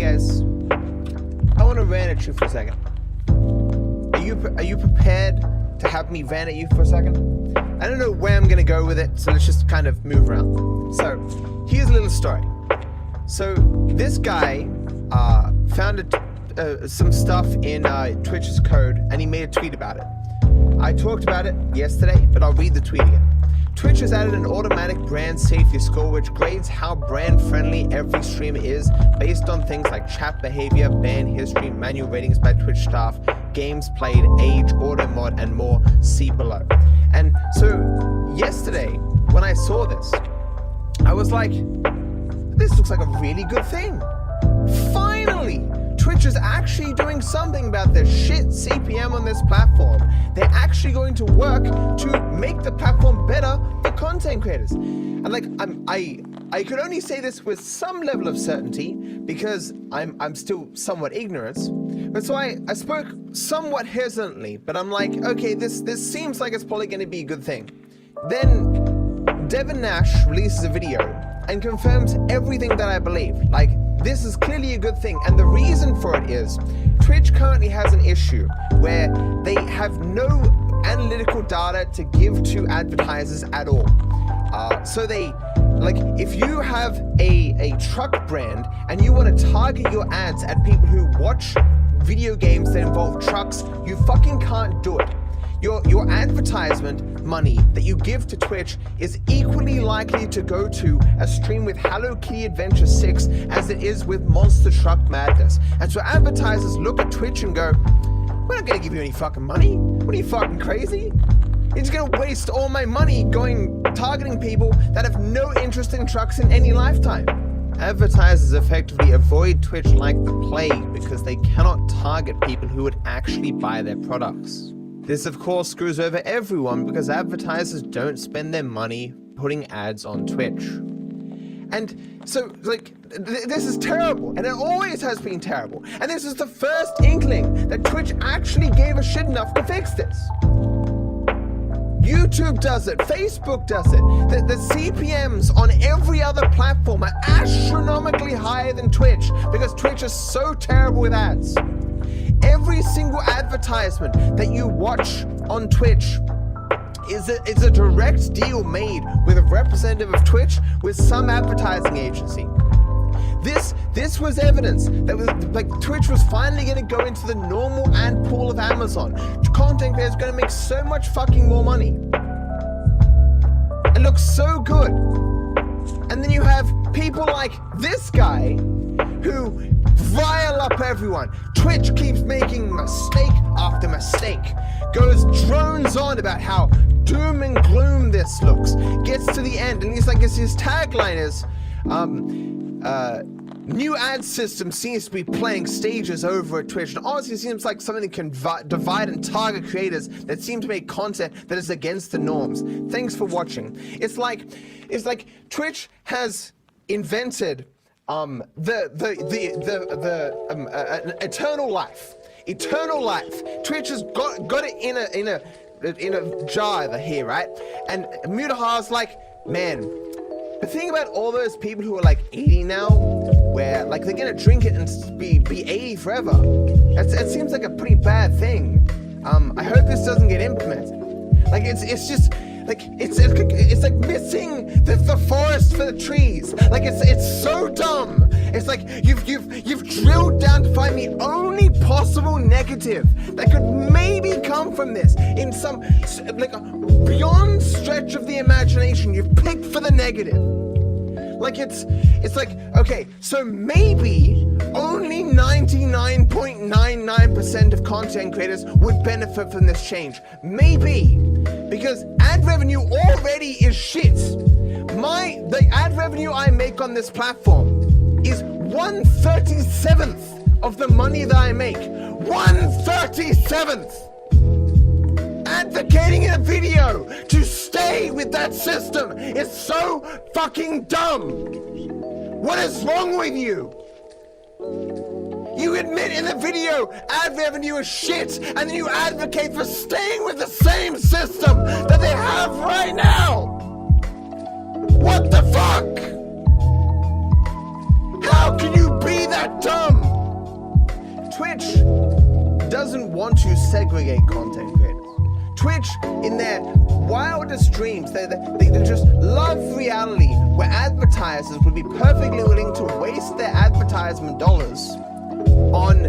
guys, I want to rant at you for a second. Are you prepared to have me rant at you for a second? I don't know where I'm gonna go with it, so let's just kind of move around. So here's a little story. So this guy found some stuff in Twitch's code, and he made a tweet about it. I talked about it yesterday, but I'll read the tweet again. Twitch has added an automatic brand safety score which grades how brand friendly every streamer is based on things like chat behavior, ban history, manual ratings by Twitch staff, games played, age, auto mod, and more. See below. And so yesterday, when I saw this, I was like, this looks like a really good thing. Finally, Twitch is actually doing something about the shit CPM on this platform. They're actually going to work to make the platform better for content creators. And like, I could only say this with some level of certainty because I'm still somewhat ignorant. But so I spoke somewhat hesitantly, but I'm like, okay, this seems like it's probably going to be a good thing. Then Devin Nash releases a video and confirms everything that I believe. Like, this is clearly a good thing, and the reason for it is Twitch currently has an issue where they have no analytical data to give to advertisers at all. So they, like, if you have a truck brand and you want to target your ads at people who watch video games that involve trucks, you fucking can't do it. Your advertisement money that you give to Twitch is equally likely to go to a stream with Hello Kitty Adventure 6 as it is with Monster Truck Madness. And so advertisers look at Twitch and go, we're not gonna give you any fucking money. What are you, fucking crazy? You're just gonna waste all my money targeting people that have no interest in trucks in any lifetime. Advertisers effectively avoid Twitch like the plague because they cannot target people who would actually buy their products. This, of course, screws over everyone because advertisers don't spend their money putting ads on Twitch. And so, like, this is terrible, and it always has been terrible. And this is the first inkling that Twitch actually gave a shit enough to fix this. YouTube does it, Facebook does it. The CPMs on every other platform are astronomically higher than Twitch because Twitch is so terrible with ads. Every single advertisement that you watch on Twitch is a direct deal made with a representative of Twitch with some advertising agency. This was evidence that Twitch was finally going to go into the normal ad pool of Amazon. Content creators are going to make so much fucking more money. It looks so good. And then you have people like this guy who rile up everyone. Twitch keeps making mistake after mistake. Goes drones on about how doom and gloom this looks. Gets to the end and he's like, his tagline is, new ad system seems to be playing stages over at Twitch. And honestly, it seems like something that can divide and target creators that seem to make content that is against the norms. Thanks for watching. It's like Twitch has invented eternal life. Eternal life. Twitch has got it in a jar here, right? And Mutahar's like, man, the thing about all those people who are like 80 now, where like they're gonna drink it and be 80 forever. It seems like a pretty bad thing. I hope this doesn't get implemented. Like it's just like it's like missing the forest for the trees. Like it's so dumb. It's like you've drilled down to find the only possible negative that could maybe come from this in some like beyond stretch of the imagination. You've picked for the negative. Like it's like, okay, so maybe only 99.99% of content creators would benefit from this change. Maybe, because ad revenue already is shit. The ad revenue I make on this platform is 1/37th of the money that I make. 1/37th! Advocating in a video to stay with that system is so fucking dumb. What is wrong with you? You admit in the video ad revenue is shit, and then you advocate for staying with the same system that they have right now. What the fuck? How can you be that dumb? Twitch doesn't want to segregate content creators. Twitch, in their wildest dreams, they just love reality where advertisers would be perfectly willing to waste their advertisement dollars on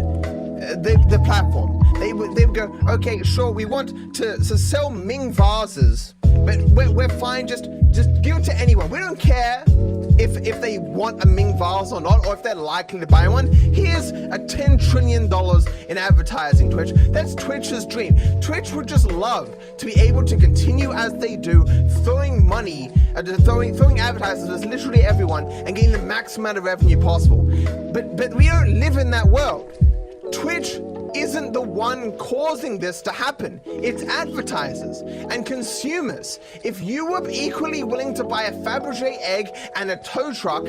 the platform. They would go, okay, sure, we want to sell Ming vases, but we're fine, just give it to anyone. We don't care if they want a Ming vase or not, or if they're likely to buy one. Here's a $10 trillion in advertising, Twitch. That's Twitch's dream. Twitch would just love to be able to continue as they do, throwing money, throwing advertisers at literally everyone and getting the max amount of revenue possible. But we don't live in that world. Twitch isn't the one causing this to happen. It's advertisers and consumers. If you were equally willing to buy a Fabergé egg and a tow truck,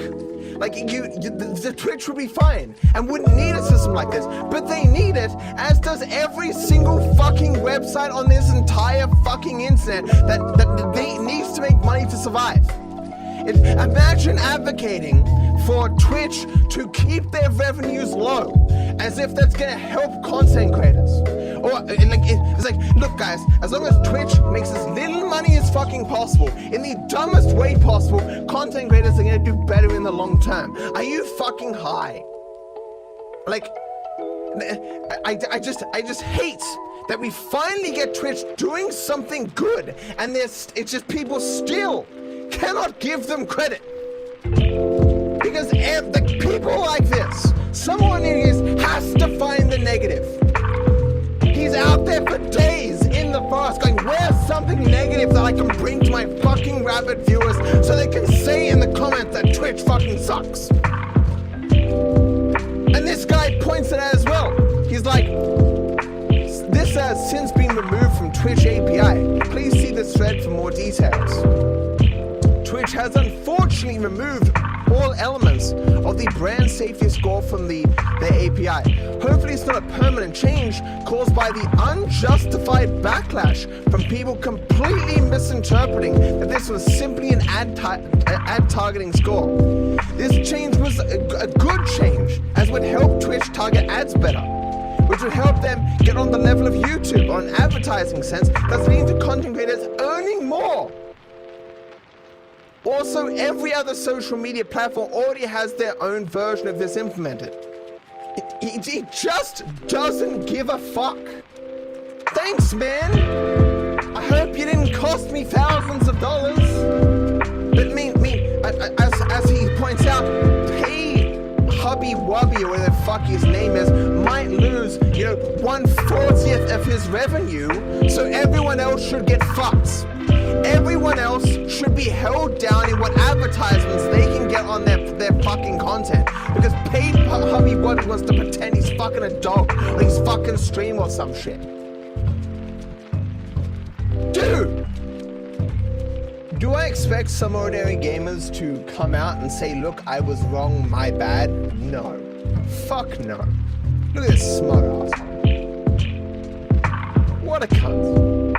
like the Twitch would be fine and wouldn't need a system like this. But they need it, as does every single fucking website on this entire fucking internet that needs to make money to survive. Imagine advocating for Twitch to keep their revenues low, as if that's gonna help content creators. Or it's like, look guys, as long as Twitch makes as little money as fucking possible, in the dumbest way possible, content creators are gonna do better in the long term. Are you fucking high? Like, I just hate that we finally get Twitch doing something good, and it's just people still cannot give them credit. Because the people like this, someone has to find the negative. He's out there for days in the forest going, where's something negative that I can bring to my fucking rabid viewers so they can say in the comments that Twitch fucking sucks. And this guy points it out as well. He's like, this has since been removed from Twitch API. Please see this thread for more details. Twitch has unfortunately removed all elements of the brand safety score from their API. Hopefully it's not a permanent change caused by the unjustified backlash from people completely misinterpreting that this was simply an ad targeting score. This change was a good change, as would help Twitch target ads better, which would help them get on the level of YouTube on an advertising sense, thus leading to content creators earning more. Also, every other social media platform already has their own version of this implemented. It just doesn't give a fuck. Thanks, man. I hope you didn't cost me thousands of dollars. But as he points out, Pay Hubby Wubby, or whatever the fuck his name is, might lose, 1/40th of his revenue, so everyone else should get fucked. Everyone else should be held down in what advertisements they can get on their fucking content, because paid Hubby Wubby wants to pretend he's fucking a dog on his fucking stream or some shit. Dude! Do I expect some ordinary gamers to come out and say, look, I was wrong, my bad? No. Fuck no. Look at this smart ass. What a cunt.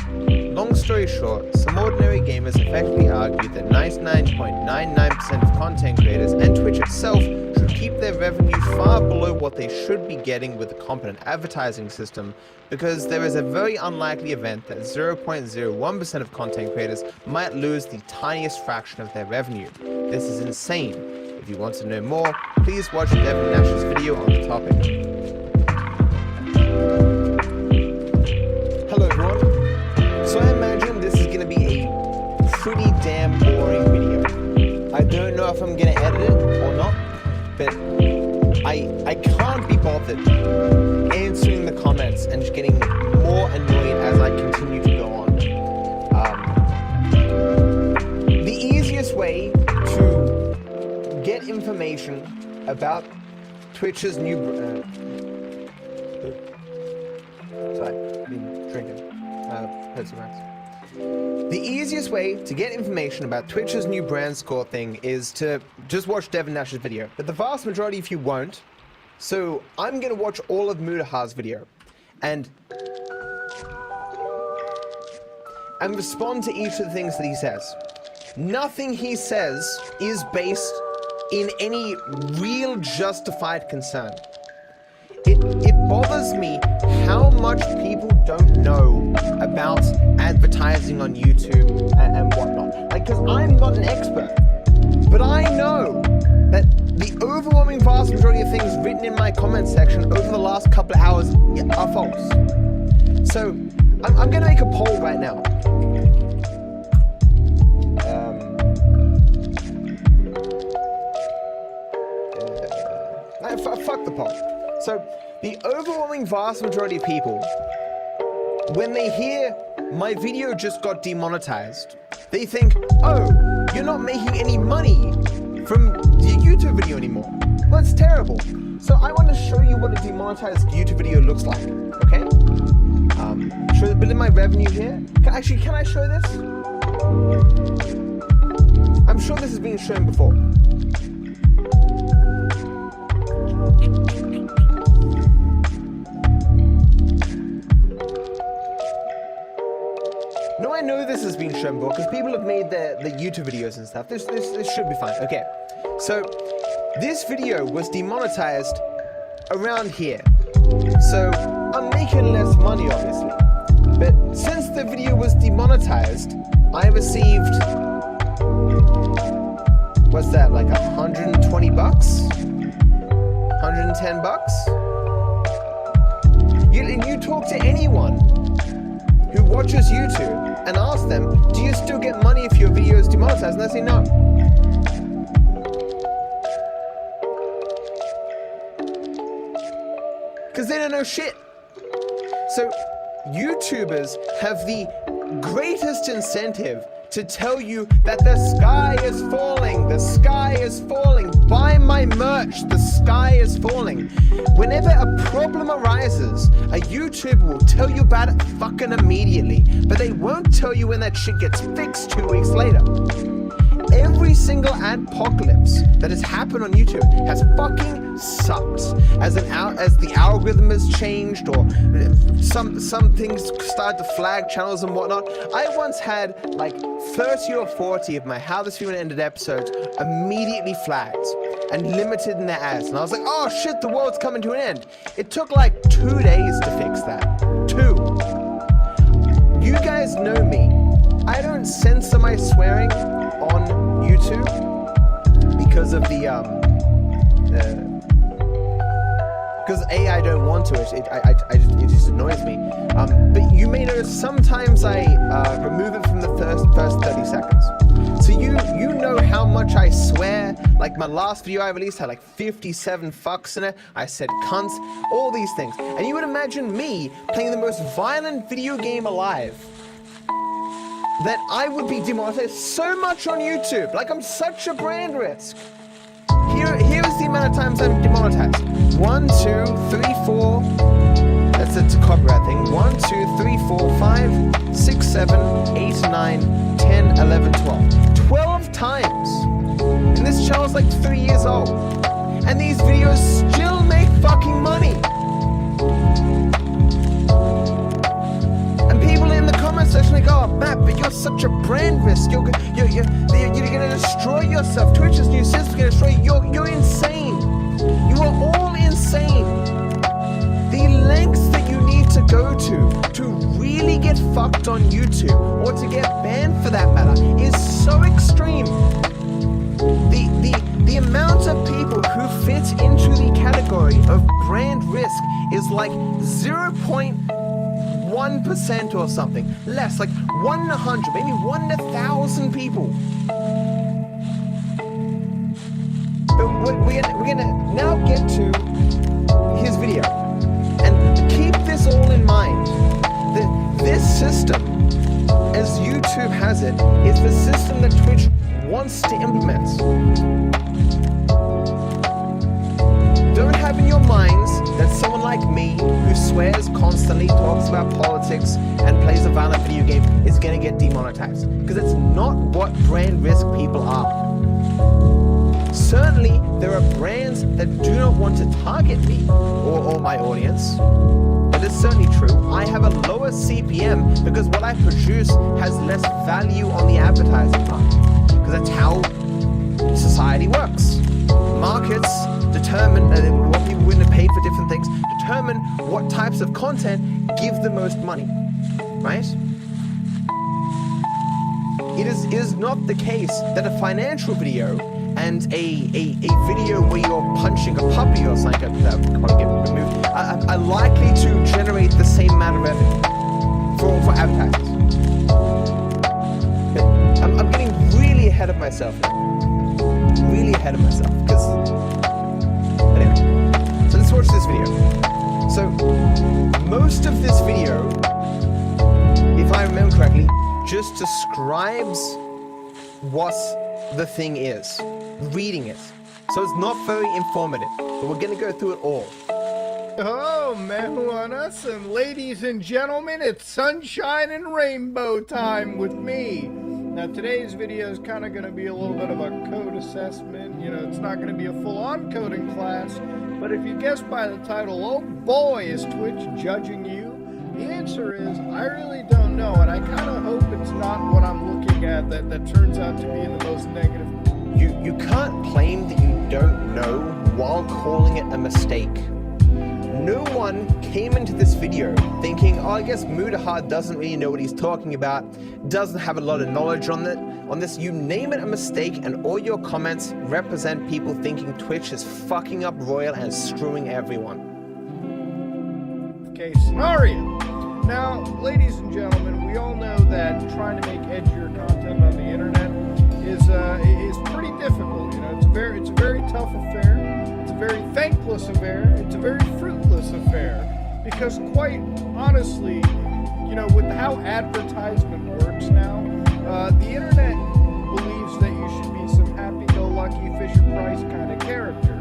Long story short, some ordinary gamers effectively argue that 99.99% of content creators and Twitch itself should keep their revenue far below what they should be getting with a competent advertising system, because there is a very unlikely event that 0.01% of content creators might lose the tiniest fraction of their revenue. This is insane. If you want to know more, please watch Devin Nash's video on the topic. Hello everyone. So I imagine this is going to be a pretty damn boring video. I don't know if I'm going to edit it or not, but I can't be bothered answering the comments and just getting more annoyed as I continue to go on. The easiest way to get information about Twitch's new... sorry, I've been drinking. The easiest way to get information about Twitch's new brand score thing is to just watch Devin Nash's video, but the vast majority of you won't, so I'm gonna watch all of Mudahar's video and respond to each of the things that he says. Nothing he says is based in any real justified concern. it bothers me how much people don't know about advertising on YouTube and whatnot. Like, because I'm not an expert, but I know that the overwhelming vast majority of things written in my comment section over the last couple of hours are false. So I'm going to make a poll right now. Fuck the poll. So the overwhelming vast majority of people, when they hear my video just got demonetized, they think, oh, you're not making any money from your YouTube video anymore. That's terrible. So I want to show you what a demonetized YouTube video looks like, okay? Show a bit of my revenue here. Can I show this? I'm sure this has been shown before. No, I know this has been shown before because people have made the YouTube videos and stuff. This should be fine. Okay, so this video was demonetized around here. So I'm making less money, obviously. But since the video was demonetized, I received, what's that, like 120 bucks? 110 bucks? You talk to anyone who watches YouTube and ask them, do you still get money if your video is demonetized? And they say no. Because they don't know shit. So YouTubers have the greatest incentive to tell you that the sky is falling, the sky is falling, buy my merch, the sky is falling. Whenever a problem arises, a YouTuber will tell you about it fucking immediately, but they won't tell you when that shit gets fixed 2 weeks later. Every single adpocalypse that has happened on YouTube has fucking sucked. As the algorithm has changed, or some things started to flag channels and whatnot. I once had like 30 or 40 of my How This Human Ended episodes immediately flagged and limited in their ads, and I was like, oh shit, the world's coming to an end. It took like 2 days to fix that. 2. You guys know me. I don't censor my swearing on YouTube because of because I don't want to. It just annoys me. But you may notice sometimes I remove it from the first 30 seconds. So you know how much I swear. Like my last video I released had like 57 fucks in it. I said cunts, all these things. And you would imagine me playing the most violent video game alive, that I would be demonetized so much on YouTube. Like, I'm such a brand risk. Here is the amount of times I'm demonetized. 1, 2, 3, 4. That's a copyright thing. 1, 2, 3, 4, 5, 6, 7, 8, 9, 10, 11, 12. 12 times. And this channel's like 3 years old. And these videos still make fucking money. People in the comment section like, oh Matt, but you're such a brand risk. You're gonna destroy yourself. Twitch's new system's gonna destroy you. You're insane. You are all insane. The lengths that you need to go to really get fucked on YouTube, or to get banned for that matter, is so extreme. The amount of people who fit into the category of brand risk is like 0.1% or something, less, like 1 in 100, maybe 1 in 1,000 people. But we're gonna now get to his video, and keep this all in mind, that this system, as YouTube has it, is the system that Twitch wants to implement. Don't have in your minds that someone like me, who swears constantly, talks about politics, and plays a violent video game, is gonna get demonetized. Because it's not what brand risk people are. Certainly, there are brands that do not want to target me or my audience. That is certainly true. I have a lower CPM because what I produce has less value on the advertising front. Because that's how society works. Markets determine what people willing to pay pay for different things, determine what types of content give the most money, right? It is not the case that a financial video and a video where you're punching a puppy or something that can't get removed are likely to generate the same amount of revenue for advertisers. I'm getting really ahead of myself now. Really ahead of myself, because anyway, so let's watch this video. So most of this video, if I remember correctly, just describes what the thing is, reading it. So it's not very informative, but we're gonna go through it all. Oh, marijuanas and ladies and gentlemen, it's sunshine and rainbow time with me. Now today's video is kind of going to be a little bit of a code assessment. You know, it's not going to be a full-on coding class, but if you guessed by the title, oh boy, is Twitch judging you? The answer is, I really don't know, and I kind of hope it's not what I'm looking at that turns out to be the most negative. You can't claim that you don't know while calling it a mistake. No one came into this video thinking, oh, I guess Mudahar doesn't really know what he's talking about, doesn't have a lot of knowledge on this. You name it a mistake, and all your comments represent people thinking Twitch is fucking up Royal and screwing everyone. Okay, scenario. Now, ladies and gentlemen, we all know that trying to make edgier content on the internet is pretty difficult. You know, it's a very tough affair. It's a very thankless affair. It's a very fruitless affair. Because quite honestly, you know, with how advertisement works now, the internet believes that you should be some happy-go-lucky Fisher-Price kind of character.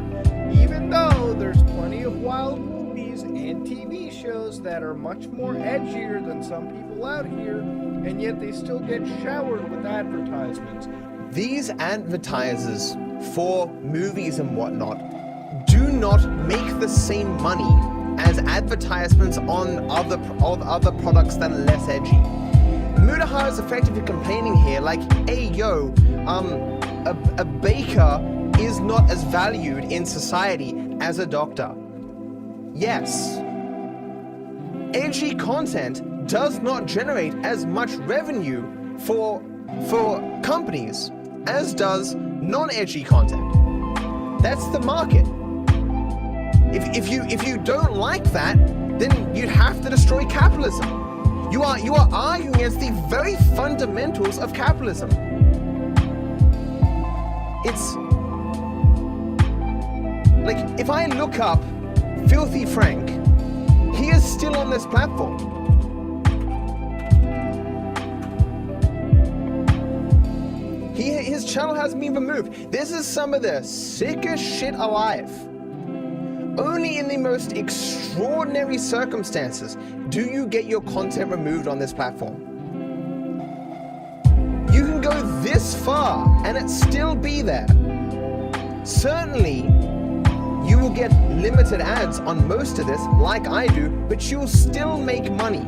Even though there's plenty of wild movies and TV shows that are much more edgier than some people out here, and yet they still get showered with advertisements. These advertisers for movies and whatnot do not make the same money as advertisements on other products that are less edgy. Mudahar is effectively complaining here like, hey yo, a baker is not as valued in society as a doctor. Yes. Edgy content does not generate as much revenue for companies as does non-edgy content. That's the market. If you don't like that, then you'd have to destroy capitalism. You are arguing against the very fundamentals of capitalism. It's like, if I look up Filthy Frank, he is still on this platform. His channel hasn't been removed. This is some of the sickest shit alive. Only in the most extraordinary circumstances do you get your content removed on this platform. You can go this far and it still be there. Certainly, you will get limited ads on most of this, like I do, but you'll still make money.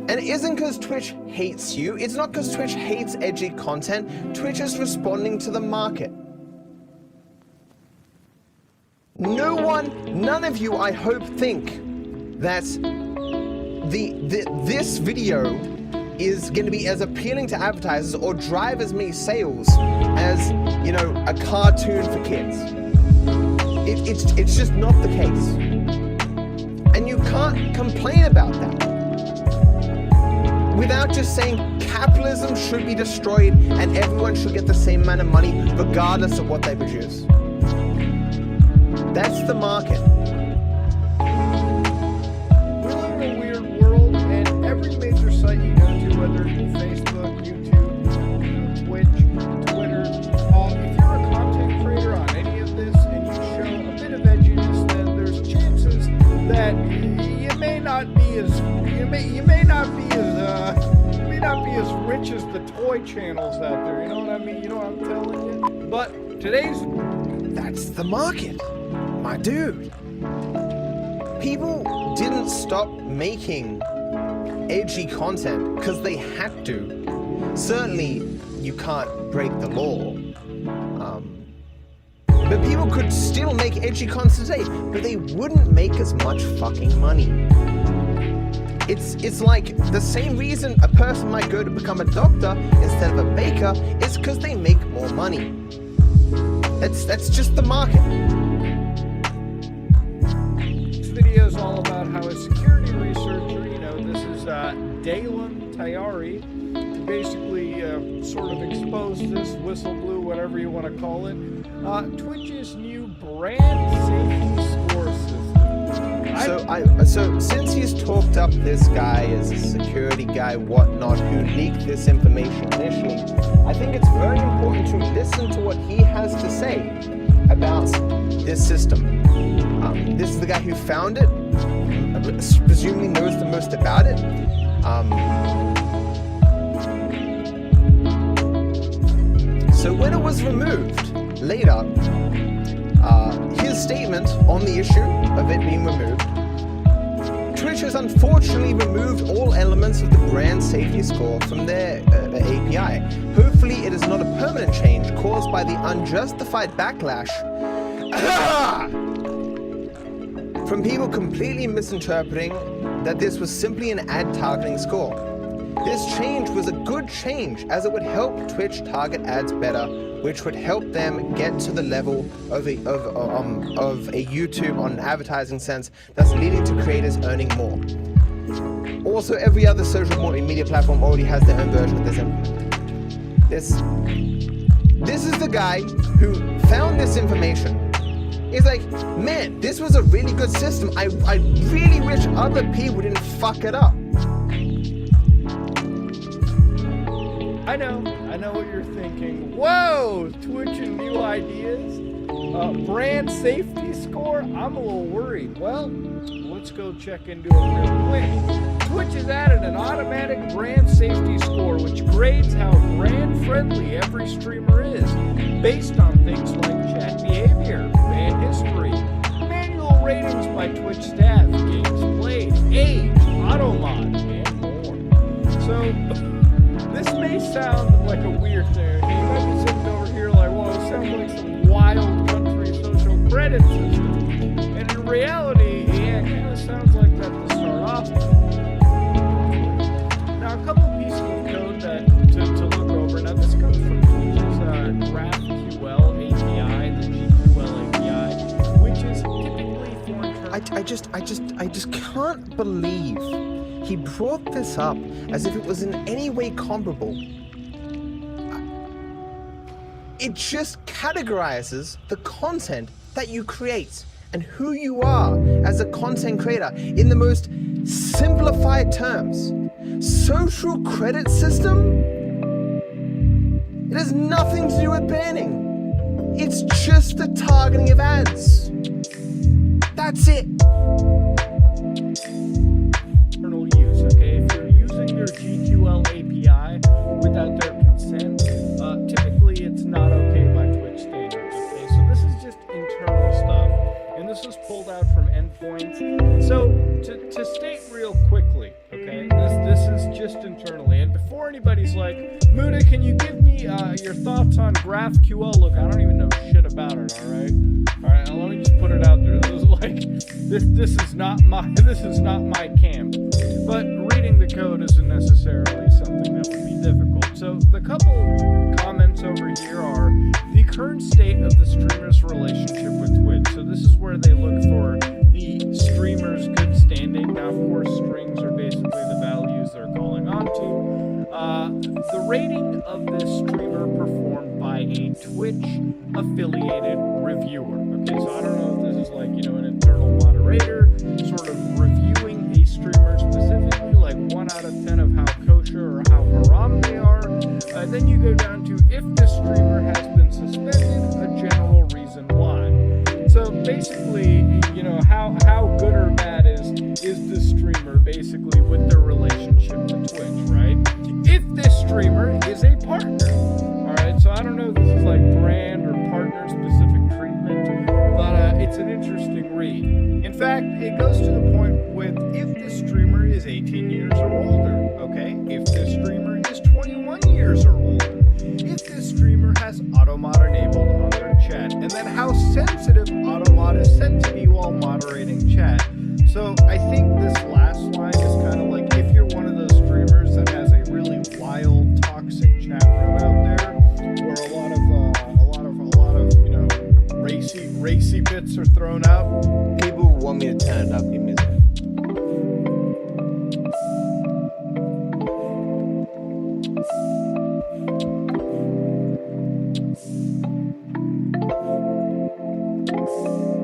And it isn't because Twitch hates you. It's not because Twitch hates edgy content. Twitch is responding to the market. None of you, I hope, think that this video is going to be as appealing to advertisers or drive as many sales as, you know, a cartoon for kids. It's just not the case. And you can't complain about that without just saying capitalism should be destroyed and everyone should get the same amount of money regardless of what they produce. That's the market. We live in a weird world, and every major site you go to, whether it be Facebook, YouTube, Twitch, Twitter, if you're a content creator on any of this and you show a bit of edginess, then there's chances that you may not be as rich as the toy channels out there. You know what I mean? You know what I'm telling you? But that's the market, my dude. People didn't stop making edgy content because they had to. Certainly, you can't break the law. But people could still make edgy content today, but they wouldn't make as much fucking money. It's like the same reason a person might go to become a doctor instead of a baker is because they make more money. That's just the market. This video is all about how a security researcher, this is Dalen Tayari, basically sort of exposed this, whistle blew, whatever you want to call it, Twitch's new brand safety score system. So since he's talked up this guy as a security guy, whatnot, who leaked this information initially, I think it's very important to listen to what he has to say about this system. This is the guy who found it, presumably knows the most about it. So when it was removed later, his statement on the issue of it being removed, Twitch has unfortunately removed all elements of the brand safety score from their API. Hopefully it is not a permanent change caused by the unjustified backlash from people completely misinterpreting that this was simply an ad targeting score. This change was a good change as it would help Twitch target ads better, which would help them get to the level of a YouTube on an advertising sense that's leading to creators earning more. Also, every other social media platform already has their own version of this implemented. This is the guy who found this information. He's like, man, this was a really good system. I really wish other people didn't fuck it up. I know what you're thinking. Whoa, Twitch and new ideas? Brand safety score? I'm a little worried. Well, let's go check into it real quick. Twitch has added an automatic brand safety score which grades how brand friendly every streamer is, based on things like chat behavior, fan history, manual ratings by Twitch staff, games played, age, auto mod, and more. So, this may sound like a weird thing. You might be sitting over here like, well, it sounds like some wild country social credit system. And in reality, yeah, it kind of sounds like that to start off with. Now, a couple pieces of code to look over. Now, this comes from Twitch's GraphQL API, the GQL API, which is typically for internal. I just can't believe he brought this up as if it was in any way comparable. It just categorizes the content that you create and who you are as a content creator in the most simplified terms. Social credit system? It has nothing to do with banning. It's just the targeting of ads. That's it. Your GQL API without their consent, typically it's not okay by Twitch standards. Okay, so this is just internal stuff, and this was pulled out from endpoints. So to state real quickly, okay, this is just internally. And before anybody's like, Muda, can you give me your thoughts on GraphQL? Look, I don't even know shit about it. All right. Let me just put it out there. This is like this is not my camp. But reading the code isn't necessarily something that would be difficult. So the couple comments over here are the current state of the streamer's relationship with Twitch. So this is where they look for the streamer's good standing. Now, of course, strings are basically the values they're calling onto. The rating of this streamer performed by a Twitch-affiliated reviewer. Okay, so I don't know if this is like, an internal moderator sort of reviewing a streamer specifically, like 1 out of 10 of how kosher or how haram they are. Then you go down to if the streamer has been suspended, a general reason why. So basically, how good or bad is the streamer basically with their relationship to Twitch, right? If this streamer is a partner, all right. So I don't know if this is like brand or partner specific treatment, but it's an interesting read. In fact, it goes to the point with if the streamer is 18 years or older, okay? If the streamer is 21 years or older, if the streamer has racy bits are thrown out. People want me to turn it up in music.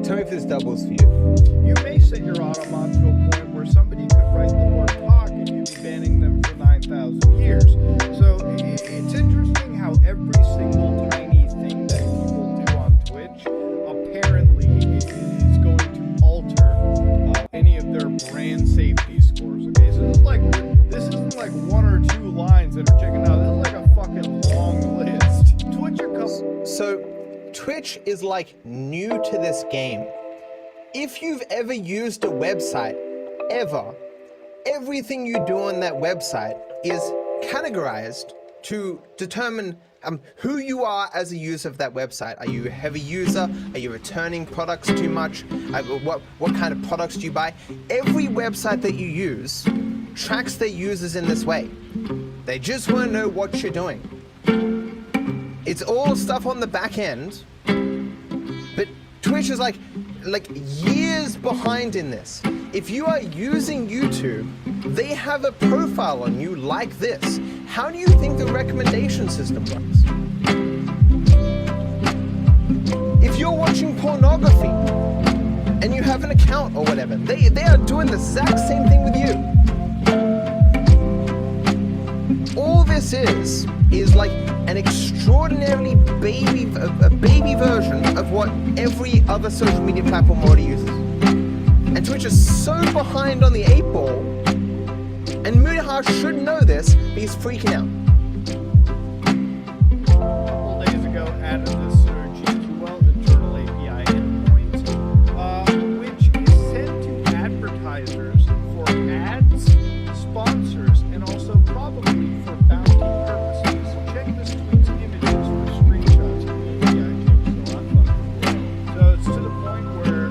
Tell me if this doubles for you. You may set your Automod to a point where somebody could write the word talk and you'd be banning them for 9,000 years. So it's interesting how every single tiny thing that people do on Twitch apparently is going to alter any of their brand safety scores. Okay, so this isn't like one or two lines that are checking out. This is like a fucking long list. Twitch is like new to this game. If you've ever used a website, everything you do on that website is categorized to determine who you are as a user of that website. Are you a heavy user? Are you returning products too much? What kind of products do you buy? Every website that you use tracks their users in this way. They just want to know what you're doing. It's all stuff on the back end, but Twitch is like years behind in this. If you are using YouTube, they have a profile on you like this. How do you think the recommendation system works? If you're watching pornography and you have an account or whatever, they are doing the exact same thing with you. All this is like an extraordinarily baby version of what every other social media platform already uses. And Twitch is so behind on the 8 ball, and Mudaha should know this, but he's freaking out. A couple days ago, added this GQL internal API endpoint, which is sent to advertisers for ads, sponsors, and also probably for bounty purposes. Check this tweet's images for screenshots of the API changes. So it's to the point where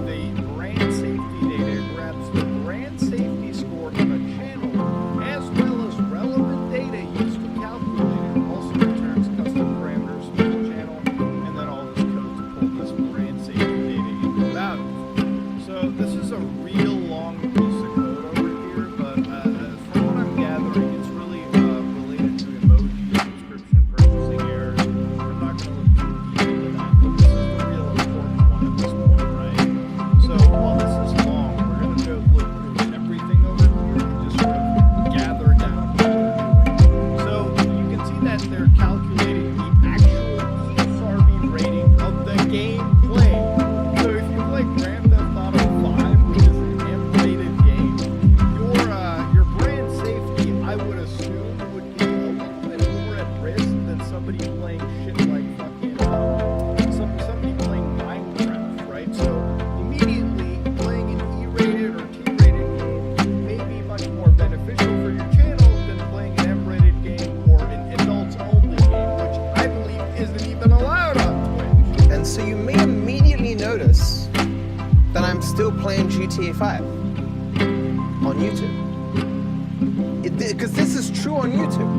the brand safety data grabs the brand safety score of a channel as well as relevant data used to calculate it. Also returns custom parameters for the channel and then all this code to pull this brand safety data into values. So this is a real long piece of code over here, but from what I'm gathering, it's really related to emoji subscription purchasing errors. I'm not going to look too deep into that, but this is the real important one at this point, right? So while this is long, we're going to go look through everything over here and just sort of gather down what they're doing. So you can see that they're calculating the actual ESRB rating of the gameplay. So if you play Grand Theft Auto 5, which is an M-rated game, your brand safety, I would assume, would be a little bit more at risk than somebody playing shit like fucking somebody playing Minecraft, right? So immediately playing an E-rated or T-rated game may be much more beneficial for your channel than playing an M-rated game or an adults-only game, which I believe isn't even allowed on Twitch. And so you may immediately notice that I'm still playing GTA 5 on YouTube. Because this is true on YouTube.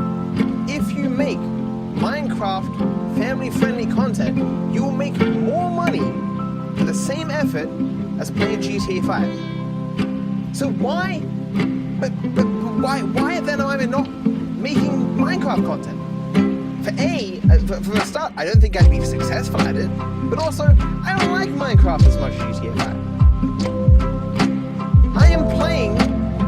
If you make Minecraft family-friendly content, you will make more money for the same effort as playing GTA 5. So why then am I not making Minecraft content? For a start, I don't think I'd be successful at it, but also, I don't like Minecraft as much as GTA 5. I am playing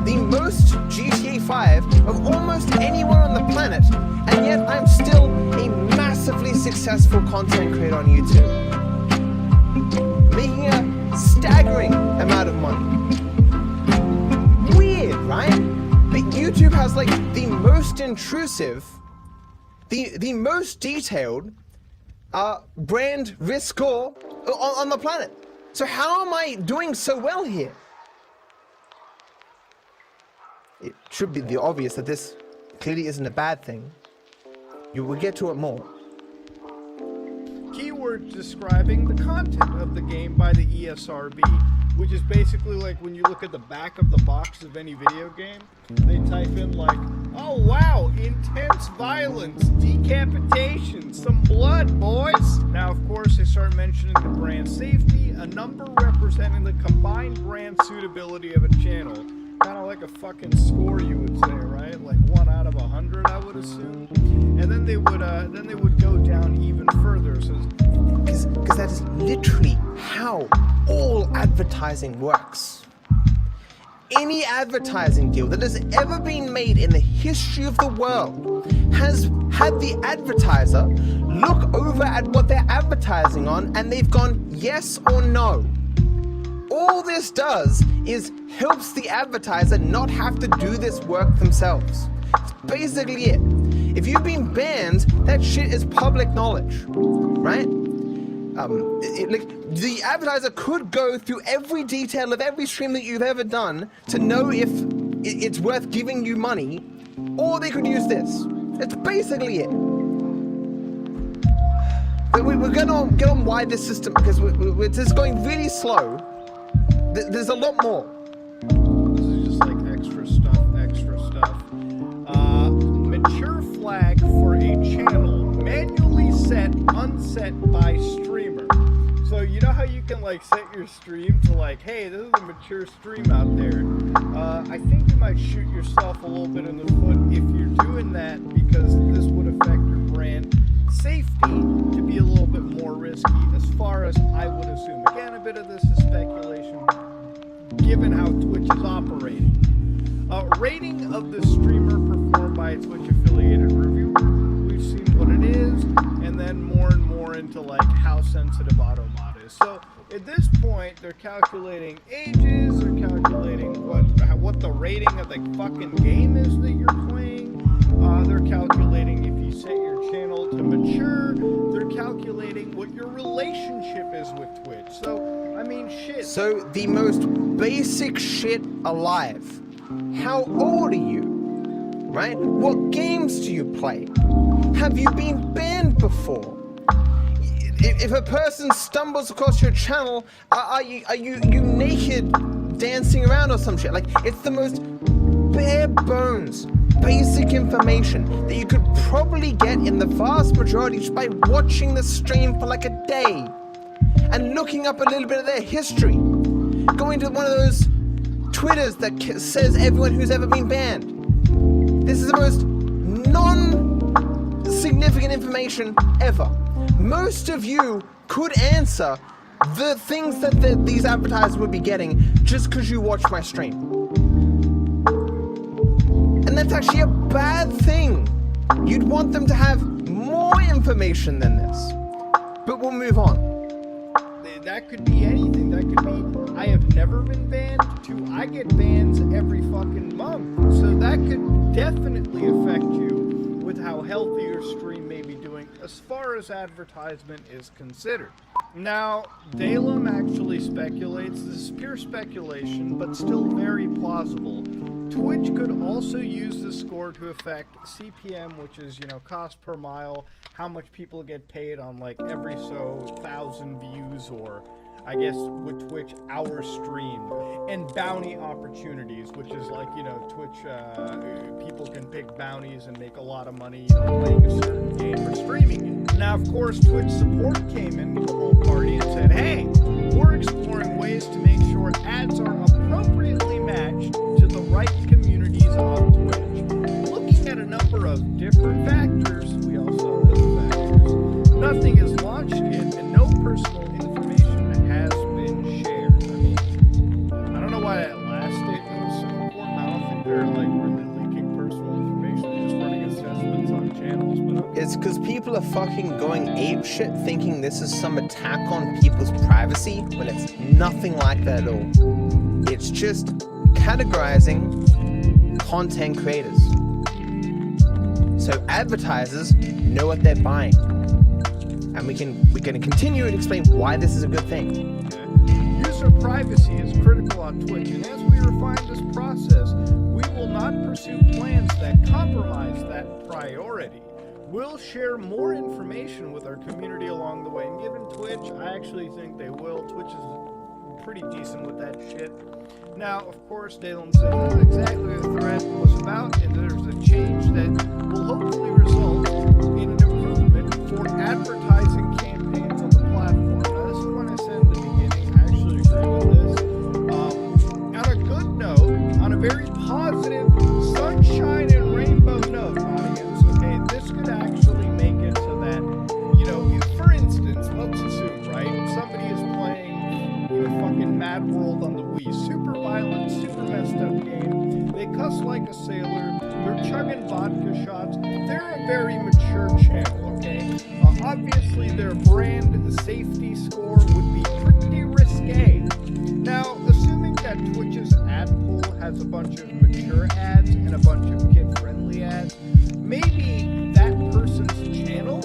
the most GTA 5 of almost anyone on the planet, and yet I'm still a massively successful content creator on YouTube, making a staggering amount of money. Weird, right? But YouTube has like the most intrusive, the most detailed brand risk score on the planet. So how am I doing so well here? It should be the obvious that this clearly isn't a bad thing. You will get to it more. Keywords describing the content of the game by the ESRB, which is basically like when you look at the back of the box of any video game, they type in like, oh wow, intense violence, decapitation, some blood, boys. Now, of course, they start mentioning the brand safety number representing the combined brand suitability of a channel. Kind of like a fucking score, you would say, right? Like 1 out of 100, I would assume. And then they would go down even further. So because that is literally how all advertising works. Any advertising deal that has ever been made in the history of the world has had the advertiser look over at what they're advertising on, and they've gone yes or no. All this does is helps the advertiser not have to do this work themselves. It's basically it. If you've been banned, that shit is public knowledge, right? The advertiser could go through every detail of every stream that you've ever done to know if it's worth giving you money, or they could use this. It's basically it. But we're gonna get on why this system, because we're just going really slow. There's a lot more. This is just like extra stuff. Mature flag for a channel manually set, unset by streamer. So you know how you can like set your stream to like, hey, this is a mature stream out there. I think you might shoot yourself a little bit in the foot if you're doing that, because this would affect your brand safety to be a little bit more risky, as far as I would assume. Again, a bit of this is speculation, given how Twitch is operating. Rating of the streamer performed by a Twitch affiliated reviewer. We've seen what it is, and then more and more into like how sensitive automod is. So at this point, they're calculating ages, they're calculating what the rating of the fucking game is that you're playing. They're calculating if you set your channel to mature. They're calculating what your relationship is with Twitch. So, I mean, shit. So the most basic shit alive. How old are you? Right? What games do you play? Have you been banned before? If a person stumbles across your channel, are you naked dancing around or some shit? Like, it's the most bare bones, basic information that you could probably get in the vast majority just by watching the stream for like a day and looking up a little bit of their history. Going to one of those Twitters that says everyone who's ever been banned. This is the most non-significant information ever. Most of you could answer the things that these advertisers would be getting just because you watch my stream. And that's actually a bad thing. You'd want them to have more information than this. But we'll move on. That could be anything. That could be, I have never been banned, to I get bans every fucking month. So that could definitely affect you with how healthy your stream may be doing as far as advertisement is considered. Now, Dalem actually speculates, this is pure speculation, but still very plausible. Twitch could also use this score to affect CPM, which is, you know, cost per mile, how much people get paid on like every so 1,000 views, or I guess with Twitch, hours streamed, and bounty opportunities, which is like, you know, Twitch, people can pick bounties and make a lot of money, you know, playing a certain game or streaming it. Now, of course, Twitch support came into the whole party and said, hey, we're exploring ways to make sure ads are appropriately matched to the right communities on Twitch. Looking at a number of different factors, we also know the factors. Nothing is launched yet, and no personal information has been shared. I mean, I don't know why that last statement was so important. I don't think they're like really leaking personal information. They're just running assessments on channels. But okay. It's because people are fucking going apeshit thinking this is some attack on people's privacy, when it's nothing like that at all. It's just categorizing content creators. So advertisers know what they're buying. And we're going to continue and explain why this is a good thing. User privacy is critical on Twitch, and as we refine this process, we will not pursue plans that compromise that priority. We'll share more information with our community along the way, and given Twitch, I actually think they will. Twitch is pretty decent with that shit. Now, of course, Dalen said this is exactly what the thread was about, and there's a change that will hopefully result in an improvement for advertising campaigns on the platform. Now, this is what I said in the beginning. I safety score would be pretty risque. Now, assuming that Twitch's ad pool has a bunch of mature ads and a bunch of kid-friendly ads, maybe that person's channel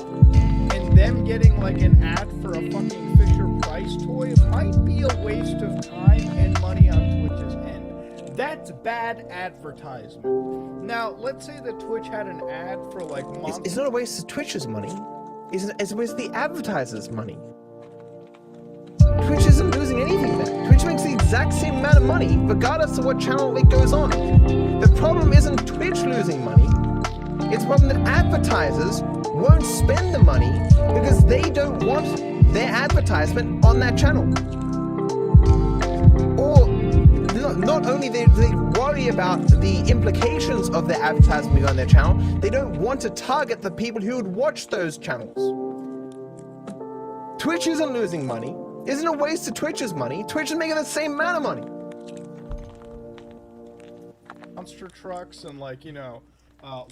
and them getting like an ad for a fucking Fisher-Price toy might be a waste of time and money on Twitch's end. That's bad advertisement. Now, let's say that Twitch had an ad for like months. It's not a waste of Twitch's money. It's a waste of the advertiser's money. Twitch isn't losing anything there. Twitch makes the exact same amount of money regardless of what channel it goes on. The problem isn't Twitch losing money. It's the problem that advertisers won't spend the money because they don't want their advertisement on that channel. Or not only they worry about the implications of their advertisement being on their channel, they don't want to target the people who would watch those channels. Twitch isn't losing money. Isn't a waste of Twitch's money. Twitch is making the same amount of money. Monster trucks and like, you know,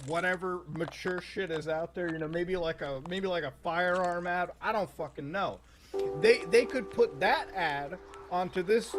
whatever mature shit is out there, you know, maybe like a firearm ad. I don't fucking know. They could put that ad onto this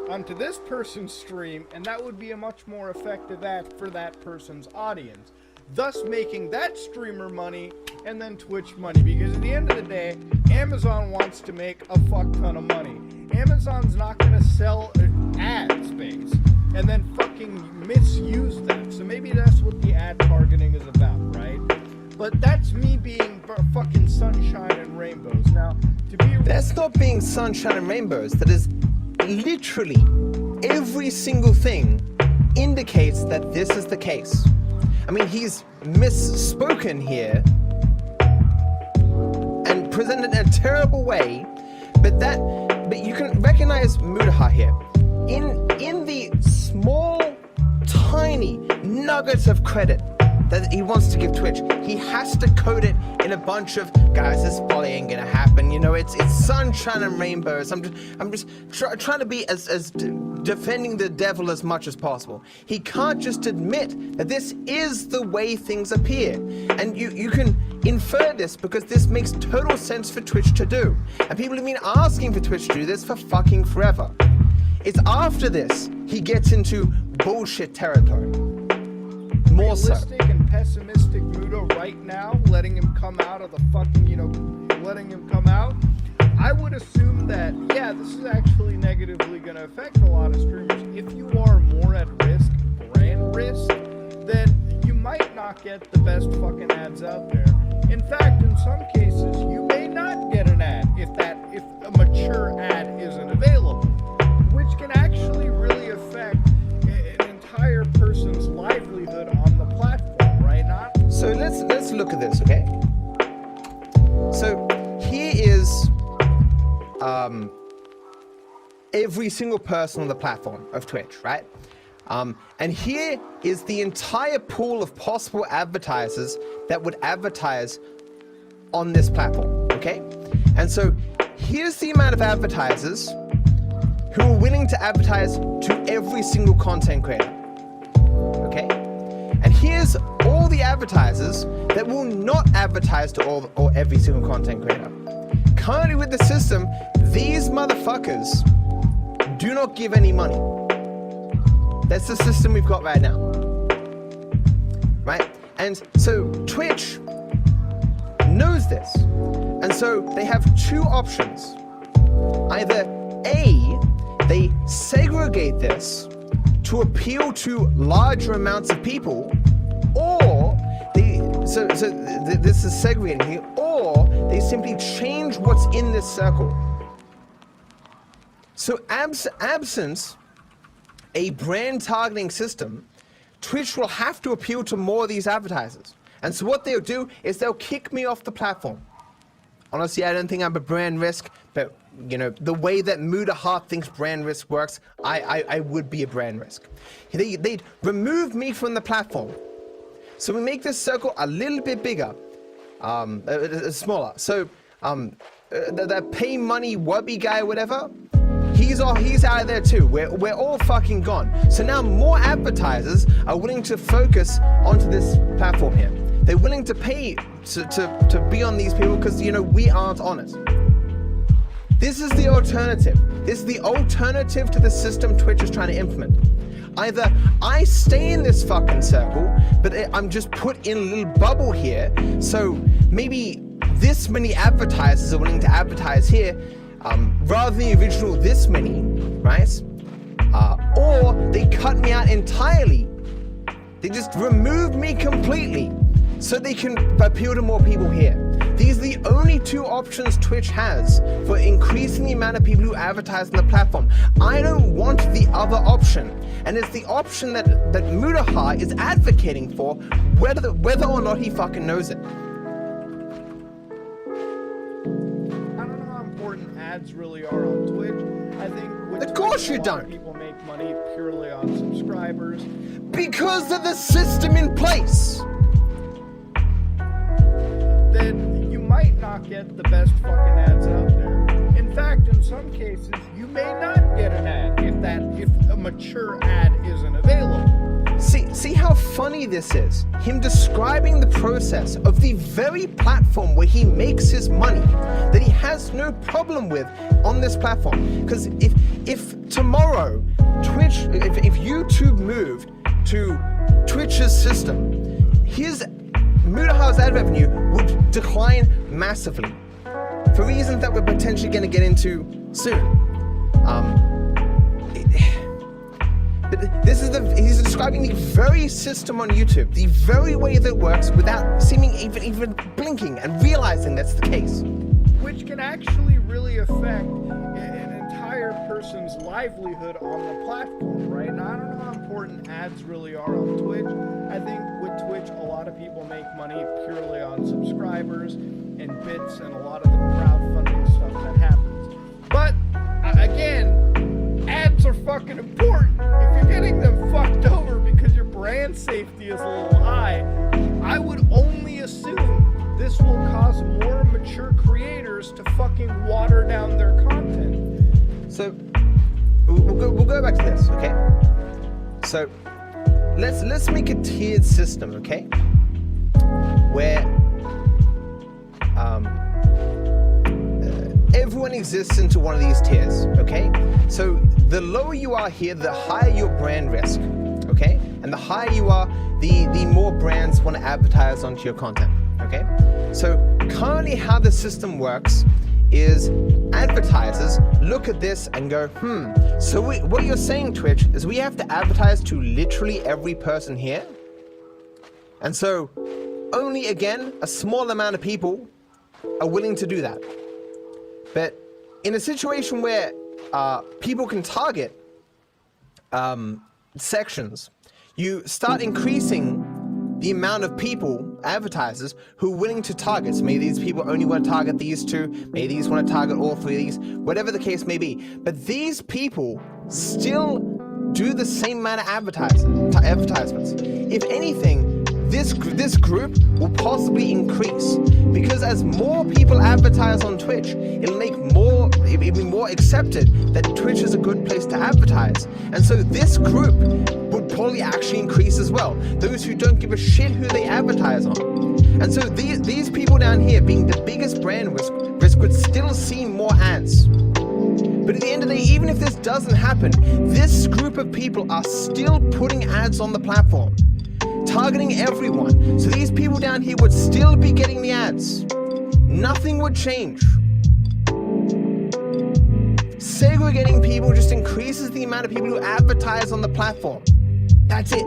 person's stream, and that would be a much more effective ad for that person's audience, thus making that streamer money and then Twitch money. Because at the end of the day, Amazon wants to make a fuck ton of money. Amazon's not gonna sell ad space and then fucking misuse them. So maybe that's what the ad targeting is about, right? But that's me being fucking sunshine and rainbows. Now, to be... That's not being sunshine and rainbows. That is literally every single thing indicates that this is the case. I mean, he's misspoken here and presented in a terrible way, but you can recognize Mudaha here. In the small, tiny nuggets of credit that he wants to give Twitch, he has to code it in a bunch of, guys, this probably ain't gonna happen, you know, it's sunshine and rainbows. I'm just trying to be as defending the devil as much as possible. He can't just admit that this is the way things appear. And you can infer this because this makes total sense for Twitch to do. And people have been asking for Twitch to do this for fucking forever. It's after this he gets into bullshit territory. More so. Realistic and pessimistic Mudo right now, letting him come out of the fucking, you know, letting him come out, I would assume that, yeah, this is actually negatively going to affect a lot of streamers. If you are more at risk, brand risk, then you might not get the best fucking ads out there. In fact, in some cases, you may not get an ad if a mature ad isn't available, which can actually really affect an entire person's livelihood on the platform, right? So let's look at this, okay? So here is every single person on the platform of Twitch, right? And here is the entire pool of possible advertisers that would advertise on this platform, okay? And so here's the amount of advertisers who are willing to advertise to every single content creator, okay? And here's all the advertisers that will not advertise to all or every single content creator. Currently with the system, these motherfuckers do not give any money. That's the system we've got right now, right? And so Twitch knows this, and so they have two options. Either A, they segregate this to appeal to larger amounts of people, or this is segregating here, or they simply change what's in this circle. So absence a brand targeting system, Twitch will have to appeal to more of these advertisers. And so what they'll do is they'll kick me off the platform. Honestly, I don't think I'm a brand risk, but you know, the way that Mudaha thinks brand risk works, I would be a brand risk. They'd remove me from the platform. So we make this circle a little bit bigger, smaller. So the pay money wubby guy, whatever, he's out of there too. We're all fucking gone. So now more advertisers are willing to focus onto this platform here. They're willing to pay to be on these people because, you know, we aren't on it. This is the alternative. This is the alternative to the system Twitch is trying to implement. Either I stay in this fucking circle, but I'm just put in a little bubble here, so maybe this many advertisers are willing to advertise here, rather than the original this many, right? Or they cut me out entirely. They just remove me completely, so they can appeal to more people here. These are the only two options Twitch has for increasing the amount of people who advertise on the platform. I don't want the other option, and it's the option that Mutaha is advocating for, whether or not he fucking knows it. I don't know how important ads really are on Twitch. I think with Of course Twitch, you a lot of don't. people make money purely on subscribers. Because of the system in place. Then you might not get the best fucking ads out there. In fact, in some cases, you may not get an ad if a mature ad isn't available. See how funny this is? Him describing the process of the very platform where he makes his money, that he has no problem with on this platform. Because if tomorrow Twitch, if YouTube moved to Twitch's system, his Mutaha's ad revenue would decline massively for reasons that we're potentially going to get into soon. But he's describing the very system on YouTube, the very way that it works without seeming even blinking and realizing that's the case. Which can actually really affect an entire person's livelihood on the platform, right? Now, I don't know how important ads really are on Twitch. I think with Twitch, a lot of people make money purely on subscribers and bits and a lot of the crowdfunding stuff that happens. But, again, ads are fucking important. If you're getting them fucked over because your brand safety is a little high, I would only assume this will cause more mature creators to fucking water down their content. So we'll go back to this, okay? So let's make a tiered system, okay? Where everyone exists into one of these tiers, okay? So the lower you are here, the higher your brand risk, okay? And the higher you are, the more brands want to advertise onto your content, okay? So currently how the system works is advertisers look at this and go, so what you're saying, Twitch, is we have to advertise to literally every person here? And so only, again, a small amount of people are willing to do that. But in a situation where people can target sections, you start increasing the amount of people, advertisers, who are willing to target. So maybe these people only want to target these two, maybe these want to target all three of these, whatever the case may be. But these people still do the same amount of advertisements. If anything, this group will possibly increase, because as more people advertise on Twitch, it'll be more accepted that Twitch is a good place to advertise. And so this group would probably actually increase as well. Those who don't give a shit who they advertise on. And so these people down here, being the biggest brand risk would still see more ads. But at the end of the day, even if this doesn't happen, this group of people are still putting ads on the platform, targeting everyone. So these people down here would still be getting the ads. Nothing would change. Segregating people just increases the amount of people who advertise on the platform. That's it.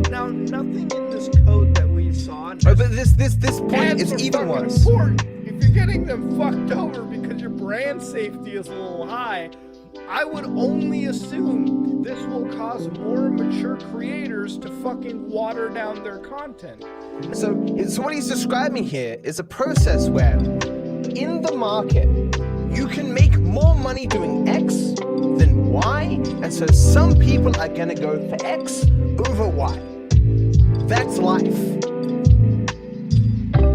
Now, nothing in this code that we saw. Oh, but this point is even worse. Important. If you're getting them fucked over because your brand safety is a little high, I would only assume this will cause more mature creators to fucking water down their content. So what he's describing here is a process where, in the market, you can make more money doing X than Y, and so some people are gonna go for X over Y. That's life.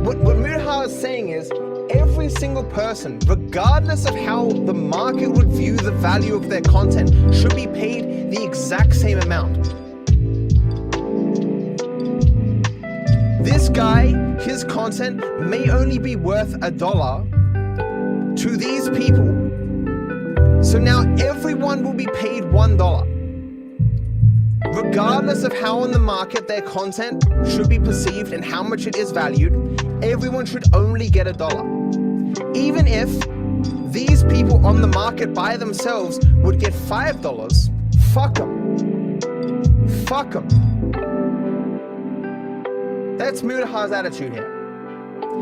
What Mutaha is saying is, every single person, regardless of how the market would view the value of their content, should be paid the exact same amount. This guy, his content may only be worth $1 to these people. So now everyone will be paid $1. Regardless of how on the market their content should be perceived and how much it is valued, everyone should only get $1. Even if these people on the market by themselves would get $5, fuck them. Fuck them. That's Mudahar's attitude here.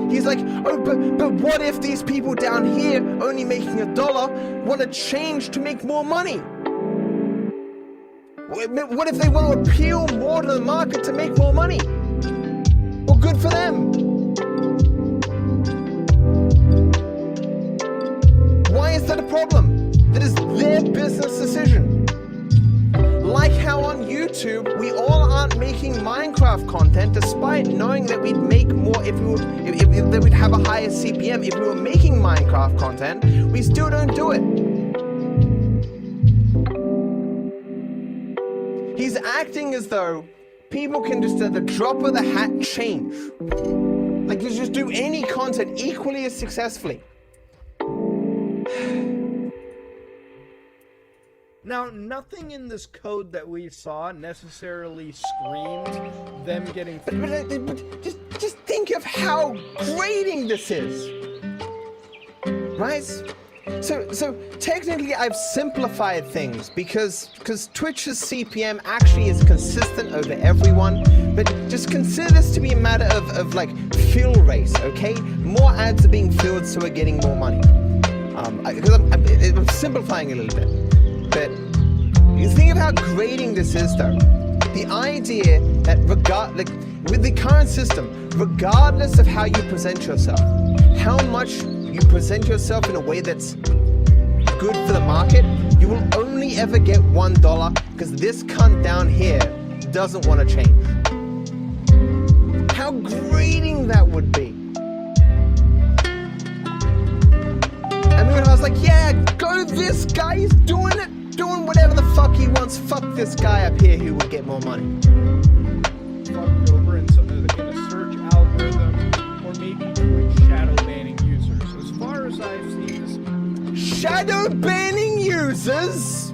He's like, oh, but what if these people down here only making $1 want to change to make more money? What if they want to appeal more to the market to make more money? Well, good for them. Why is that a problem? That is their business decision. Like how on YouTube, we all aren't making Minecraft content despite knowing that we'd make more if that we'd have a higher CPM if we were making Minecraft content. We still don't do it. He's acting as though people can just at the drop of the hat change. Like you just do any content equally as successfully. Now, nothing in this code that we saw necessarily screams them getting... But just think of how grating this is. Right? So technically I've simplified things because Twitch's CPM actually is consistent over everyone, but just consider this to be a matter of like fill rate, okay? More ads are being filled, so we're getting more money. Because I'm simplifying a little bit. But you think of how grating this is though. The idea that with the current system, regardless of how you present yourself, how much you present yourself in a way that's good for the market, you will only ever get $1 because this cunt down here doesn't want to change. How grating that would be. I mean, I was like, yeah, go this guy, he's doing it. Doing whatever the fuck he wants. Fuck this guy up here who would get more money. Fucked over in a search algorithm, or maybe Twitch shadow banning users. As far as I've seen this, shadow banning users.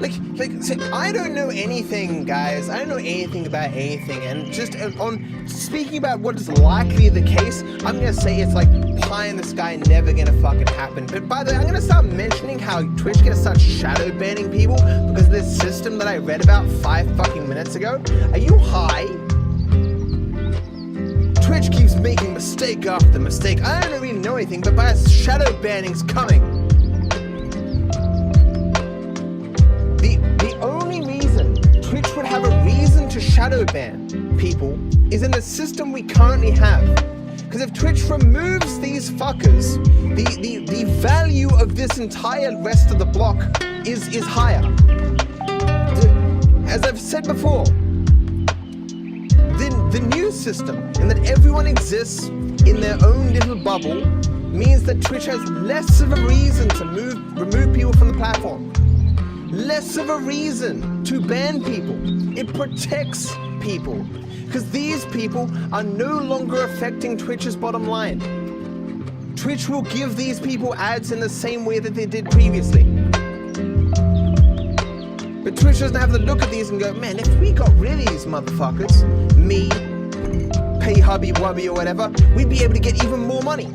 Like, see, I don't know anything, guys. I don't know anything about anything, and just on speaking about what is likely the case, I'm gonna say it's like pie in the sky, never gonna fucking happen. But by the way, I'm gonna start mentioning how Twitch gonna start shadow banning people because of this system that I read about 5 fucking minutes ago. Are you high? Twitch keeps making mistake after mistake. I don't really know anything, but by shadow banning's coming. The only reason Twitch would have a reason to shadow ban people is in the system we currently have. Because if Twitch removes these fuckers, the value of this entire rest of the block is higher. As I've said before, the new system, in that everyone exists in their own little bubble, means that Twitch has less of a reason to remove people from the platform. Less of a reason to ban people. It protects people. Because these people are no longer affecting Twitch's bottom line. Twitch will give these people ads in the same way that they did previously. But Twitch doesn't have to look at these and go, man, if we got rid of these motherfuckers, me, Pay Hubby Wubby or whatever, we'd be able to get even more money.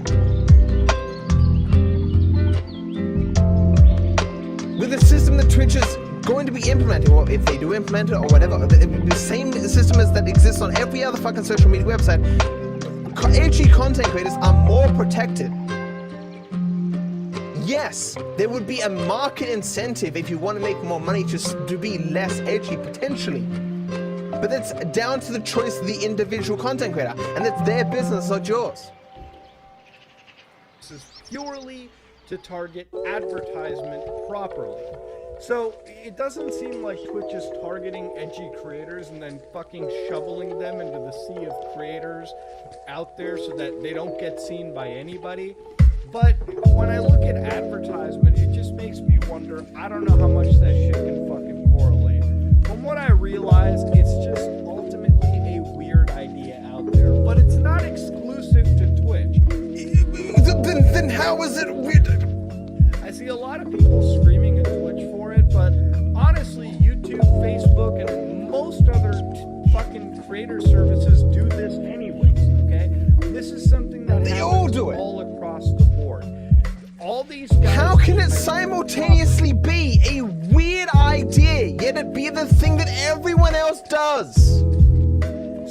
With the system that Twitch is going to be implemented, or if they do implement it or whatever, the same system as that exists on every other fucking social media website, HE content creators are more protected. Yes, there would be a market incentive if you want to make more money just to be less edgy potentially. But that's down to the choice of the individual content creator, and that's their business, not yours. This is purely to target advertisement properly. So it doesn't seem like Twitch is targeting edgy creators and then fucking shoveling them into the sea of creators out there so that they don't get seen by anybody. But when I look at advertisement, it just makes me wonder, I don't know how much that shit can fucking correlate. From what I realize, it's just ultimately a weird it's not exclusive to Twitch. Then how is it weird? I see a lot of people screaming at Twitch for it, but honestly, YouTube, Facebook, and most other fucking creator services do this anyways, okay? This is something that They all do it. all across the board. All these guys... How can it simultaneously be a weird idea, yet it be the thing that everyone else does?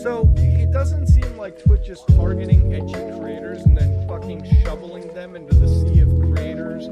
So, it doesn't seem like Twitch is targeting edgy creators and then fucking shoveling them into the sea of creators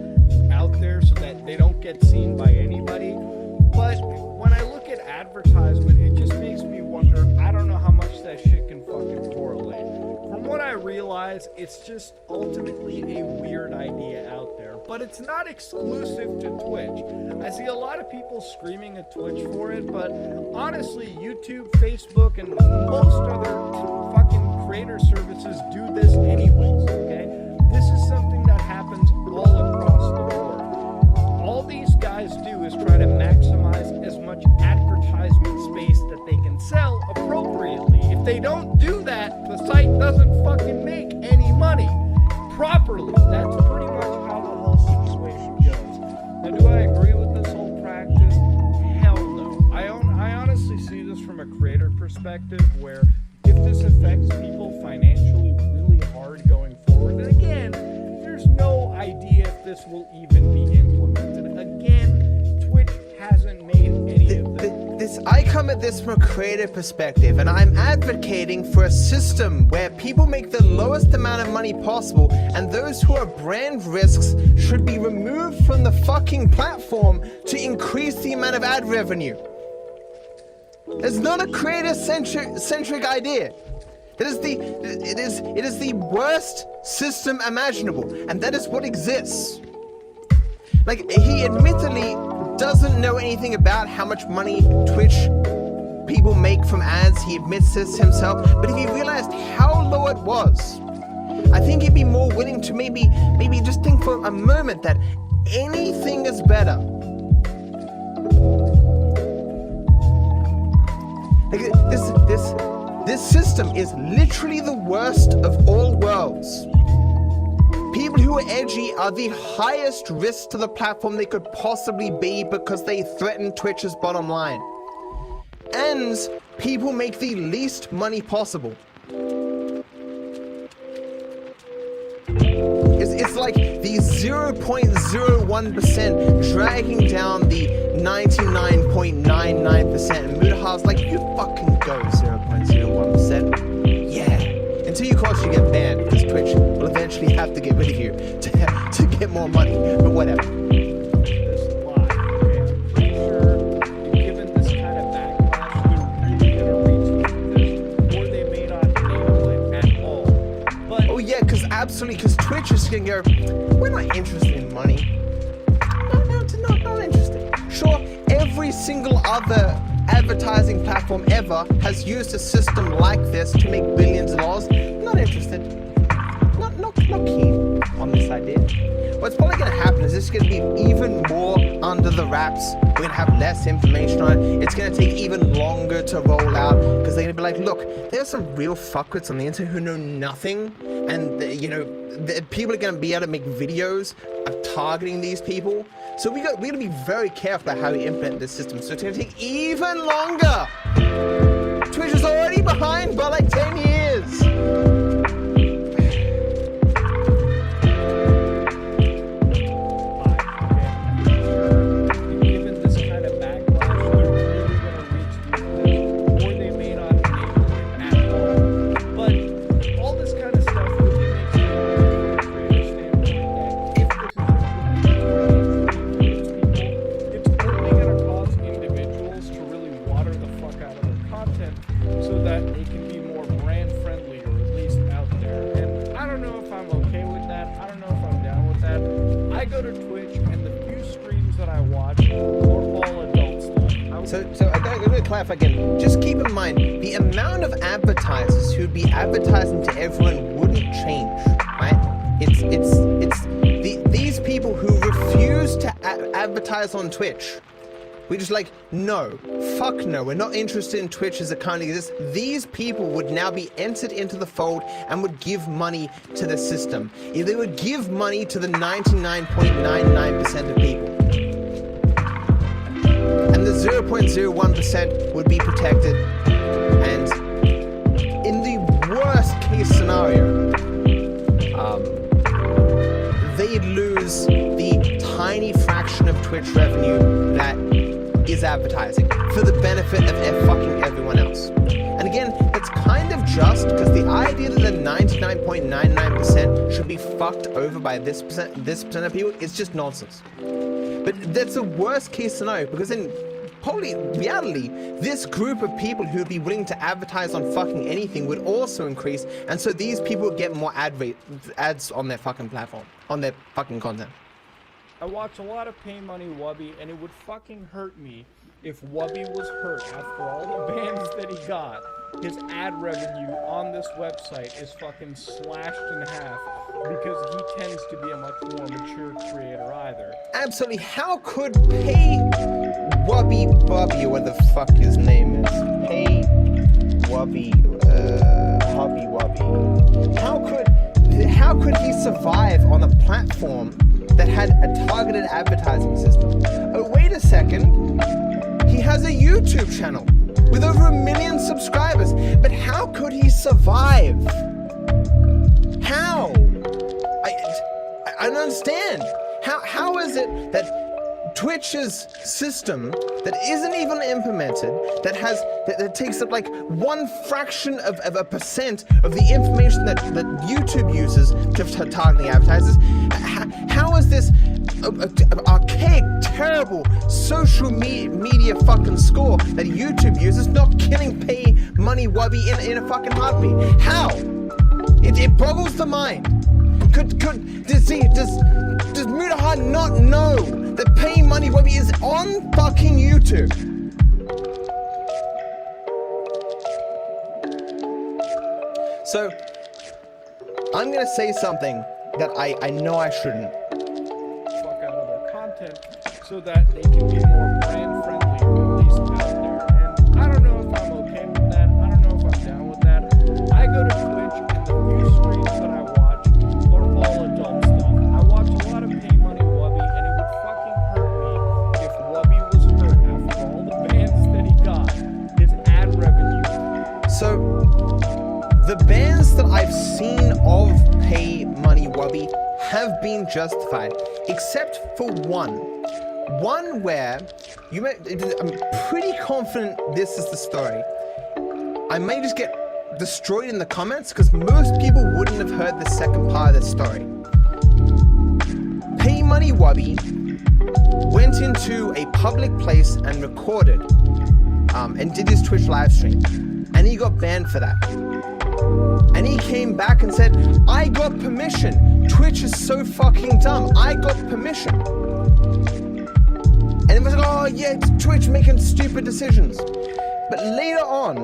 out there so that they don't get seen by anybody. But when I look at advertisement, it just makes me wonder, I don't know how much that shit can fucking correlate. From what I realize, it's just ultimately a weird idea out there. But it's not exclusive to Twitch. I see a lot of people screaming at Twitch for it, but honestly, YouTube, Facebook, and most other fucking creator services do this anyways, okay? This is something that happens all across the board. All these guys do is try to maximize as much advertisement space that they can sell appropriately. If they don't do that, the site doesn't fucking make any money properly. That's pretty much how the whole situation goes. Now, do I agree with this whole practice? Hell no. I honestly see this from a creator perspective where if this affects people financially really hard going forward, and again, there's no idea if this will even be implemented. Again, Twitch hasn't made any of this. I come at this from a creative perspective, and I'm advocating for a system where people make the lowest amount of money possible, and those who are brand risks should be removed from the fucking platform to increase the amount of ad revenue. It's not a creator-centric idea. It is the worst system imaginable, and that is what exists. Like, he admittedly doesn't know anything about how much money Twitch people make from ads. He admits this himself. But if he realized how low it was, I think he'd be more willing to maybe just think for a moment that anything is better. Like, this system is literally the worst of all worlds. People who are edgy are the highest risk to the platform they could possibly be because they threaten Twitch's bottom line. And people make the least money possible. It's like the 0.01% dragging down the 99.99%. And Mudahar's like, you fucking go 0.01%. Yeah. Until you cause you get banned, because Twitch will eventually have to get rid of you to get more money. But whatever. This lie, okay? I'm pretty sure given this kind of backlash, they're really gonna retweet this, or they may not enable it at all. But Oh yeah, absolutely, because Twitch is gonna go, we're not interested in money. Not interested. Sure, every single other advertising platform ever has used a system like this to make billions of dollars. Not interested. Not keen on this idea. What's probably going to happen is it's going to be even more under the wraps. We're going to have less information on it. It's going to take even longer to roll out because they're going to be like, look, there's some real fuckwits on the internet who know nothing, and people are going to be able to make videos of targeting these people. So we're going to be very careful about how we implement this system. So it's going to take even longer. Twitch is already behind by like 10 years. given this kind of backlash, they're really gonna retweet this, or they may not enable it at all. But all this kind of stuff really makes me wonder from a creator standpoint that if this is it's only gonna cause individuals to really water the fuck out of their content so that they can be more brand friendly, or at least out there. And I don't know if I'm okay with that. I don't know if I'm down with that. I go to Twitch and the few streams that I watch are all adult stuff. So I'm going to clarify again. Just keep in mind, the amount of advertisers who'd be advertising to everyone wouldn't change, right? It's these people who refuse to advertise on Twitch We just like, no, fuck no, we're not interested in Twitch as it currently exists. These people would now be entered into the fold and would give money to the system. If they would give money to the 99.99% of people. And the 0.01% would be protected. And in the worst case scenario, they'd lose the tiny fraction of Twitch revenue that is advertising for the benefit of fucking everyone else. And again, it's kind of just because the idea that the 99.99% should be fucked over by this percent of people is just nonsense. But that's the worst case scenario, because in probably reality, this group of people who would be willing to advertise on fucking anything would also increase, and so these people would get more ads on their fucking platform, on their fucking content. I watch a lot of Pay Money Wubby, and it would fucking hurt me if Wubby was hurt after all the bans that he got. His ad revenue on this website is fucking slashed in half because he tends to be a much more mature creator either. Absolutely. How could Pay Wubby Bubby, or what the fuck his name is? Pay Wubby, Hubby Wubby. How could he survive on a platform that had a targeted advertising system? Oh, wait a second. He has a YouTube channel with over 1 million subscribers. But how could he survive? How? I don't understand. How is it that Twitch's system that isn't even implemented, that takes up like 1 fraction of a percent of the information that YouTube uses to target the advertisers? How is this archaic, terrible social media fucking score that YouTube uses not killing Pay Money Wubby in a fucking heartbeat? How? It boggles the mind. Does Mutahar not know that Pay Money Wubby is on fucking YouTube? So, I'm gonna say something that I know I shouldn't. Fuck out of their content so that they can be more brand friendly, or at least out there. And I don't know if I'm okay with that. I don't know if I'm down with that. I go to Twitch, and the few streams that I watch are all adult stuff. I watch a lot of Pay Money Wubby, and it would fucking hurt me if Wubby was hurt after all the bans that he got, his ad revenue. So, the bans that I've seen of Pay Money Wubby have been justified, except for one. One where I'm pretty confident this is the story. I may just get destroyed in the comments because most people wouldn't have heard the second part of the story. Pay Money Wubby went into a public place and recorded and did his Twitch live stream, and he got banned for that. And he came back and said, I got permission. Twitch is so fucking dumb. I got permission. And it was like, oh yeah, it's Twitch making stupid decisions. But later on,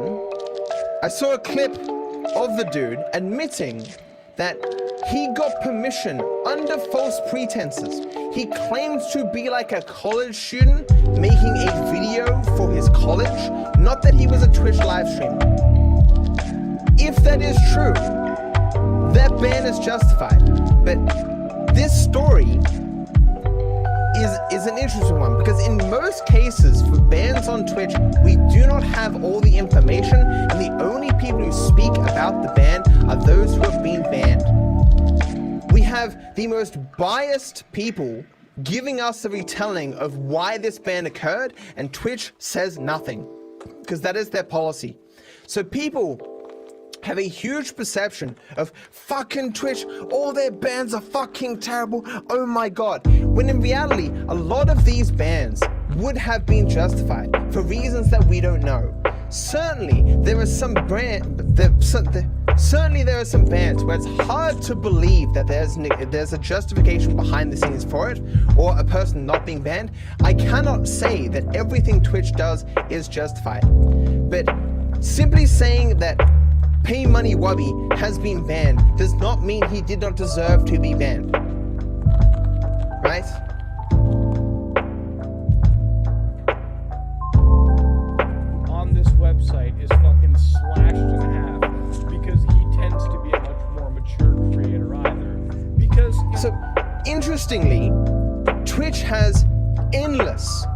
I saw a clip of the dude admitting that he got permission under false pretenses. He claimed to be like a college student making a video for his college, not that he was a Twitch live streamer. If that is true, that ban is justified. But this story is an interesting one, because in most cases for bans on Twitch, we do not have all the information, and the only people who speak about the ban are those who have been banned. We have the most biased people giving us a retelling of why this ban occurred, and Twitch says nothing, because that is their policy. So people have a huge perception of fucking Twitch, all their bans are fucking terrible, oh my god, when in reality a lot of these bans would have been justified for reasons that we don't know. Certainly there are some bans where it's hard to believe that there's a justification behind the scenes for it, or a person not being banned. I cannot say that everything Twitch does is justified, but simply saying that Pay Money Wubby has been banned does not mean he did not deserve to be banned. Right? website is fucking slashed in half because he tends to be a much more mature creator either. Because So, interestingly, Twitch has endless,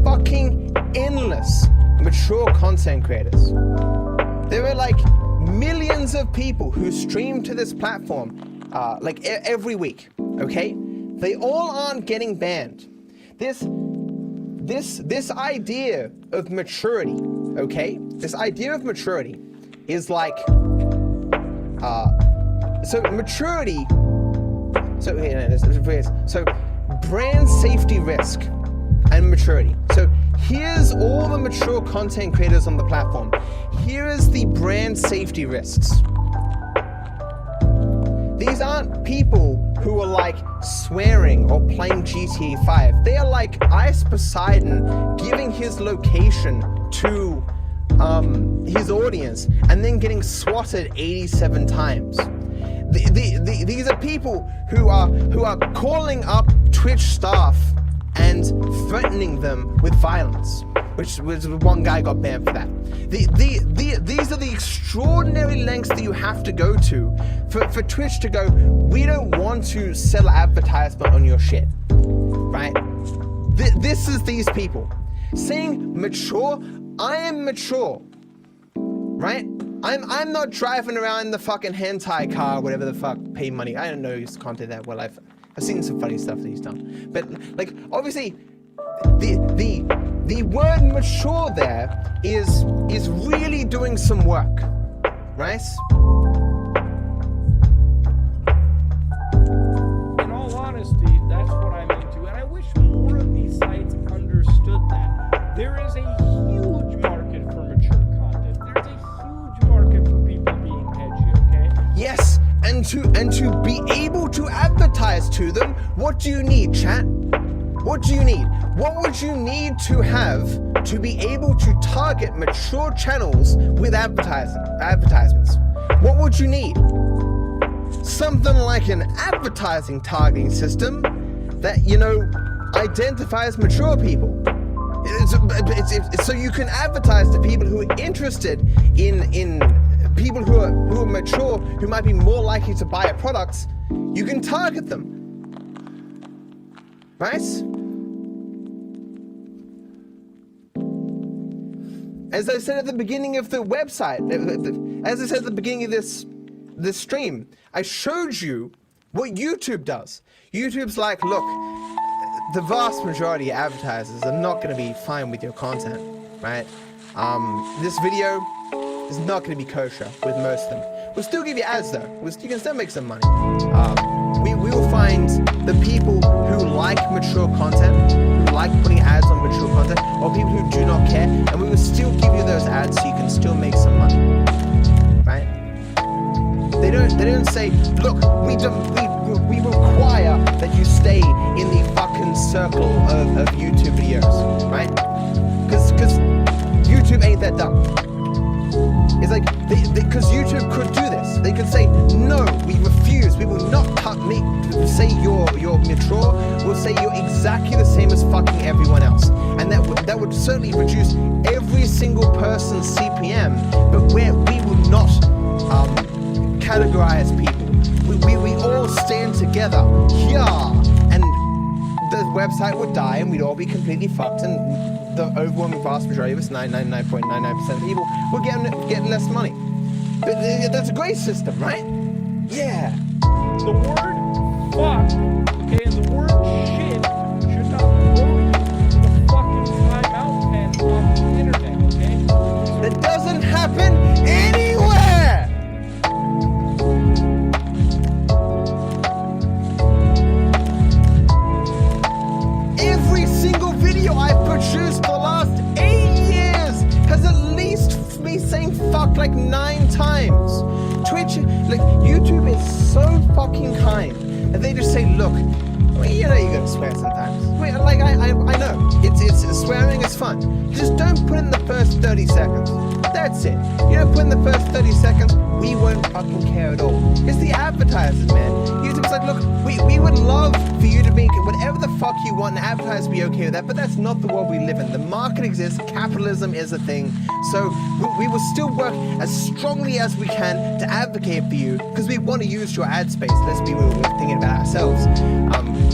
fucking endless mature content creators. There are like millions of people who stream to this platform every week, okay? They all aren't getting banned. This idea of maturity, okay? This idea of maturity is like, maturity. So brand safety risk and maturity. So here's all the mature content creators on the platform. Here is the brand safety risks. These aren't people who are like swearing or playing GTA 5. They are like Ice Poseidon giving his location to his audience and then getting swatted 87 times. These are people who are calling up Twitch staff and threatening them with violence, which one guy got banned for that. These are the extraordinary lengths that you have to go to for Twitch to go, we don't want to sell advertisement on your shit, right? This is these people saying mature. I am mature, right? I'm not driving around in the fucking hentai car, whatever the fuck, pay money. I don't know his content that well. I've seen some funny stuff that he's done, but like obviously, the word mature there is really doing some work, right? in all honesty, that's what I'm into, and I wish more of these sites understood that. There is a huge market for mature content. There's a huge market for people being edgy, okay? Yes, and to be able to advertise to them, what do you need, chat? What do you need? What would you need to have to be able to target mature channels with advertisements? What would you need? Something like an advertising targeting system that, you know, identifies mature people. So you can advertise to people who are interested in people who are mature, who might be more likely to buy a product. You can target them, right? As I said at the beginning of the website, as I said at the beginning of this stream, I showed you what YouTube does. YouTube's like, look, the vast majority of advertisers are not going to be fine with your content, right? This video is not going to be kosher with most of them. We'll still give you ads though. You can still make some money. We will find the people who like mature content, who like putting ads on mature content, or people who do not care, and we will still give you those ads so you can still make some money, right? They don't say, look, we require that you stay in the fucking circle of YouTube videos, right? Because YouTube ain't that dumb. It's like, because YouTube could do this. They could say, no, we refuse. We will not say you're mature. We'll say you're exactly the same as fucking everyone else. And that would certainly reduce every single person's CPM, but we will not categorize people. We all stand together here, and the website would die and we'd all be completely fucked, and the overwhelming vast majority of us, 99.99% of people, will get less money. But that's a great system, right? Yeah. The word fuck, okay, and the word shit should not throw you to the fucking timeout pen on the internet, okay? That doesn't happen anywhere! Every single video I've produced for the last 8 years has at least me saying fuck like 9 times. Twitch, like YouTube is so fucking kind that they just say, look, well, you know you're gonna swear sometimes. Wait, like I know it's swearing is fun. Just don't put in the first 30 seconds. That's it. You don't put in the first 30 seconds, we won't fucking care at all. It's the advertisers, man. YouTube's like, look, We would love for you to make whatever the fuck you want and advertise, be okay with that, but that's not the world we live in. The market exists, capitalism is a thing, so we will still work as strongly as we can to advocate for you, because we want to use your ad space. Let's be real, we're thinking about ourselves.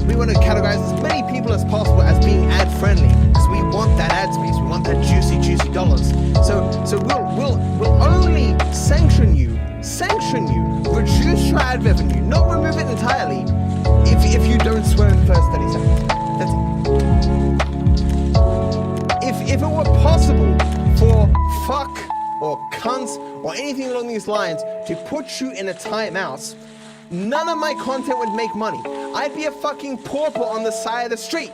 We want to categorize as many people as possible as being ad friendly, because we want that ad space, we want that juicy dollars. So we'll only sanction you, reduce your ad revenue, not remove it entirely, if you don't swear in the first 30 seconds. That's it. If it were possible for fuck or cunts or anything along these lines to put you in a timeout, none of my content would make money. I'd be a fucking pauper on the side of the street.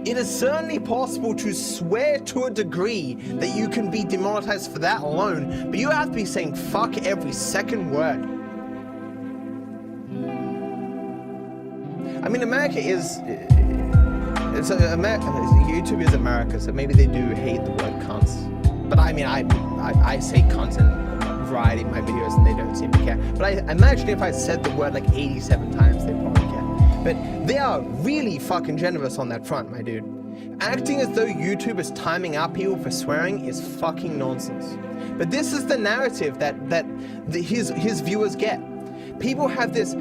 It is certainly possible to swear to a degree that you can be demonetized for that alone, but you have to be saying fuck every second word. I mean, America is... YouTube is America, so maybe they do hate the word cunts. But I mean, I say cunts in a variety of my videos and they don't seem to care. But I imagine if I said the word like 87 times, they'd probably care. But they are really fucking generous on that front, my dude. Acting as though YouTube is timing out people for swearing is fucking nonsense. But this is the narrative that his viewers get. People have this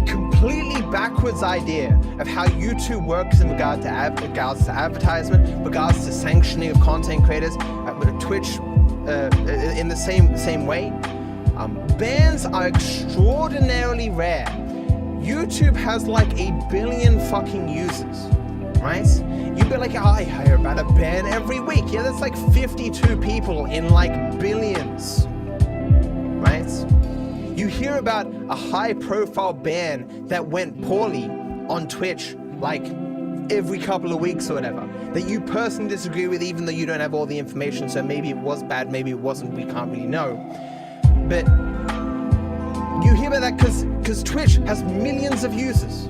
completely backwards idea of how YouTube works in regards to advertisement, regards to sanctioning of content creators, Twitch in the same way. Bans are extraordinarily rare. YouTube has like 1 billion fucking users, right? You'd be like, oh, I hear about a ban every week. Yeah, that's like 52 people in like billions, right? You hear about a high-profile ban that went poorly on Twitch like every couple of weeks or whatever, that you personally disagree with even though you don't have all the information, so maybe it was bad, maybe it wasn't, we can't really know. But you hear about that because Twitch has millions of users.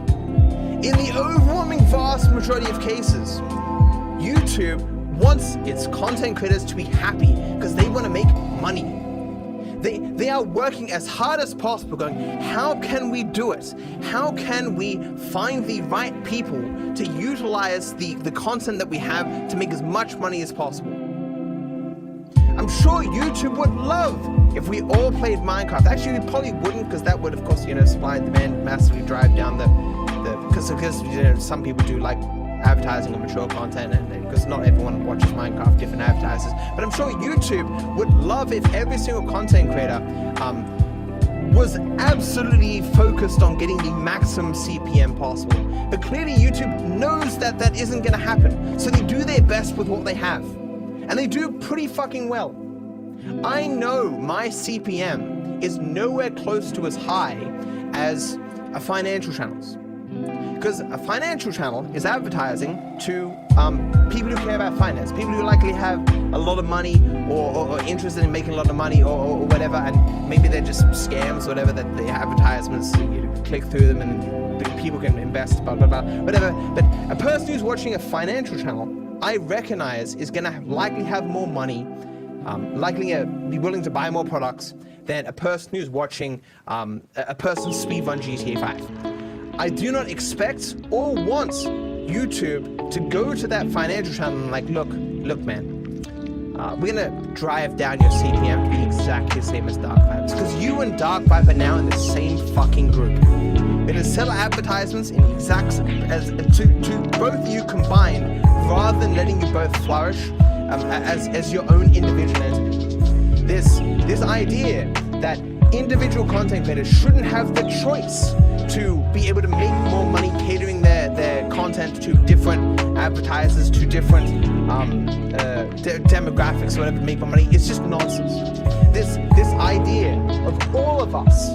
In the overwhelming vast majority of cases, YouTube wants its content creators to be happy because they want to make money. They are working as hard as possible going, how can we do it? How can we find the right people to utilize the content that we have to make as much money as possible? I'm sure YouTube would love if we all played Minecraft. Actually, we probably wouldn't, because that would, of course, supply and demand, massively drive down because some people do like advertising on mature content, and because not everyone watches Minecraft, different advertisers. But I'm sure YouTube would love if every single content creator was absolutely focused on getting the maximum CPM possible. But clearly YouTube knows that that isn't going to happen, so they do their best with what they have. And they do pretty fucking well. I know my CPM is nowhere close to as high as a financial channel's. Because a financial channel is advertising to people who care about finance, people who likely have a lot of money or interested in making a lot of money or whatever, and maybe they're just scams or whatever, that the advertisements, you click through them and people can invest, blah, blah, blah, whatever. But a person who's watching a financial channel, I recognize is going to likely have more money, likely be willing to buy more products than a person who's watching a person speedrun GTA 5. I do not expect or want YouTube to go to that financial channel and like, look man, we're gonna drive down your CPM to be exactly the same as DarkViper, because you and DarkViper are now in the same fucking group. We're gonna sell advertisements in the exact to both of you combined, rather than letting you both flourish as your own individual entity. This idea that individual content creators shouldn't have the choice to be able to make more money catering their content to different advertisers, to different demographics or whatever, to make more money, it's just nonsense. This idea of all of us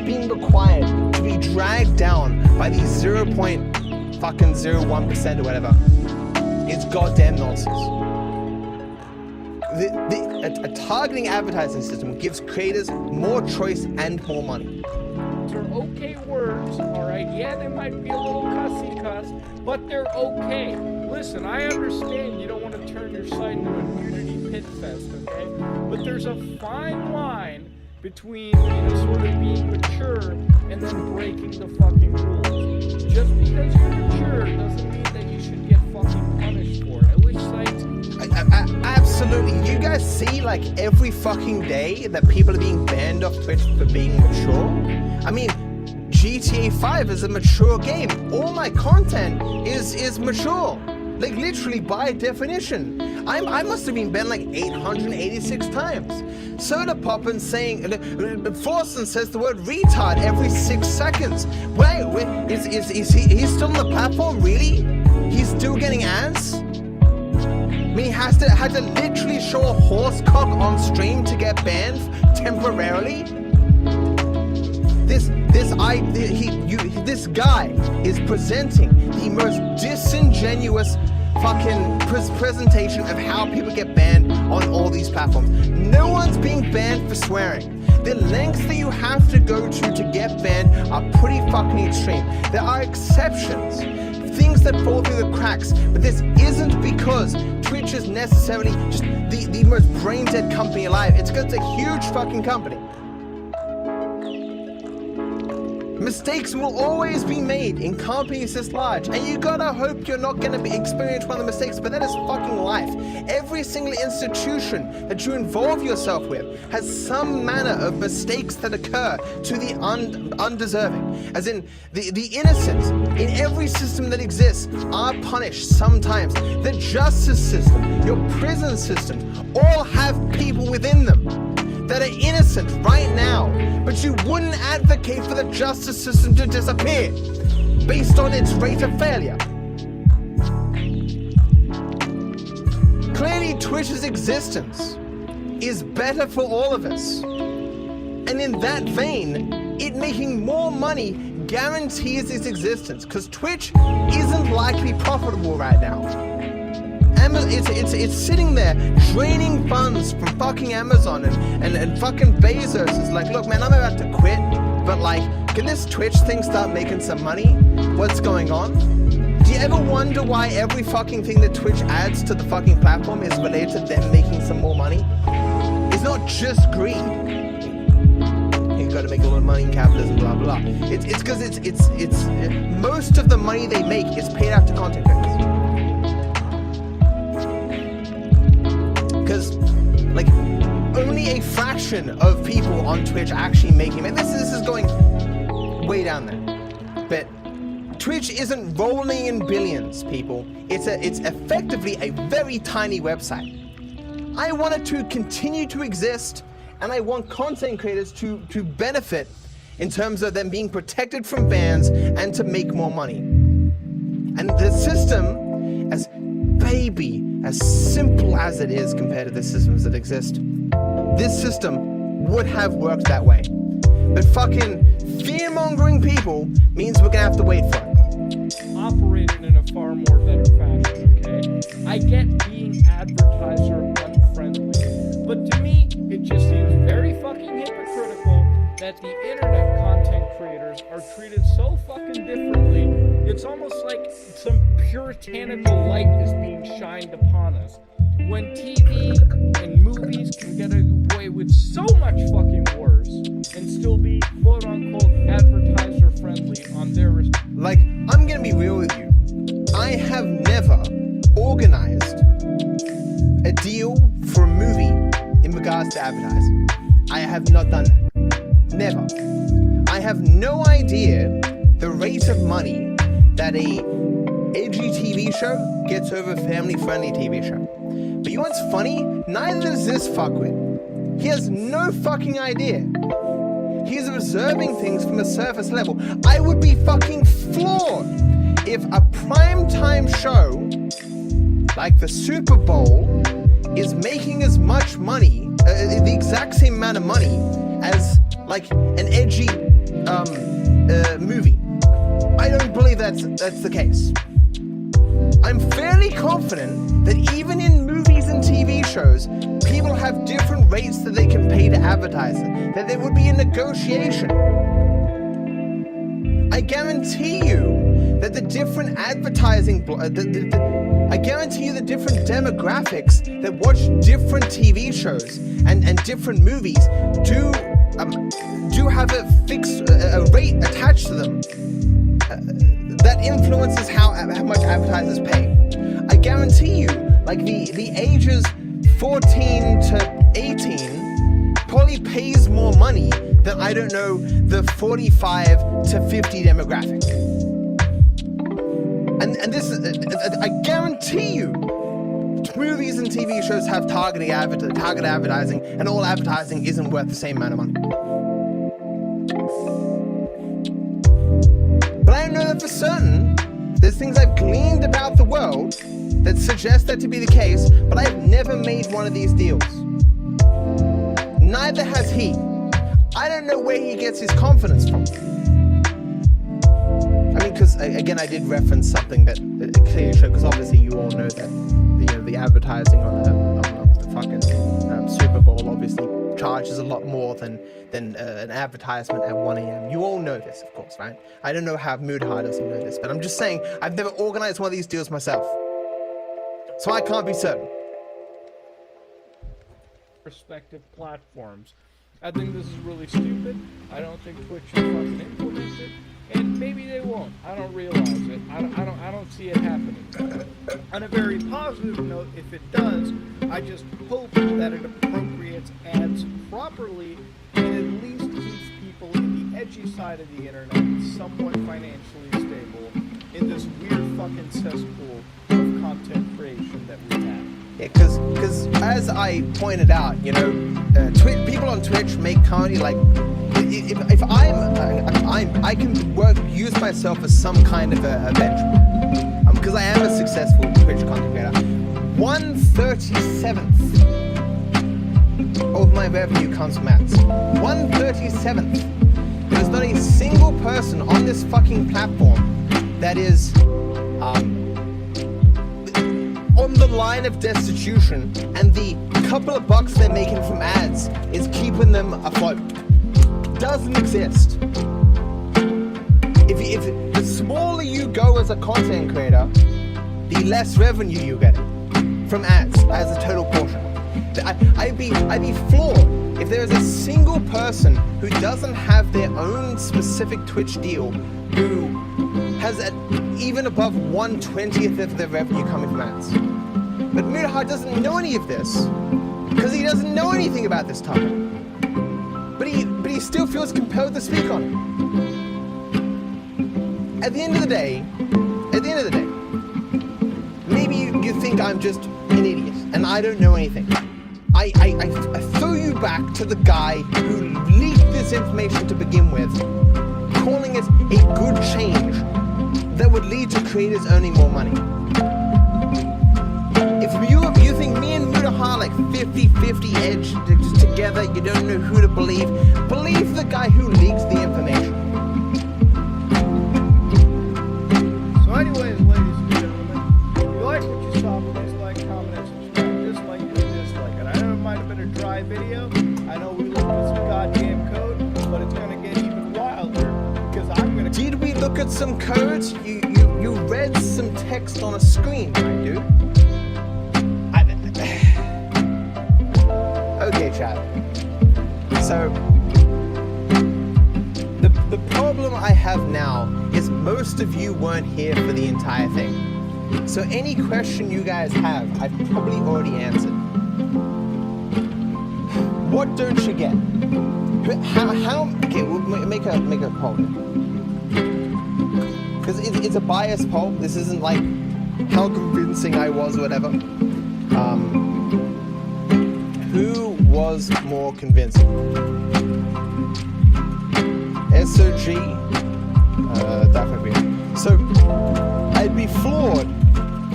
being required to be dragged down by these 0.01% or whatever is goddamn nonsense. A targeting advertising system gives creators more choice and more money. They're okay words, alright? Yeah, they might be a little cussy, but they're okay. Listen, I understand you don't want to turn your site into a nudity pit fest, okay? But there's a fine line between, sort of being mature and then breaking the fucking rules. Just because you're mature doesn't mean that you should get fucking punished for it. I wish sites... Absolutely. You guys see, like, every fucking day that people are being banned off Twitch for being mature? I mean, GTA 5 is a mature game. All my content is mature. Like, literally, by definition. I must have been banned like 886 times. Soda Poppin saying, Forsen says the word retard every 6 seconds. Wait, is he's still on the platform? Really? He's still getting ads? I mean, he had to literally show a horse cock on stream to get banned temporarily. This guy is presenting the most disingenuous fucking presentation of how people get banned on all these platforms. No one's being banned for swearing. The lengths that you have to go to get banned are pretty fucking extreme. There are exceptions, things that fall through the cracks, but this isn't because Twitch is necessarily just the most brain-dead company alive. It's because it's a huge fucking company. Mistakes will always be made in companies this large, and you gotta hope you're not gonna experience one of the mistakes, but that is fucking life. Every single institution that you involve yourself with has some manner of mistakes that occur to the undeserving. As in, the innocent in every system that exists are punished sometimes. The justice system, your prison systems, all have people within them that are innocent right now, but you wouldn't advocate for the justice system to disappear based on its rate of failure. Clearly, Twitch's existence is better for all of us. And in that vein, it making more money guarantees its existence, because Twitch isn't likely profitable right now. It's sitting there draining funds from fucking Amazon and fucking Bezos is like, look man, I'm about to quit, but like, can this Twitch thing start making some money? What's going on? Do you ever wonder why every fucking thing that Twitch adds to the fucking platform is related to them making some more money? It's not just greed. You gotta make a lot of money in capitalism, blah blah. It's because it's most of the money they make is paid out to content creators. Because, like, only a fraction of people on Twitch actually making it. This is going way down there. But Twitch isn't rolling in billions, people. It's effectively a very tiny website. I want it to continue to exist, and I want content creators to benefit in terms of them being protected from bans and to make more money. And the system, as simple as it is compared to the systems that exist, this system would have worked that way. But fucking fear-mongering people means we're gonna have to wait for it. Operated in a far more better fashion, okay? I get being advertiser unfriendly, but to me, it just seems very fucking hypocritical that the internet content creators are treated so fucking differently. It's almost like some puritanical light is being shined upon us, when TV and movies can get away with so much fucking worse and still be quote-unquote advertiser friendly on their... Like, I'm gonna be real with you. I have never organized a deal for a movie in regards to advertising. I have not done that. Never. I have no idea the rate of money that a edgy TV show gets over a family-friendly TV show. But you know what's funny? Neither does this fuckwit. He has no fucking idea. He's observing things from a surface level. I would be fucking floored if a primetime show like the Super Bowl is making as much money, the exact same amount of money as like an edgy movie. I don't believe that's the case. I'm fairly confident that even in movies and TV shows, people have different rates that they can pay to advertise it, that there would be a negotiation. I guarantee you that the different advertising, I guarantee you the different demographics that watch different TV shows and different movies do do have a fixed a rate attached to them that influences how much advertisers pay. I guarantee you, like the ages 14 to 18 probably pays more money than, I don't know, the 45 to 50 demographic. And this is, I guarantee you, movies and TV shows have target advertising, and all advertising isn't worth the same amount of money. But I know that for certain. There's things I've gleaned about the world that suggest that to be the case, but I've never made one of these deals. Neither has he. I don't know where he gets his confidence from. I mean, because again, I did reference something that clearly showed, because obviously you all know that the advertising on the fucking Super Bowl obviously charges a lot more than an advertisement at 1 a.m. You all know this, of course, right? I don't know how Moodhard doesn't know this, but I'm just saying I've never organized one of these deals myself, so I can't be certain. Respective platforms. I think this is really stupid. I don't think Twitch should fucking implement it, and maybe they won't. I don't realize it. I don't see it happening. On a very positive note, if it does, I just hope that it appropriates ads properly and at least keeps people in the edgy side of the internet somewhat financially stable in this weird fucking cesspool of content creation that we have. Yeah, because as I pointed out, you know, people on Twitch make comedy like, if I can use myself as some kind of a benchmark, because I am a successful Twitch content creator. 1/37th of my revenue comes from ads. 1/37th. There's not a single person on this fucking platform that is on the line of destitution, and the couple of bucks they're making from ads is keeping them afloat. Doesn't exist. If the smaller you go as a content creator, the less revenue you get from ads as a total portion. I'd be floored if there is a single person who doesn't have their own specific Twitch deal who has even above 1/20th of their revenue coming from ads. But Moodhard doesn't know any of this because he doesn't know anything about this topic. But he still feels compelled to speak on it. At the end of the day, maybe you think I'm just an idiot and I don't know anything. I throw you back to the guy who leaked this information to begin with, calling it a good change that would lead to creators earning more money. If you think me and Moodhard like 50-50 edge together, you don't know who to believe the guy who leaks the information. So anyways, ladies and gentlemen, if you like what you saw, please like, comment, and subscribe. Dislike it or dislike it. I know it might have been a dry video. I know we looked at some goddamn code, but it's gonna get even wilder because I'm gonna... Did we look at some codes? You read some text on a screen, right, dude? Okay, chat. So, the problem I have now is most of you weren't here for the entire thing. So any question you guys have, I've probably already answered. What don't you get? How okay, we'll make a poll. Because it's a biased poll. This isn't like how convincing I was or whatever. Who was more convincing? SOG, DarkViperAU. So I'd be floored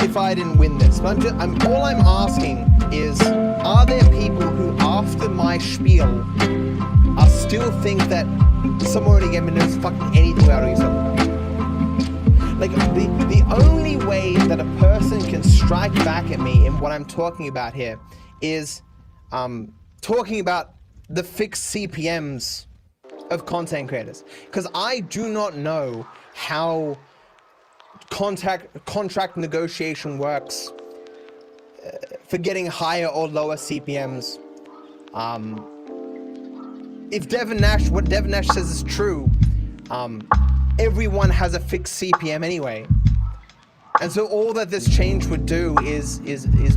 if I didn't win this. But all I'm asking is, are there people who, after my spiel, still think that someone already gave me knows fucking anything about yourself? Like, the only way that a person can strike back at me in what I'm talking about here is talking about the fixed CPMs of content creators. Because I do not know how contract negotiation works for getting higher or lower CPMs. if what Devin Nash says is true, everyone has a fixed CPM anyway. And so all that this change would do is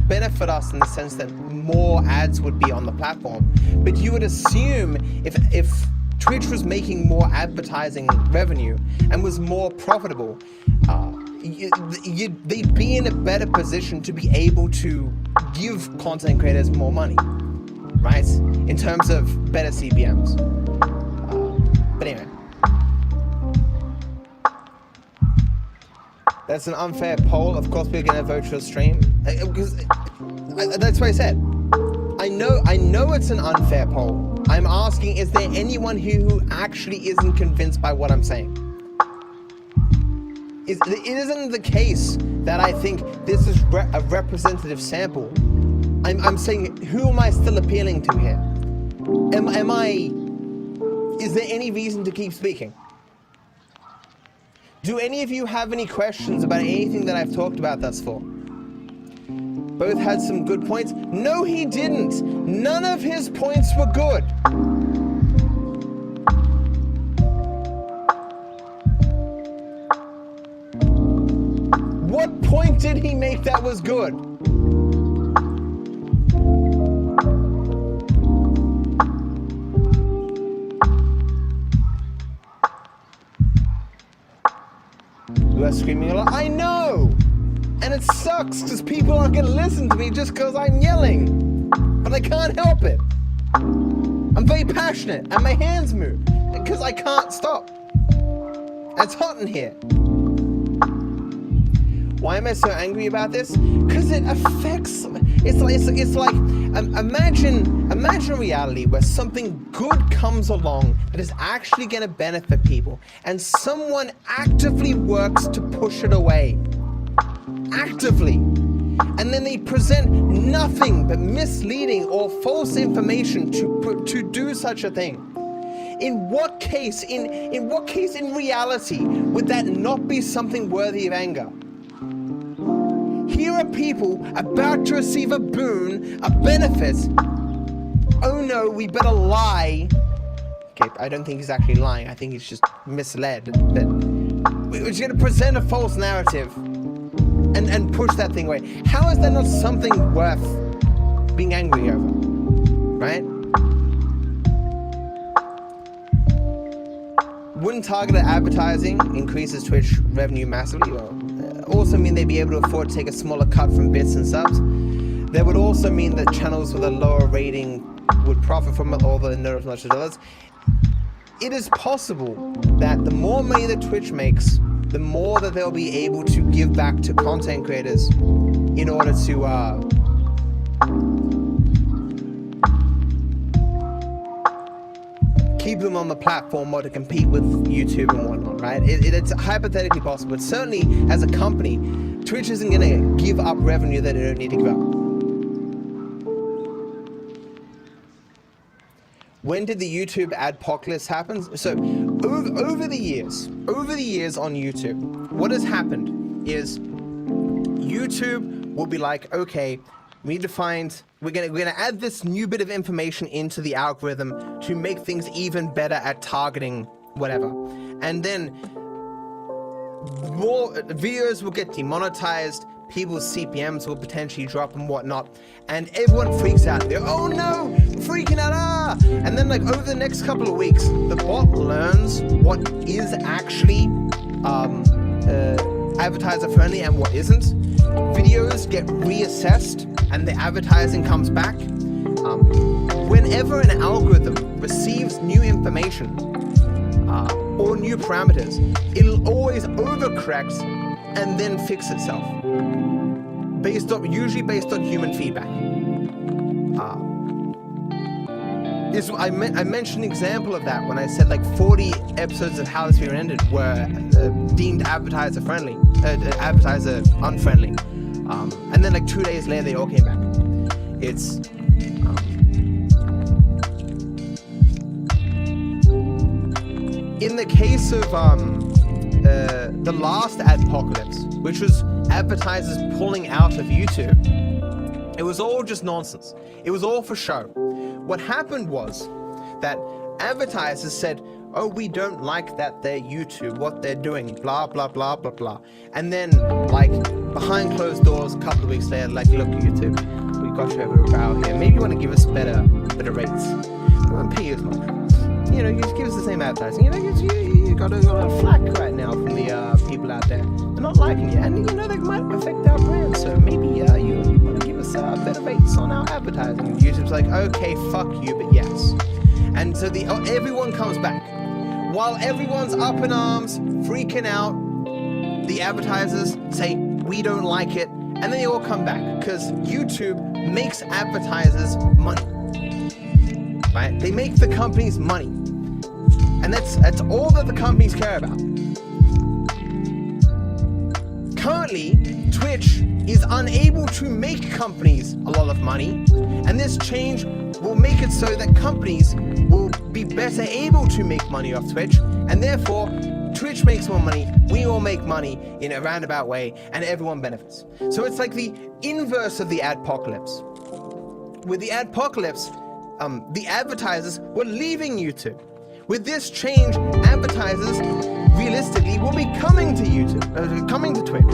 benefit us in the sense that more ads would be on the platform. But you would assume if Twitch was making more advertising revenue and was more profitable, they'd be in a better position to be able to give content creators more money, right? In terms of better CPMs. But anyway. That's an unfair poll. Of course, we're gonna vote your stream because that's what I said. I know it's an unfair poll. I'm asking, is there anyone here who actually isn't convinced by what I'm saying? It isn't the case that I think this is a representative sample. I'm saying, who am I still appealing to here? Is there any reason to keep speaking? Do any of you have any questions about anything that I've talked about thus far? Both had some good points. No, he didn't. None of his points were good. What point did he make that was good? You are screaming a lot. I know! And it sucks because people aren't going to listen to me just because I'm yelling. But I can't help it. I'm very passionate and my hands move because I can't stop. It's hot in here. Why am I so angry about this? Because it affects. It's like imagine a reality where something good comes along that is actually going to benefit people, and someone actively works to push it away. Actively. And then they present nothing but misleading or false information to do such a thing. In what case in reality would that not be something worthy of anger? Here are people about to receive a boon, a benefit. Oh no, we better lie. Okay, I don't think he's actually lying. I think he's just misled. But we're just going to present a false narrative and push that thing away. How is that not something worth being angry over? Right? Wouldn't targeted advertising increases Twitch revenue massively? Well, also mean they'd be able to afford to take a smaller cut from bits and subs. That would also mean that channels with a lower rating would profit from all the notification dollars. It is possible that the more money that Twitch makes, the more that they'll be able to give back to content creators in order to keep them on the platform or to compete with YouTube and whatnot, right? It's hypothetically possible, but certainly as a company, Twitch isn't going to give up revenue that they don't need to give up. When did the YouTube adpocalypse happen? So over the years on YouTube, what has happened is YouTube will be like, okay, we need to find, we're gonna add this new bit of information into the algorithm to make things even better at targeting whatever. And then more videos will get demonetized, people's CPMs will potentially drop and whatnot, and everyone freaks out. They're, oh no, freaking out, ah! And then like over the next couple of weeks, the bot learns what is actually advertiser friendly and what isn't. Videos get reassessed and the advertising comes back. Whenever an algorithm receives new information or new parameters, it'll always overcorrect and then fix itself. Usually based on human feedback. I mentioned an example of that when I said like 40 episodes of How This Video Ended were deemed advertiser friendly, advertiser unfriendly, and then like 2 days later they all came back. It's in the case of the last adpocalypse, which was advertisers pulling out of YouTube, it was all just nonsense. It was all for show. What happened was that advertisers said, oh, we don't like that they're YouTube, what they're doing, blah, blah, blah, blah, blah. And then, like, behind closed doors, a couple of weeks later, like, look, YouTube, we got you over a barrel here. Maybe you want to give us better rates. We won't pay you as much. You know, you just give us the same advertising. You know, you got a flack right now from the people out there. They're not liking you. And, you know, they might affect our brand. So maybe you want to give us better rates on our advertising. And YouTube's like, okay, fuck you, but yes. And so everyone comes back. While everyone's up in arms, freaking out, the advertisers say, we don't like it, and then they all come back, because YouTube makes advertisers money, right? They make the companies money, and that's all that the companies care about. Currently, Twitch is unable to make companies a lot of money, and this change will make it so that companies will be better able to make money off Twitch, and therefore Twitch makes more money, we all make money in a roundabout way, and everyone benefits. So it's like the inverse of the adpocalypse. With the adpocalypse, the advertisers were leaving YouTube. With this change, advertisers realistically will be coming to YouTube, coming to Twitch.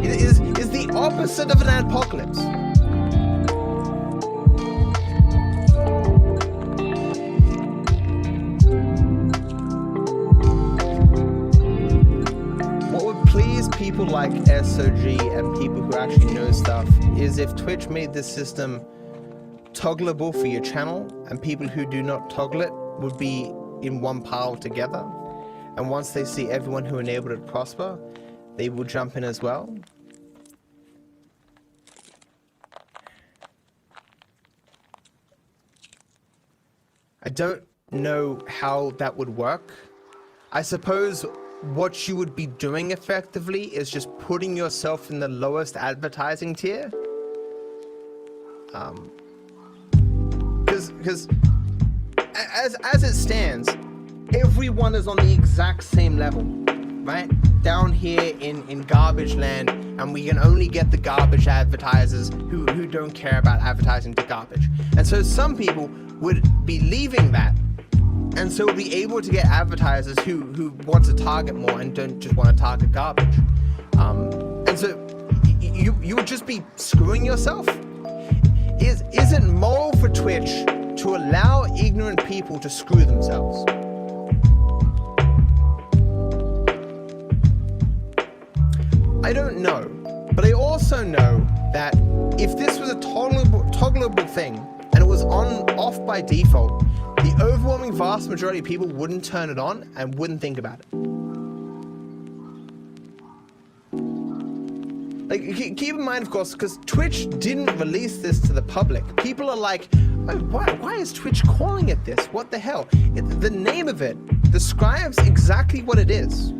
It is the opposite of an adpocalypse. People like SOG and people who actually know stuff is if Twitch made this system toggleable for your channel, and people who do not toggle it would be in one pile together, and once they see everyone who enabled it prosper, they will jump in as well. I don't know how that would work. I suppose what you would be doing effectively is just putting yourself in the lowest advertising tier. Because as it stands, everyone is on the exact same level, right? Down here in garbage land, and we can only get the garbage advertisers who don't care about advertising to garbage. And so some people would be leaving that, and so we'll be able to get advertisers who want to target more and don't just want to target garbage. And so you would just be screwing yourself. Is it moral for Twitch to allow ignorant people to screw themselves? I don't know, but I also know that if this was a toggleable thing and it was off by default, the overwhelming vast majority of people wouldn't turn it on and wouldn't think about it. Like, keep in mind, of course, because Twitch didn't release this to the public. People are like, oh, why is Twitch calling it this? What the hell? The name of it describes exactly what it is.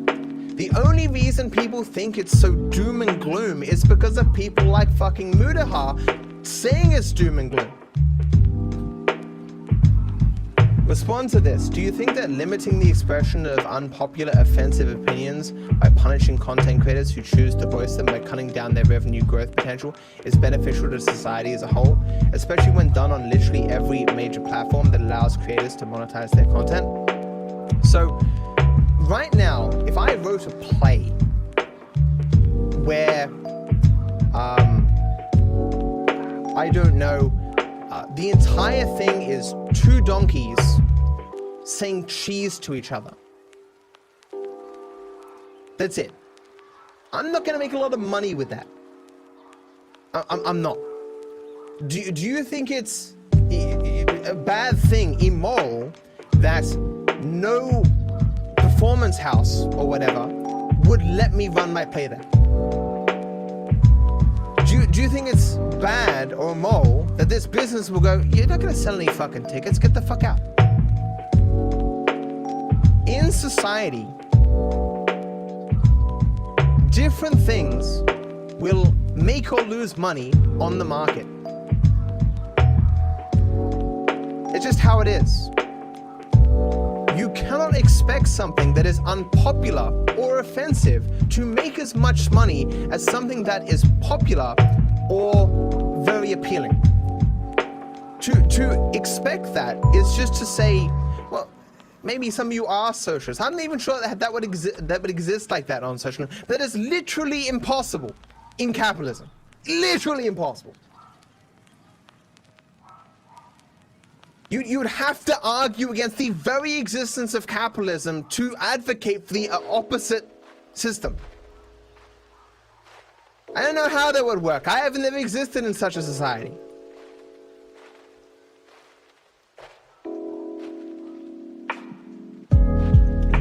The only reason people think it's so doom and gloom is because of people like fucking Mudaha saying it's doom and gloom. Respond to this. Do you think that limiting the expression of unpopular, offensive opinions by punishing content creators who choose to voice them by cutting down their revenue growth potential is beneficial to society as a whole, especially when done on literally every major platform that allows creators to monetize their content? So, right now, if I wrote a play where, I don't know, the entire thing is two donkeys saying cheese to each other. That's it. I'm not gonna make a lot of money with that. I'm not. Do you think it's a bad thing, immoral, that no performance house or whatever would let me run my play there? Do you think it's bad or immoral that this business will go, you're not going to sell any fucking tickets, get the fuck out? In society, different things will make or lose money on the market. It's just how it is. You cannot expect something that is unpopular or offensive to make as much money as something that is popular or very appealing. to expect that is just to say, well, maybe some of you are socialists. I'm not even sure that would exist like that on social media. That is literally impossible in capitalism. Literally impossible. You would have to argue against the very existence of capitalism to advocate for the opposite system. I don't know how that would work. I have never existed in such a society.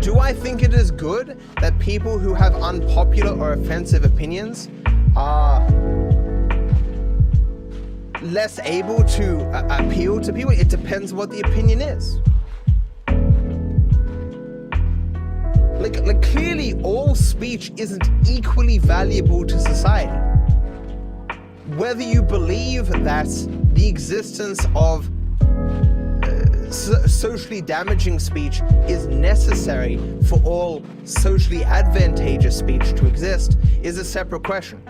Do I think it is good that people who have unpopular or offensive opinions are less able to appeal to people? It depends what the opinion is. Like clearly all speech isn't equally valuable to society. Whether you believe that the existence of socially damaging speech is necessary for all socially advantageous speech to exist is a separate question.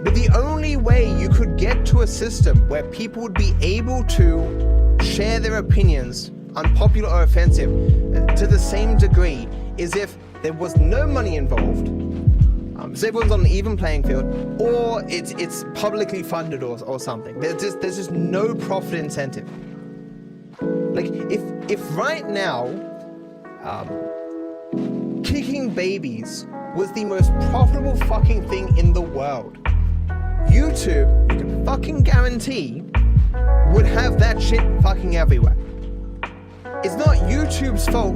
But the only way you could get to a system where people would be able to share their opinions, unpopular or offensive, to the same degree is if there was no money involved, so everyone's on an even playing field, or it's publicly funded or something. There's just no profit incentive. Like if right now kicking babies was the most profitable fucking thing in the world, YouTube, you can fucking guarantee, would have that shit fucking everywhere. It's not YouTube's fault,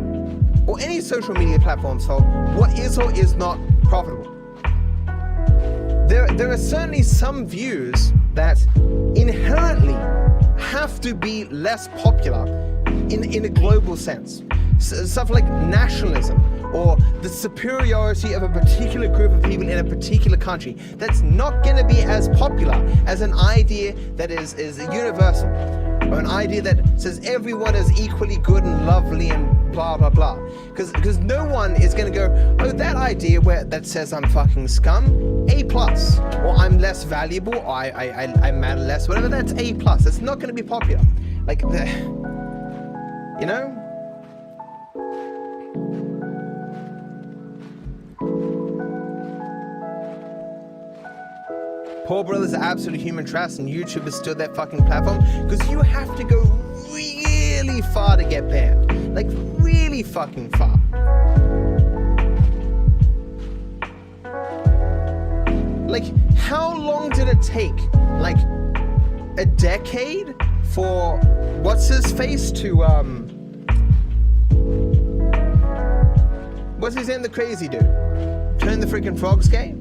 or any social media platform's fault, what is or is not profitable. There are certainly some views that inherently have to be less popular in a global sense. Stuff like nationalism, or the superiority of a particular group of people in a particular country. That's not going to be as popular as an idea that is universal, or an idea that says everyone is equally good and lovely and blah blah blah. Because no one is going to go, oh, that idea that says I'm fucking scum, A+, or I'm less valuable, or I matter less, whatever, that's A+. It's not going to be popular. Like, you know? Poor Brothers are absolute human trash, and YouTube is still that fucking platform because you have to go really far to get banned. Like, really fucking far. Like, how long did it take? Like, a decade for what's his face to what's his name, the crazy dude? Turn the freaking frogs gay?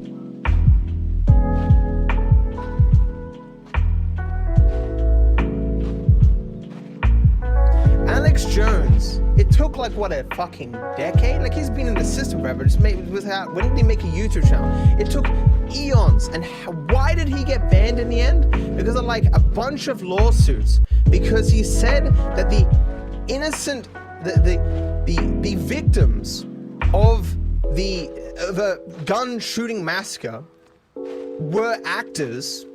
Alex Jones, it took like what, a fucking decade? Like, he's been in the system forever. When did he make a YouTube channel? It took eons. And why did he get banned in the end? Because of like a bunch of lawsuits. Because he said that the innocent, the victims of a gun shooting massacre were actors,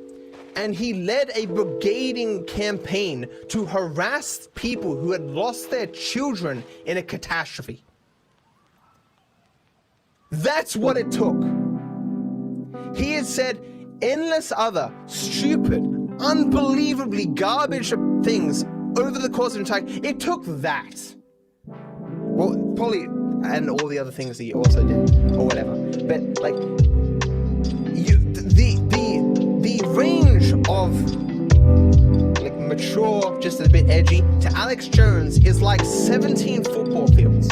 and he led a brigading campaign to harass people who had lost their children in a catastrophe. That's what it took. He had said endless other stupid, unbelievably garbage things over the course of the time. It took that. Well, probably, and all the other things that he also did, or whatever. But like, the range of like mature, just a bit edgy, to Alex Jones is like 17 football fields.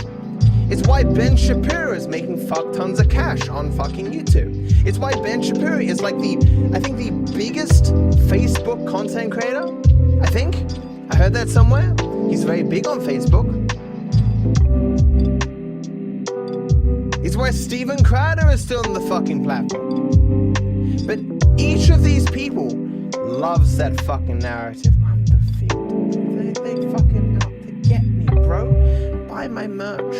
It's why Ben Shapiro is making fuck tons of cash on fucking YouTube. It's why Ben Shapiro is like I think the biggest Facebook content creator. I think. I heard that somewhere. He's very big on Facebook. It's why Steven Crowder is still on the fucking platform. But each of these people loves that fucking narrative. I'm the victim. They fucking out to get me, bro. Buy my merch.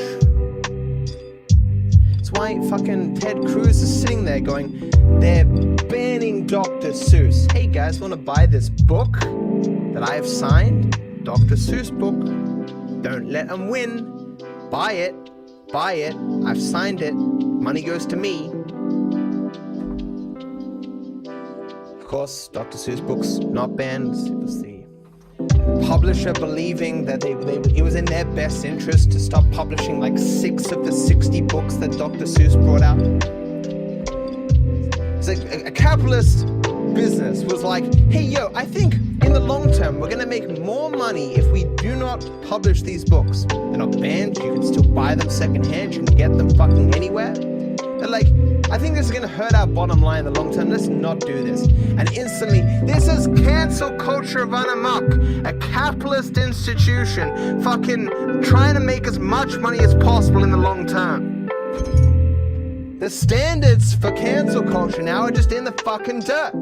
It's why fucking Ted Cruz is sitting there going, they're banning Dr. Seuss. Hey guys, want to buy this book that I have signed? Dr. Seuss book. Don't let them win. Buy it. Buy it. I've signed it. Money goes to me. Of course, Dr. Seuss books not banned. It was the publisher believing that it was in their best interest to stop publishing like 6 of the 60 books that Dr. Seuss brought out. It's like a capitalist business was like, hey yo, I think in the long term we're gonna make more money if we do not publish these books. They're not banned, you can still buy them secondhand, you can get them fucking anywhere. They're like, I think this is gonna hurt our bottom line in the long term, let's not do this. And instantly, this is cancel culture run amok. A capitalist institution fucking trying to make as much money as possible in the long term. The standards for cancel culture now are just in the fucking dirt.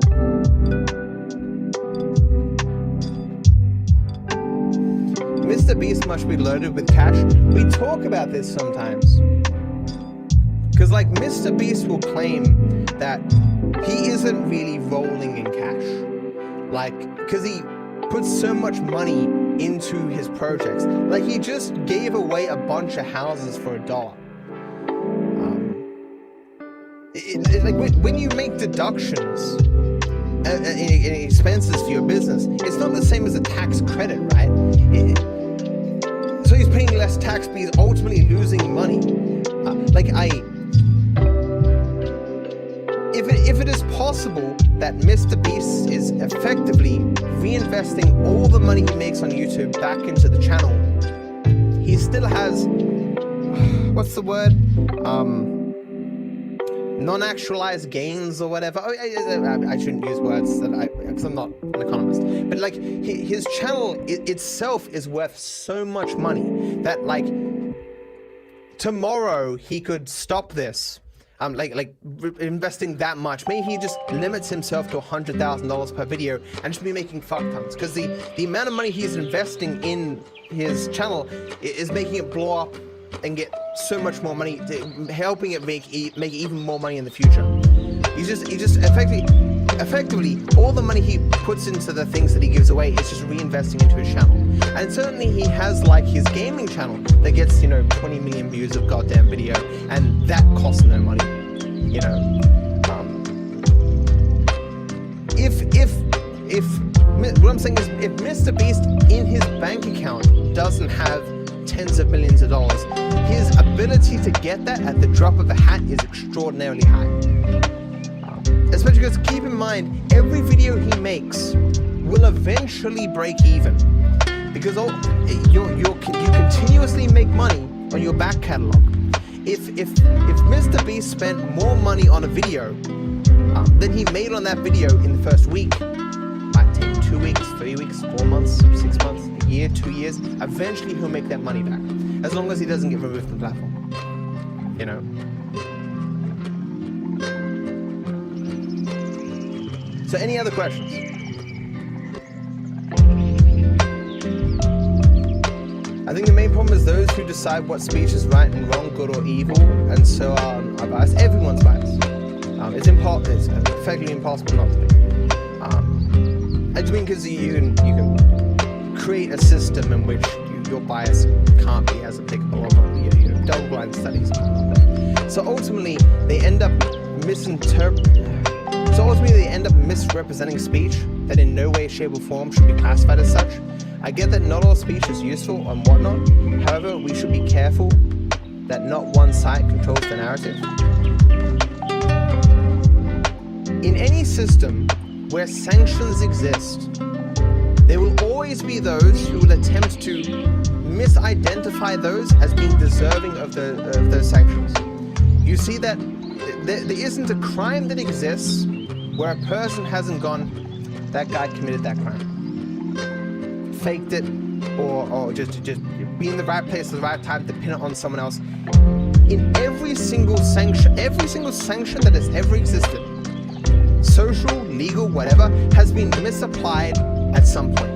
Mr. Beast must be loaded with cash. We talk about this sometimes. Because like Mr. Beast will claim that he isn't really rolling in cash. Like, because he puts so much money into his projects. Like he just gave away a bunch of houses for $1. Like when you make deductions in expenses for your business, it's not the same as a tax credit, right? So he's paying less tax, but he's ultimately losing money. If it is possible that Mr. Beast is effectively reinvesting all the money he makes on YouTube back into the channel, he still has, what's the word? Non-actualized gains or whatever. I shouldn't use words because I'm not an economist. But like his channel itself is worth so much money that like tomorrow he could stop this. Investing that much. Maybe he just limits himself to $100,000 per video and just be making fuck tons. Because the amount of money he's investing in his channel is making it blow up and get so much more money, helping it make even more money in the future. He just effectively all the money he puts into the things that he gives away is just reinvesting into his channel. And certainly he has like his gaming channel that gets 20 million views of goddamn video, and that costs no money. If what I'm saying is, if Mr. Beast in his bank account doesn't have tens of millions of dollars, his ability to get that at the drop of a hat is extraordinarily high. Especially because keep in mind, every video he makes will eventually break even, because you continuously make money on your back catalog. If Mr. Beast spent more money on a video than he made on that video in the first week, might take 2 weeks, 3 weeks, 4 months, 6 months, a year, 2 years, eventually he'll make that money back, as long as he doesn't get removed from the platform. So any other questions? I think the main problem is those who decide what speech is right and wrong, good or evil, and so on are biased. Everyone's biased. It's effectively impossible not to be. I just mean because you can create a system in which your bias can't be as applicable on double-blind studies. So ultimately, they end up misrepresenting speech that in no way, shape, or form should be classified as such. I get that not all speech is useful and whatnot. However, we should be careful that not one side controls the narrative. In any system where sanctions exist, there will always be those who will attempt to misidentify those as being deserving of those sanctions. You see that there isn't a crime that exists where a person hasn't gone, that guy committed that crime, faked it, or just be in the right place at the right time to pin it on someone else. In every single sanction that has ever existed, social, legal, whatever, has been misapplied at some point.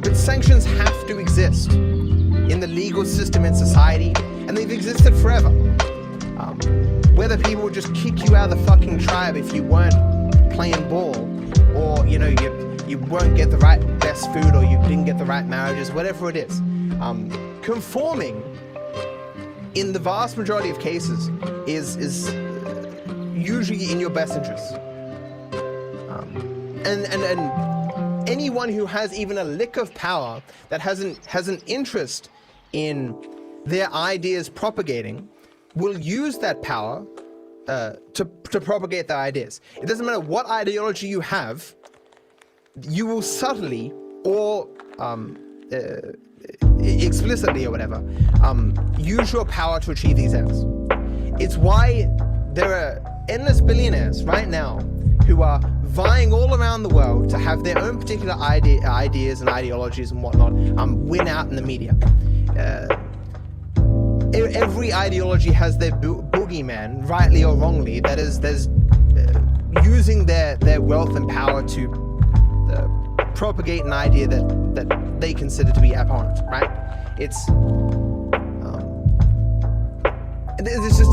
But sanctions have to exist in the legal system in society, and they've existed forever. whether people would just kick you out of the fucking tribe if you weren't playing ball, or you won't get the right best food, or you didn't get the right marriages, whatever it is. Conforming, in the vast majority of cases, is usually in your best interest. And anyone who has even a lick of power that has an interest in their ideas propagating will use that power to propagate their ideas. It doesn't matter what ideology you have, you will subtly or explicitly or whatever use your power to achieve these ends. It's why there are endless billionaires right now who are vying all around the world to have their own particular ideas and ideologies and whatnot win out in the media. Every ideology has their boogeyman, rightly or wrongly, that is using their wealth and power to propagate an idea that they consider to be abhorrent, right? It's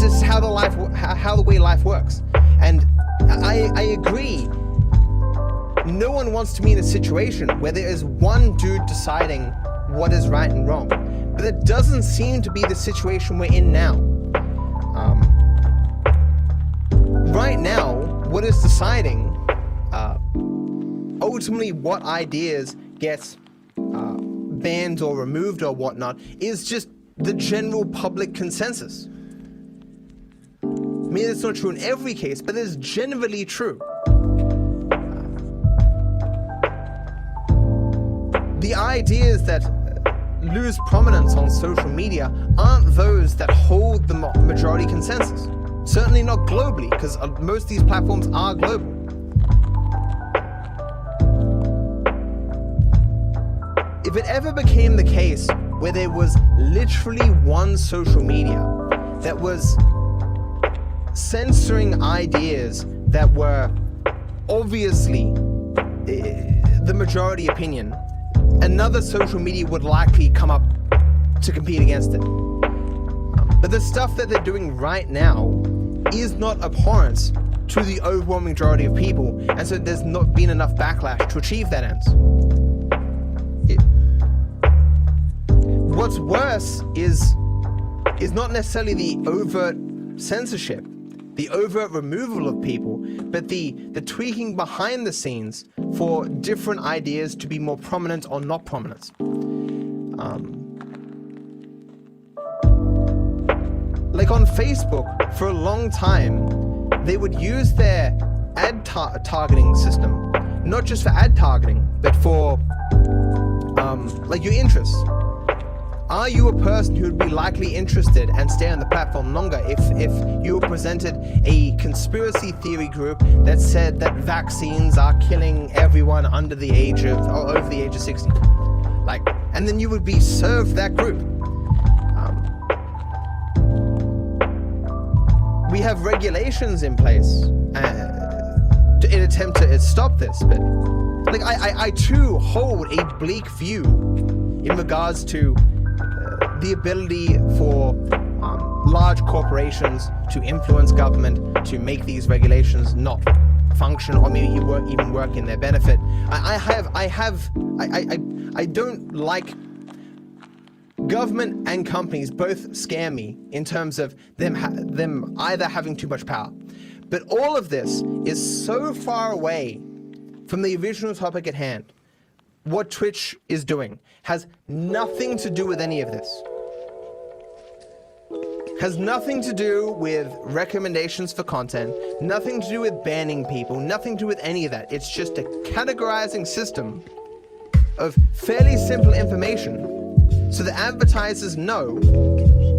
just how the way life works. And I agree. No one wants to be in a situation where there is one dude deciding what is right and wrong. But it doesn't seem to be the situation we're in now. Right now, what is deciding ultimately what ideas get banned or removed or whatnot is just the general public consensus. I mean, it's not true in every case, but it's generally true. The ideas that lose prominence on social media aren't those that hold the majority consensus. Certainly not globally, because most of these platforms are global. If it ever became the case where there was literally one social media that was censoring ideas that were obviously the majority opinion, another social media would likely come up to compete against it. But the stuff that they're doing right now is not abhorrent to the overwhelming majority of people, and so there's not been enough backlash to achieve that end. What's worse is not necessarily the overt censorship, the overt removal of people, but the tweaking behind the scenes for different ideas to be more prominent or not prominent. Like on Facebook, for a long time, they would use their ad targeting system, not just for ad targeting, but for like your interests. Are you a person who would be likely interested and stay on the platform longer if you were presented a conspiracy theory group that said that vaccines are killing everyone under the age of, or over the age of 60? Like, and then you would be served that group. We have regulations in place in an attempt to stop this, but like I too hold a bleak view in regards to the ability for large corporations to influence government to make these regulations not function, or maybe even work in their benefit. I don't like government and companies both scare me in terms of them either having too much power. But all of this is so far away from the original topic at hand. What Twitch is doing has nothing to do with any of this. Has nothing to do with recommendations for content, nothing to do with banning people, nothing to do with any of that. It's just a categorizing system of fairly simple information so the advertisers know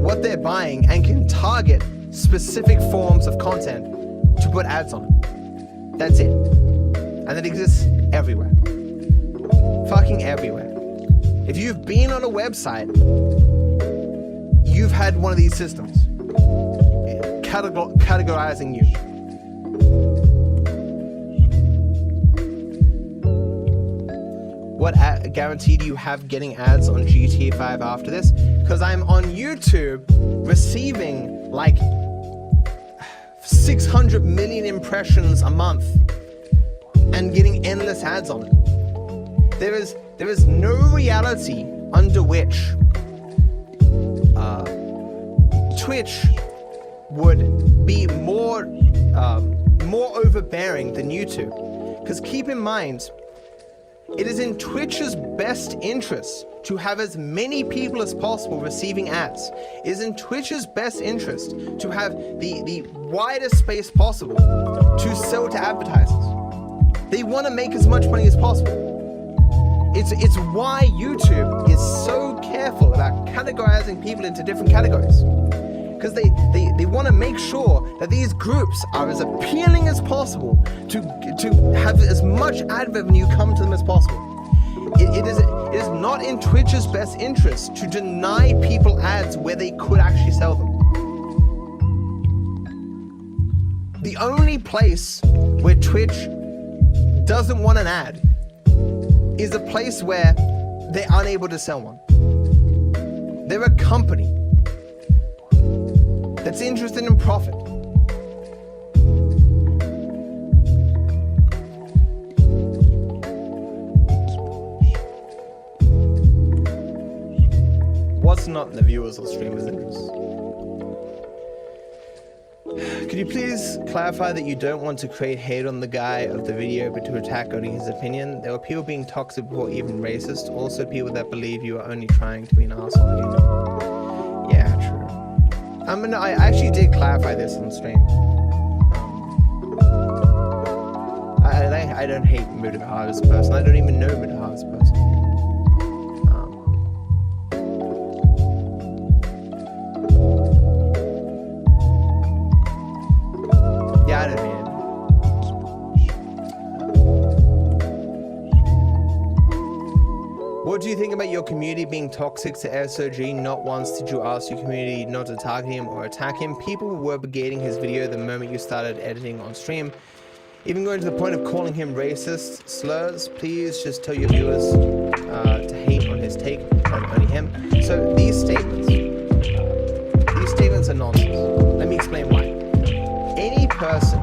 what they're buying and can target specific forms of content to put ads on it. That's it. And it exists everywhere. Fucking everywhere. If you've been on a website, you've had one of these systems categorizing you. What guarantee do you have getting ads on GTA 5 after this? Because I'm on YouTube receiving like 600 million impressions a month and getting endless ads on it. There is no reality under which Twitch would be more overbearing than YouTube. Because keep in mind, it is in Twitch's best interest to have as many people as possible receiving ads. It is in Twitch's best interest to have the widest space possible to sell to advertisers. They want to make as much money as possible. It's why YouTube is so careful about categorizing people into different categories. Because they want to make sure that these groups are as appealing as possible to have as much ad revenue come to them as possible. It is not in Twitch's best interest to deny people ads where they could actually sell them. The only place where Twitch doesn't want an ad is a place where they're unable to sell one. They're a company that's interested in profit. What's not in the viewers or streamers' interest? Could you please clarify that you don't want to create hate on the guy of the video, but to attack only his opinion? There were people being toxic before even racist. Also people that believe you are only trying to be an asshole. Yeah, true. I actually did clarify this on stream. I don't hate Mutahar as a person. I don't even know Mutahar as a person. Yeah, I don't hate him. What do you think about your community being toxic to SOG? Not once did you ask your community not to target him or attack him. People were brigading his video the moment you started editing on stream. Even going to the point of calling him racist slurs. Please just tell your viewers to hate on his take, not only him. So these statements are nonsense. Let me explain why. Any person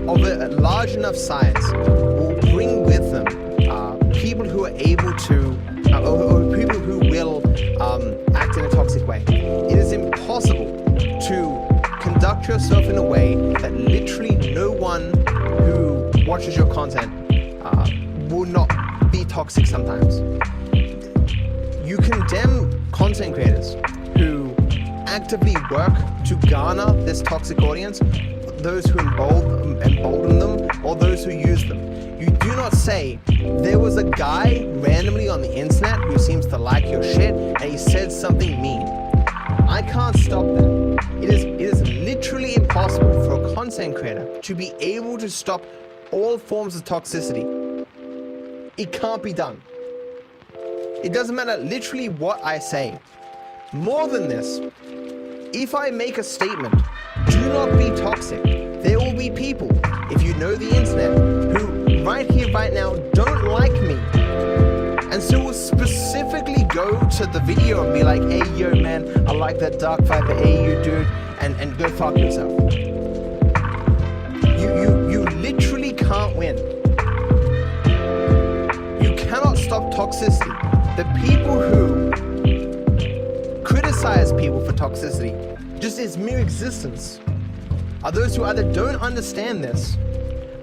of a large enough size will bring with them people who are able to, or people who will act in a toxic way. It is impossible to conduct yourself in a way that literally no one who watches your content will not be toxic sometimes. You condemn content creators who actively work to garner this toxic audience, those who embolden them, or those who use them. You do not say, there was a guy randomly on the internet who seems to like your shit and he said something mean. I can't stop that. It is literally impossible for a content creator to be able to stop all forms of toxicity. It can't be done. It doesn't matter literally what I say. More than this, if I make a statement, do not be toxic, there will be people, if you know the internet, who right here, right now, don't like me. And so will specifically go to the video and be like, hey, yo, man, I like that DarkViperAU dude, and go fuck yourself. You literally can't win. You cannot stop toxicity. The people who criticize people for toxicity, just its mere existence, are those who either don't understand this,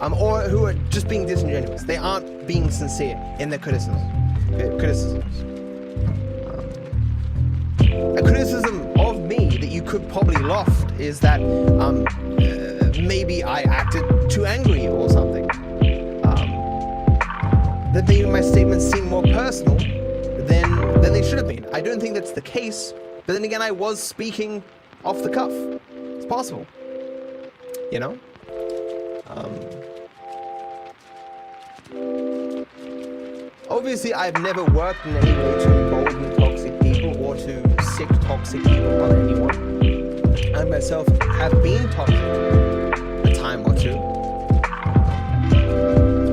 or who are just being disingenuous. They aren't being sincere in their criticisms. A criticism of me that you could probably loft is that maybe I acted too angry or something. That maybe my statements seem more personal than they should have been. I don't think that's the case, but then again, I was speaking off the cuff. It's possible, you know? Obviously, I've never worked in any way to embolden toxic people or to sick toxic people on anyone. I myself have been toxic a time or two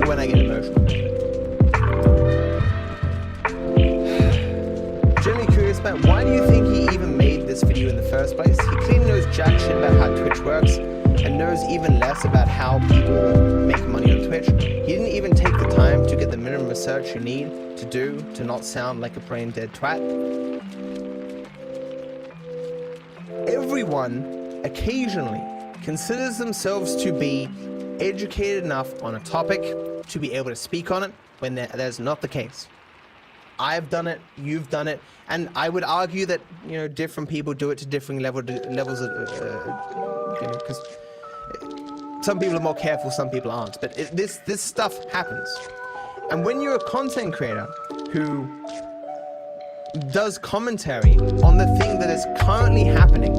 when I get emotional. Generally curious about why do you think he even made this video in the first place? He clearly knows jack shit about how Twitch works and knows even less about how people make money on Twitch. He didn't even take the time to get the minimum research you need to do to not sound like a brain dead twat. Everyone occasionally considers themselves to be educated enough on a topic to be able to speak on it when that's not the case. I've done it, you've done it, and I would argue that, you know, different people do it to different levels of, you know, because some people are more careful, some people aren't, but this stuff happens. And when you're a content creator who does commentary on the thing that is currently happening,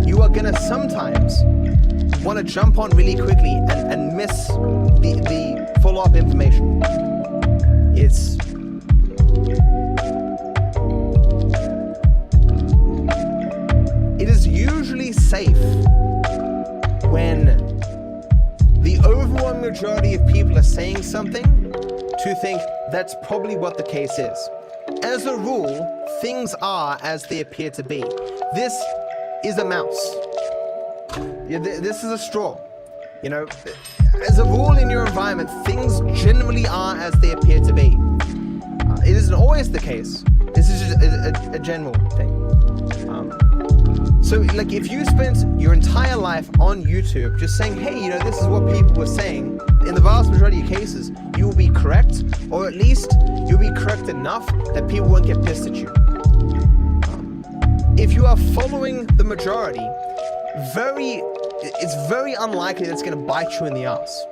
you are gonna sometimes want to jump on really quickly and miss the follow-up information. It is usually safe when the overwhelming majority of people are saying something to think that's probably what the case is. As a rule, things are as they appear to be. This is a mouse. This is a straw. You know, as a rule in your environment, things generally are as they appear to be. It isn't always the case. This is just a general thing. So, like, if you spent your entire life on YouTube just saying, hey, you know, this is what people were saying, in the vast majority of cases, you will be correct, or at least you'll be correct enough that people won't get pissed at you. If you are following the majority, it's very unlikely that's going to bite you in the ass.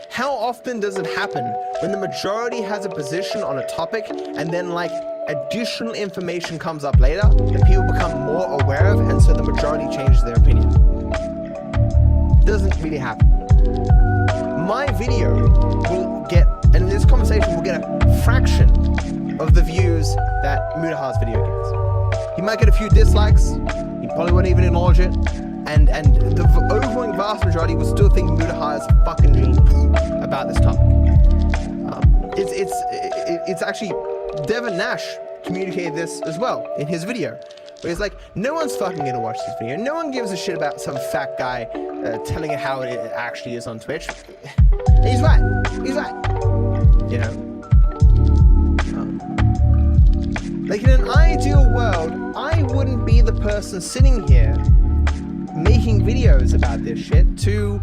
How often does it happen when the majority has a position on a topic and then, like, additional information comes up later that people become more aware of, and so the majority changes their opinion? Doesn't really happen. My video will get, and this conversation will get a fraction of the views that Mutahar's video gets. He might get a few dislikes, he probably won't even acknowledge it, and the overwhelming vast majority will still think Mutahar is a fucking genius about this topic. It's actually, Devin Nash communicated this as well in his video, where he's like, no one's fucking gonna watch this video. No one gives a shit about some fat guy telling it how it actually is on Twitch. And he's right. He's right. You know? Like, in an ideal world, I wouldn't be the person sitting here making videos about this shit to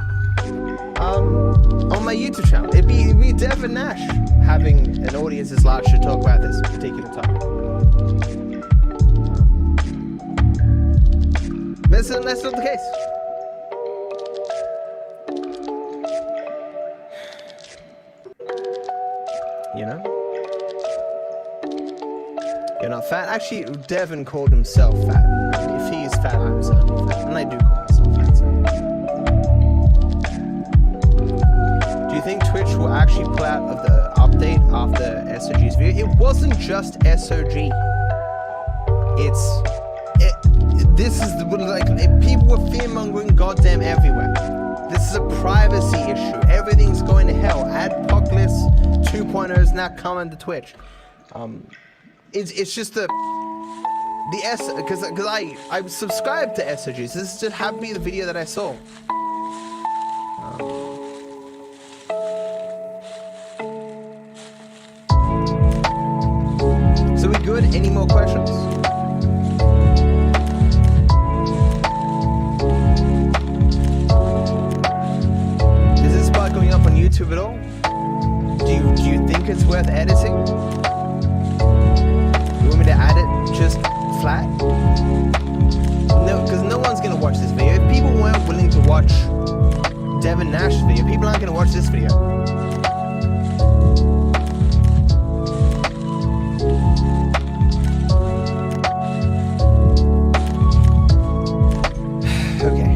on my YouTube channel. It'd be Devin Nash having an audience as large to talk about this particular topic. That's not the case. You know? You're not fat. Actually, Devin called himself fat. I mean, if he is fat, I'm certainly fat. And I do call myself fat, so. Do you think Twitch will actually pull out of the update after SOG's video? It wasn't just SOG. This is people were fear-mongering goddamn everywhere. This is a privacy issue. Everything's going to hell. Adpocalypse 2.0 is now coming to Twitch. It's just because I subscribed to SOGs. This just happened to be the video that I saw. So we good? Any more questions? Is this part going up on YouTube at all? Do you think it's worth editing? You want me to add it just flat? No, because no one's gonna watch this video. If people weren't willing to watch Devin Nash's video, people aren't gonna watch this video. Okay.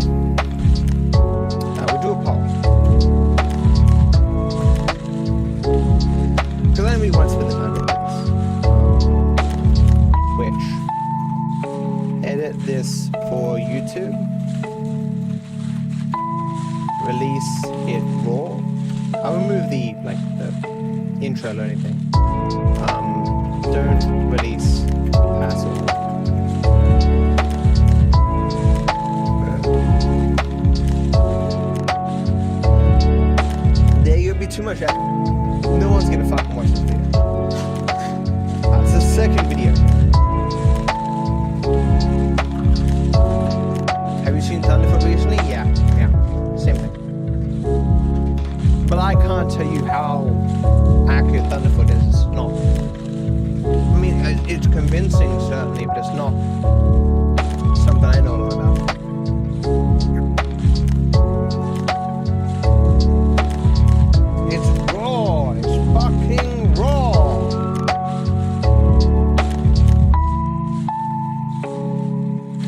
We'll do a poll. Because I only once for the time. Edit this for YouTube. Release it raw. I'll remove the intro or anything. Don't release hassle. second video. Have you seen Thunderfoot recently? Yeah, same thing. But I can't tell you how accurate Thunderfoot is. It's not. I mean, it's convincing certainly, but it's not something I know a lot about. It's raw. It's fucking raw.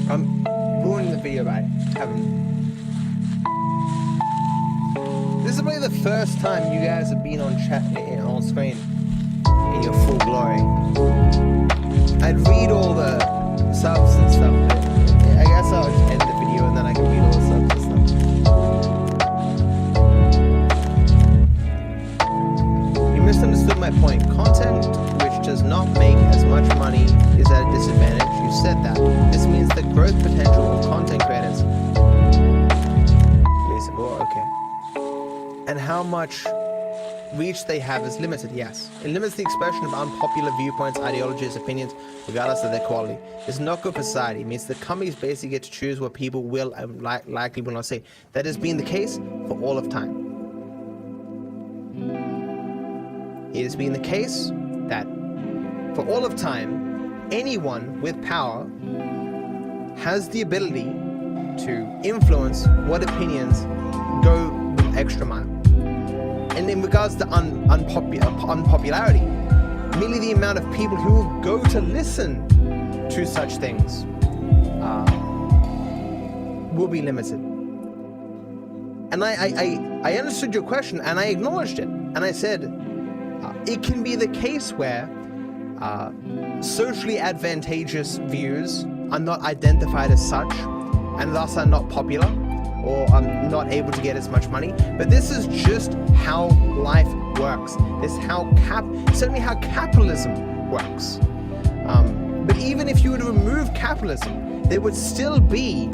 I'm ruining the video by having. This is probably the first time you guys have been on chat on screen in your full glory. I'd read all the subs and stuff. I guess I'll just end the video and then I can read all the subs and stuff. You misunderstood my point. Content which does not make as much money is at a disadvantage. You said that. This means the growth potential of content creators. Okay. And how much reach they have is limited, yes. It limits the expression of unpopular viewpoints, ideologies, opinions, regardless of their quality. It's not good for society. It means the companies basically get to choose what people will and likely will not say. That has been the case for all of time. It has been the case that for all of time, anyone with power has the ability to influence what opinions go the extra mile. And in regards to unpopularity, merely the amount of people who will go to listen to such things will be limited. And I understood your question and I acknowledged it. And I said, it can be the case where socially advantageous views are not identified as such and thus are not popular or are not able to get as much money. But this is just how life works. This is certainly how capitalism works. But even if you were to remove capitalism, there would still be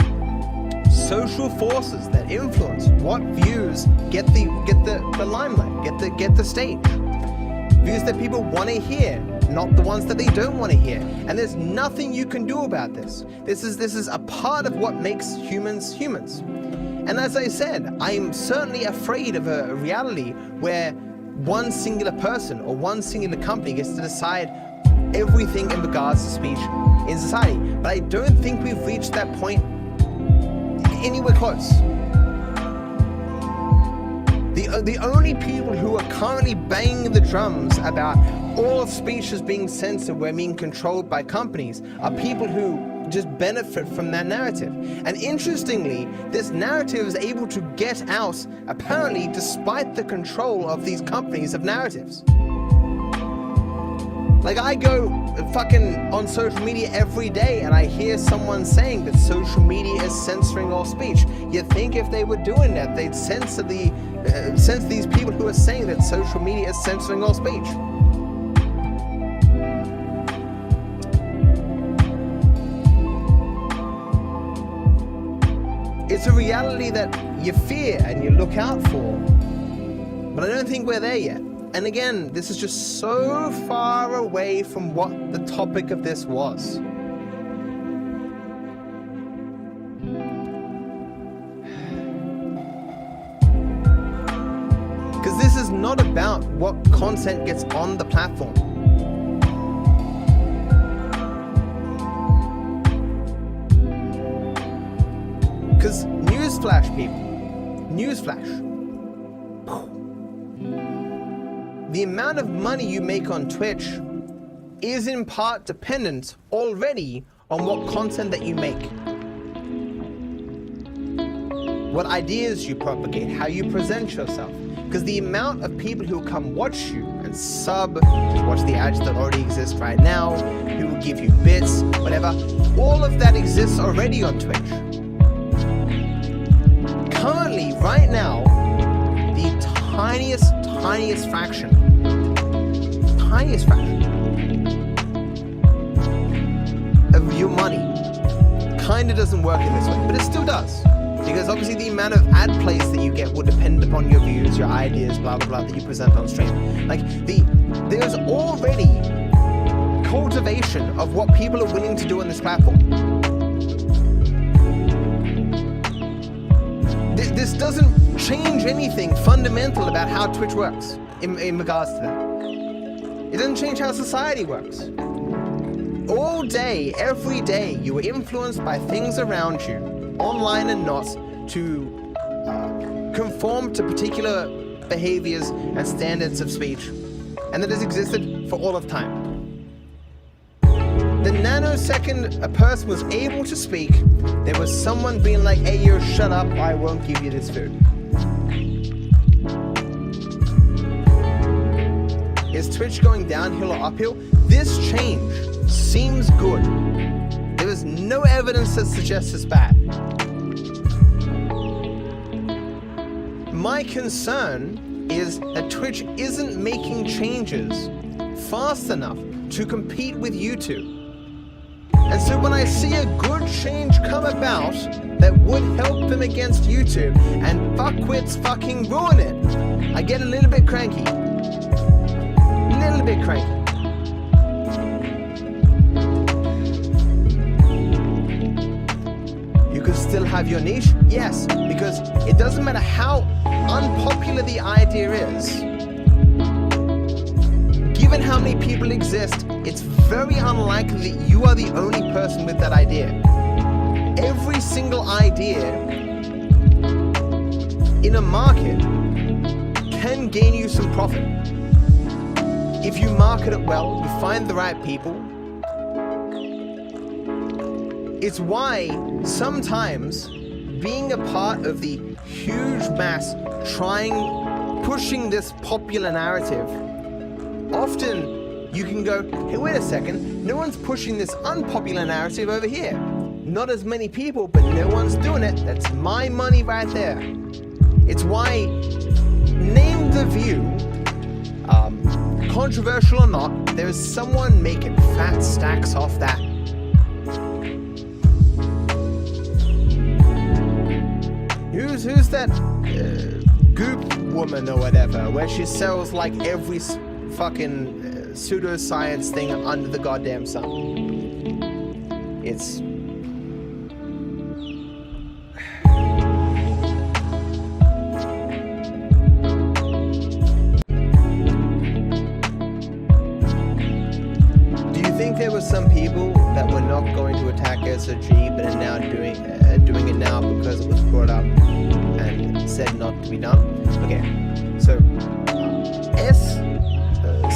social forces that influence what views get the limelight, get the stage. Views that people want to hear, not the ones that they don't want to hear. And there's nothing you can do about this. This is a part of what makes humans humans. And as I said, I'm certainly afraid of a reality where one singular person or one singular company gets to decide everything in regards to speech in society. But I don't think we've reached that point anywhere close. The only people who are currently banging the drums about all speech is being censored, we're being controlled by companies, are people who just benefit from that narrative. And interestingly, this narrative is able to get out, apparently, despite the control of these companies of narratives. Like, I go fucking on social media every day and I hear someone saying that social media is censoring all speech. You'd think if they were doing that, they'd censor these people who are saying that social media is censoring all speech. It's a reality that you fear and you look out for, but I don't think we're there yet. And again, this is just so far away from what the topic of this was. Because this is not about what content gets on the platform. Because newsflash, people, newsflash. The amount of money you make on Twitch is in part dependent already on what content that you make. What ideas you propagate, how you present yourself. Because the amount of people who come watch you and sub, just watch the ads that already exist right now, who will give you bits, whatever, all of that exists already on Twitch. Currently, right now, the tiniest fraction of your money kind of doesn't work in this way, but it still does. Because obviously the amount of ad plays that you get will depend upon your views, your ideas, blah, blah, blah, that you present on stream. Like, there's already cultivation of what people are willing to do on this platform. This doesn't change anything fundamental about how Twitch works in regards to that. It doesn't change how society works. All day, every day, you are influenced by things around you, online and not, to conform to particular behaviors and standards of speech, and that has existed for all of time. The nanosecond a person was able to speak, there was someone being like, hey, you shut up, I won't give you this food. Is Twitch going downhill or uphill? This change seems good. There is no evidence that suggests it's bad. My concern is that Twitch isn't making changes fast enough to compete with YouTube. And so when I see a good change come about that would help them against YouTube and fuckwits fucking ruin it, I get a little bit cranky. A little bit cranky. You can still have your niche? Yes, because it doesn't matter how unpopular the idea is. Given how many people exist, it's very unlikely that you are the only person with that idea. Every single idea in a market can gain you some profit. If you market it well, you find the right people. It's why sometimes being a part of the huge mass pushing this popular narrative, often you can go, hey, wait a second, no one's pushing this unpopular narrative over here. Not as many people, but no one's doing it. That's my money right there. It's why, name the view, controversial or not, there is someone making fat stacks off that. Who's that goop woman or whatever, where she sells like every fucking pseudoscience thing under the goddamn sun? It's... there were some people that were not going to attack SOG but are now doing it now because it was brought up and said not to be done. Okay, so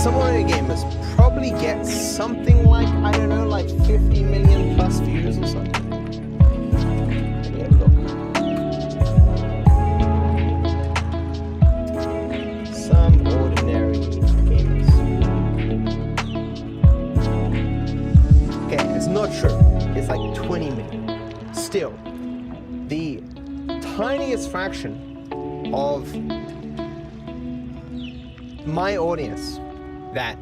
Somewhere Gamers probably gets something like, I don't know, like 50 million plus views or something. Let me have a look. Some ordinary gamers. Okay, it's not true. It's like 20 million. Still, the tiniest fraction of my audience that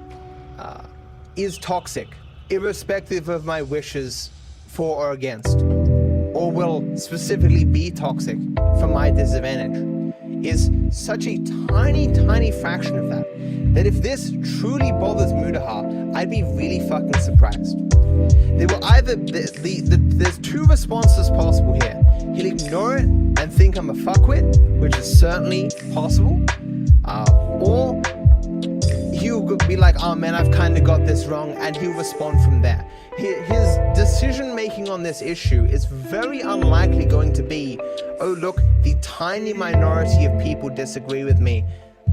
is toxic, irrespective of my wishes for or against, or will specifically be toxic for my disadvantage, is such a tiny fraction of that if this truly bothers Mudaha, I'd be really fucking surprised. There will either there's two responses possible here. He'll ignore it and think I'm a fuckwit, which is certainly possible, or he'll be like, oh man, I've kind of got this wrong, and he'll respond from there. His decision making on this issue is very unlikely going to be, oh look, the tiny minority of people disagree with me,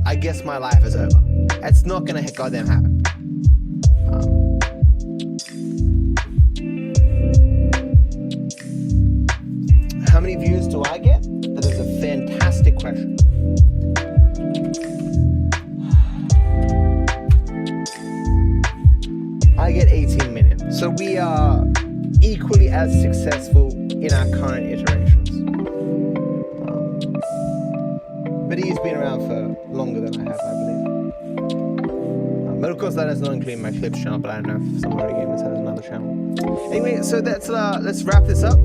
I guess my life is over. It's not gonna goddamn happen. How many views do I get? That is a fantastic question. I get 18 million. So we are equally as successful in our current iterations. But he's been around for longer than I have, I believe. But of course that does not include my Clips channel, but I don't know if some other gamers has another channel. Anyway, so that's let's wrap this up.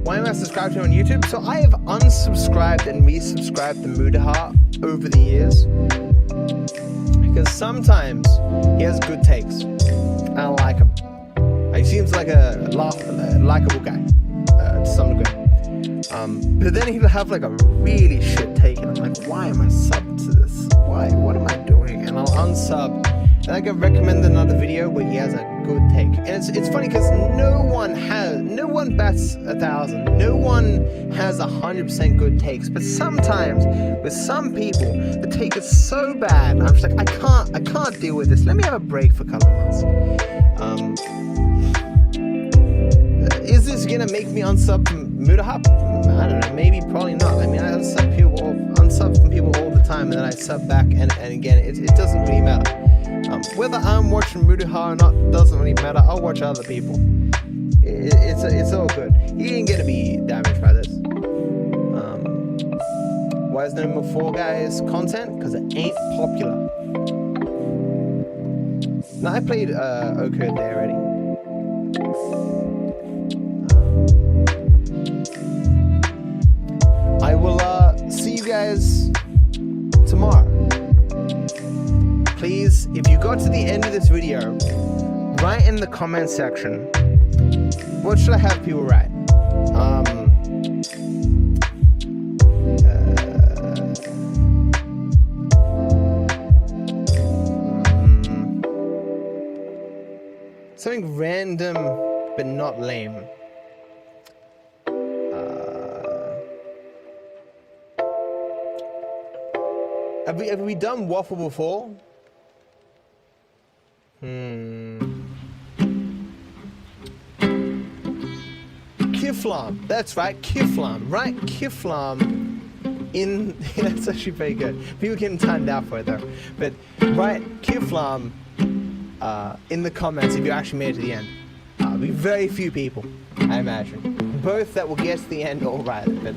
Why am I subscribed to him on YouTube? So I have unsubscribed and resubscribed to Mudaha over the years, because sometimes he has good takes. I like seems like a likable guy to some degree. But then he'll have like a really shit take, and I'm like, why am I subbed to this? Why? What am I doing? And I'll unsub. And I can recommend another video where he has a good take. And it's funny because no one bats 1,000. No one has 100% good takes. But sometimes with some people, the take is so bad. I'm just like, I can't deal with this. Let me have a break for a couple of months. Is this gonna make me unsub from Mutahub? I don't know. Maybe, probably not. I mean, I unsub from people all the time, and then I sub back, and again, it doesn't really matter. Whether I'm watching Mutaha or not doesn't really matter. I'll watch other people. It's all good. He ain't gonna be damaged by this. Why is there no more Fall Guys content? Because it ain't popular. Now, I played Ocode there already. I will see you guys tomorrow. Please, if you got to the end of this video, write in the comment section, what should I have people write? Something random but not lame. Have we done Waffle before? Kiflam, that's right, Kiflam, right? Kiflam in, that's actually very good. People getting timed out for it though. But write Kiflam in the comments if you actually made it to the end. There'll be very few people, I imagine. Both that will get to the end or write it, but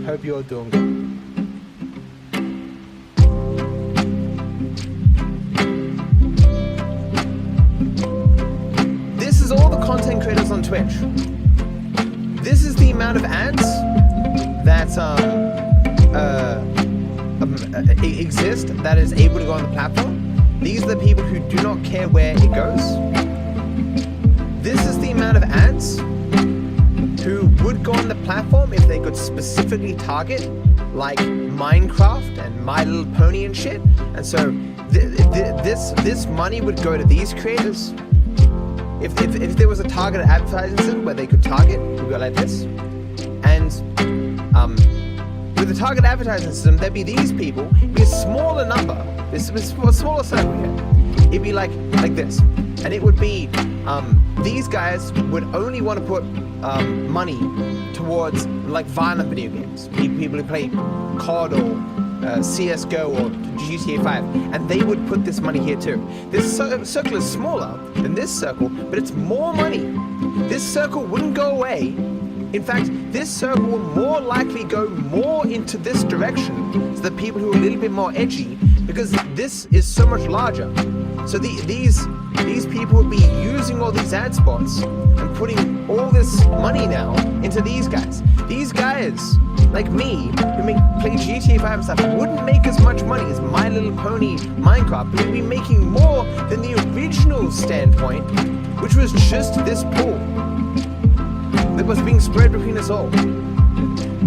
hope you're doing good. All the content creators on Twitch. This is the amount of ads that exist that is able to go on the platform. These are the people who do not care where it goes. This is the amount of ads who would go on the platform if they could specifically target like Minecraft and My Little Pony and shit. And so this money would go to these creators. If there was a targeted advertising system where they could target, it would go like this. And with the target advertising system, there'd be these people, it'd be a smaller number, a smaller circle here. It'd be like this. And it would be, these guys would only want to put money towards like violent video games. People who play COD or CSGO or GTA 5, and they would put this money here too. This circle is smaller than this circle, but it's more money. This circle wouldn't go away. In fact, this circle will more likely go more into this direction, so the people who are a little bit more edgy, because this is so much larger. So these people would be using all these ad spots and putting all this money now into these guys. These guys, like me, who play GTA 5 and stuff, wouldn't make as much money as My Little Pony Minecraft, but we'd be making more than the original standpoint, which was just this pool that was being spread between us all. Do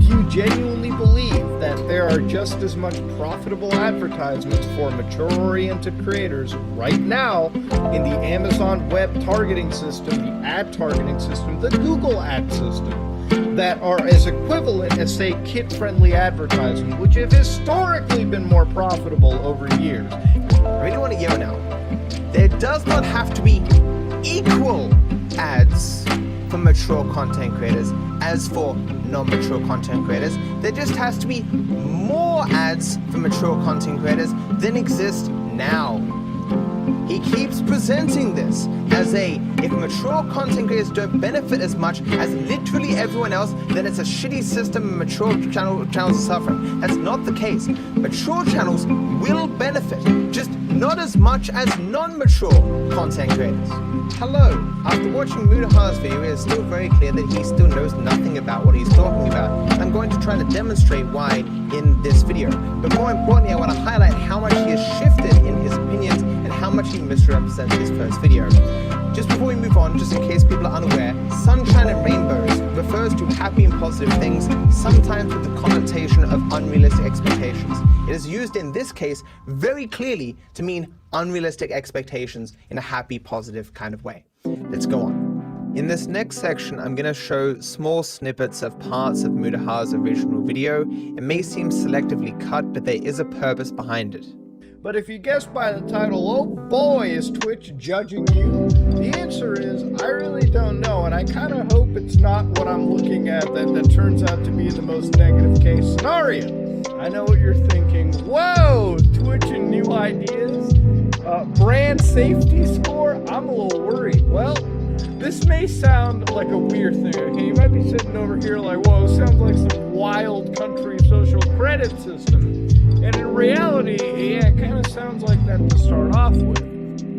you genuinely believe that there are just as much profitable advertisements for mature-oriented creators right now in the Amazon web targeting system, the ad targeting system, the Google ad system, that are as equivalent as, say, kid-friendly advertising, which have historically been more profitable over years? I really want to yell now. There does not have to be equal ads for mature content creators as for non-mature content creators. There just has to be more ads for mature content creators than exist now. He keeps presenting this as if mature content creators don't benefit as much as literally everyone else, then it's a shitty system and mature channels are suffering. That's not the case. Mature channels will benefit, just not as much as non-mature content creators. Hello. After watching Mutaha's video, it is still very clear that he still knows nothing about what he's talking about. I'm going to try to demonstrate why in this video. But more importantly, I want to highlight how much he has shifted in his opinions and how much he misrepresented his first video. Just before we move on, just in case people are unaware, sunshine and rainbows refers to happy and positive things, sometimes with the connotation of unrealistic expectations. It is used in this case very clearly to mean unrealistic expectations in a happy, positive kind of way. Let's go on. In this next section, I'm going to show small snippets of parts of Mutahar's original video. It may seem selectively cut, but there is a purpose behind it. But if you guessed by the title, oh boy, is Twitch judging you? The answer is, I really don't know, and I kind of hope it's not what I'm looking at that turns out to be the most negative case scenario. I know what you're thinking. Whoa, Twitch and new ideas? Brand safety score? I'm a little worried. Well, this may sound like a weird thing, okay? You might be sitting over here like, whoa, sounds like some wild country social credit system. And in reality, yeah, it kind of sounds like that to start off with.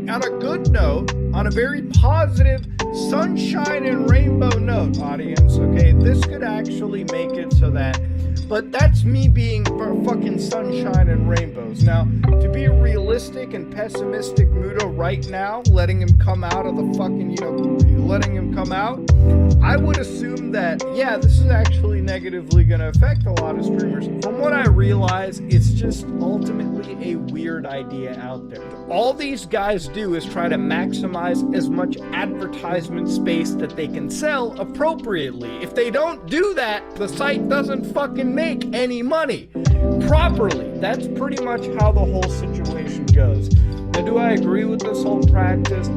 On a good note, on a very positive sunshine and rainbow note, audience, okay, this could actually make it so that, but that's me being for fucking sunshine and rainbows. Now, to be realistic and pessimistic Muto right now, letting him come out of the fucking, letting him come out, I would assume that, yeah, this is actually negatively going to affect a lot of streamers. From what I realize, it's just ultimately a weird idea out there. All these guys do is try to maximize as much advertisement space that they can sell appropriately. If they don't do that, the site doesn't fucking make any money properly. That's pretty much how the whole situation goes. Now, do I agree with this whole practice?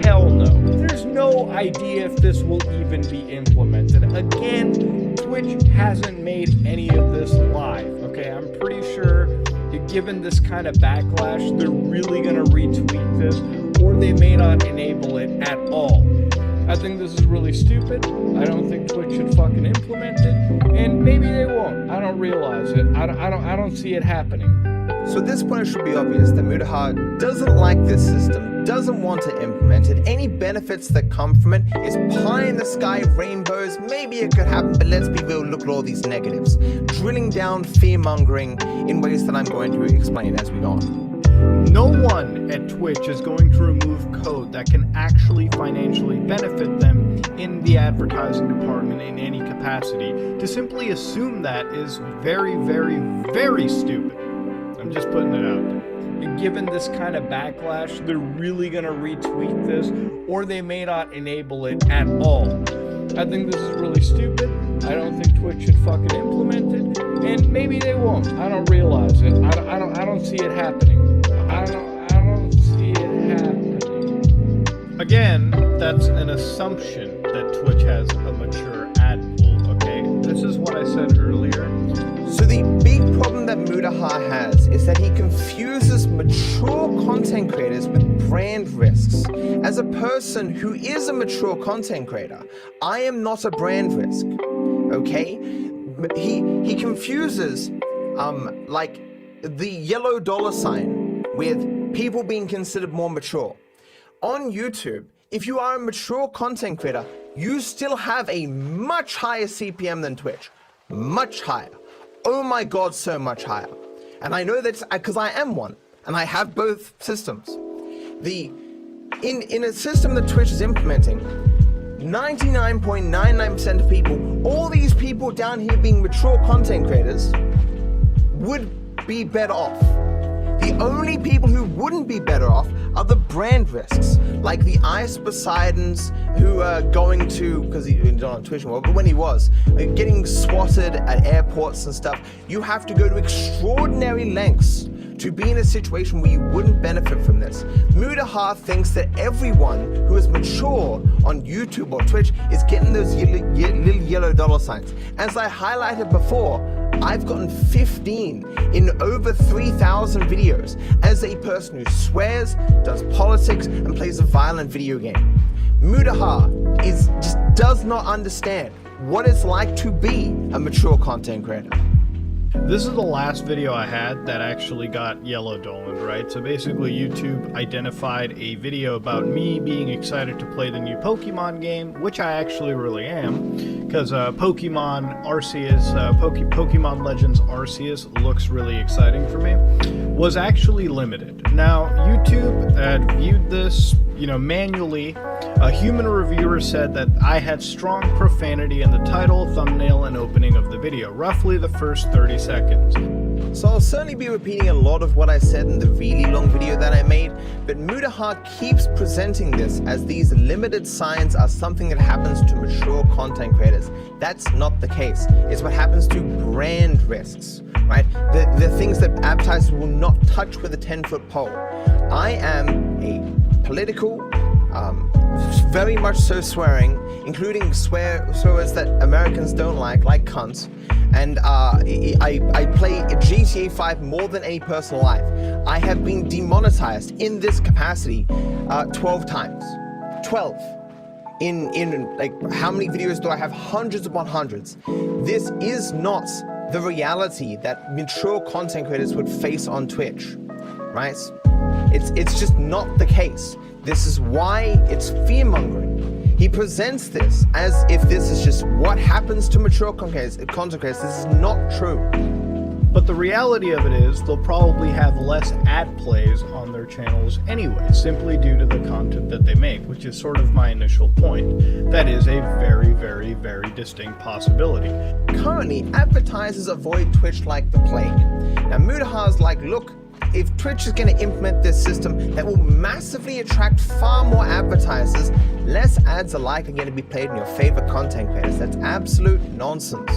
Hell no. There's no idea if this will even be implemented. Again, Twitch hasn't made any of this live, okay? I'm pretty sure given this kind of backlash, they're really gonna retweet this, or they may not enable it at all. I think this is really stupid. I don't think Twitch should fucking implement it, and maybe they won't. I don't realize it. I don't see it happening. So at this point it should be obvious that Mutahar doesn't like this system, doesn't want to implement it. Any benefits that come from it is pie in the sky rainbows. Maybe it could happen, but let's be real, look at all these negatives. Drilling down fear-mongering in ways that I'm going to explain as we go on. No one at Twitch is going to remove code that can actually financially benefit them in the advertising department in any capacity. To simply assume that is very, very, very stupid. I'm just putting it out there. And given this kind of backlash, they're really going to retweet this, or they may not enable it at all. I think this is really stupid. I don't think Twitch should fucking implement it, and maybe they won't. I don't realize it. I don't see it happening. I don't see it happening. Again, that's an assumption that Twitch has a mature ad pool, okay? This is what I said earlier. So the big problem that Mutahar has is that he confuses mature content creators with brand risks. As a person who is a mature content creator, I am not a brand risk, okay? He confuses like the yellow dollar sign with people being considered more mature. On YouTube, if you are a mature content creator, you still have a much higher CPM than Twitch. Much higher. Oh my god, so much higher. And I know that because I am one, and I have both systems. In a system that Twitch is implementing, 99.99% of people, all these people down here being mature content creators, would be better off. The only people who wouldn't be better off are the brand risks, like the Ice Poseidons who are going to, because he's not on Twitch anymore, but when he was, getting swatted at airports and stuff. You have to go to extraordinary lengths to be in a situation where you wouldn't benefit from this. Mutahar thinks that everyone who is mature on YouTube or Twitch is getting those little yellow dollar signs. As I highlighted before, I've gotten 15 in over 3,000 videos as a person who swears, does politics, and plays a violent video game. Mutahar just does not understand what it's like to be a mature content creator. This is the last video I had that actually got yellow dolaned, right? So basically YouTube identified a video about me being excited to play the new Pokemon game, which I actually really am, because Pokemon Arceus, Pokemon Legends Arceus looks really exciting for me, was actually limited. Now, YouTube had viewed this manually, a human reviewer said that I had strong profanity in the title, thumbnail, and opening of the video, roughly the first 30 seconds. So I'll certainly be repeating a lot of what I said in the really long video that I made, but Mutaha keeps presenting this as these limited signs are something that happens to mature content creators. That's not the case. It's what happens to brand risks, right? The things that advertisers will not touch with a 10-foot pole. I am a political, very much so swearing, including swears that Americans don't like cunts, and I play GTA 5 more than any personal life. I have been demonetized in this capacity 12 times. 12. In like, how many videos do I have? Hundreds upon hundreds. This is not the reality that mature content creators would face on Twitch, right? It's just not the case. This is why it's fear-mongering. He presents this as if this is just what happens to mature content creators. This is not true. But the reality of it is they'll probably have less ad plays on their channels anyway, simply due to the content that they make, which is sort of my initial point. That is a very, very, very distinct possibility. Currently, advertisers avoid Twitch like the plague. Now, Mutaha's like, look, if Twitch is going to implement this system that will massively attract far more advertisers, less ads are likely going to be played on your favorite content creators. That's absolute nonsense.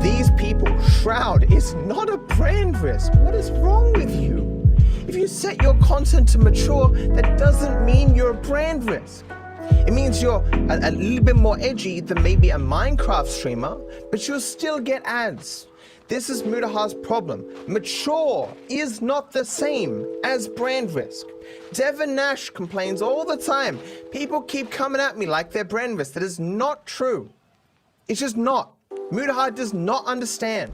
These people, Shroud is not a brand risk. What is wrong with you? If you set your content to mature, that doesn't mean you're a brand risk. It means you're a little bit more edgy than maybe a Minecraft streamer, but you'll still get ads. This is Mutaha's problem. Mature is not the same as brand risk. Devin Nash complains all the time. People keep coming at me like they're brand risk. That is not true. It's just not. Mutaha does not understand.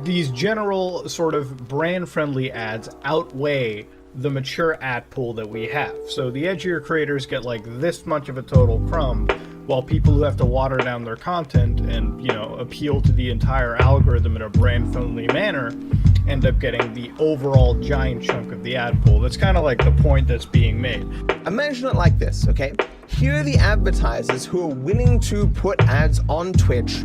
These general sort of brand-friendly ads outweigh the mature ad pool that we have. So the edgier creators get like this much of a total crumb, while people who have to water down their content and, appeal to the entire algorithm in a brand-friendly manner end up getting the overall giant chunk of the ad pool. That's kind of like the point that's being made. Imagine it like this, okay? Here are the advertisers who are willing to put ads on Twitch,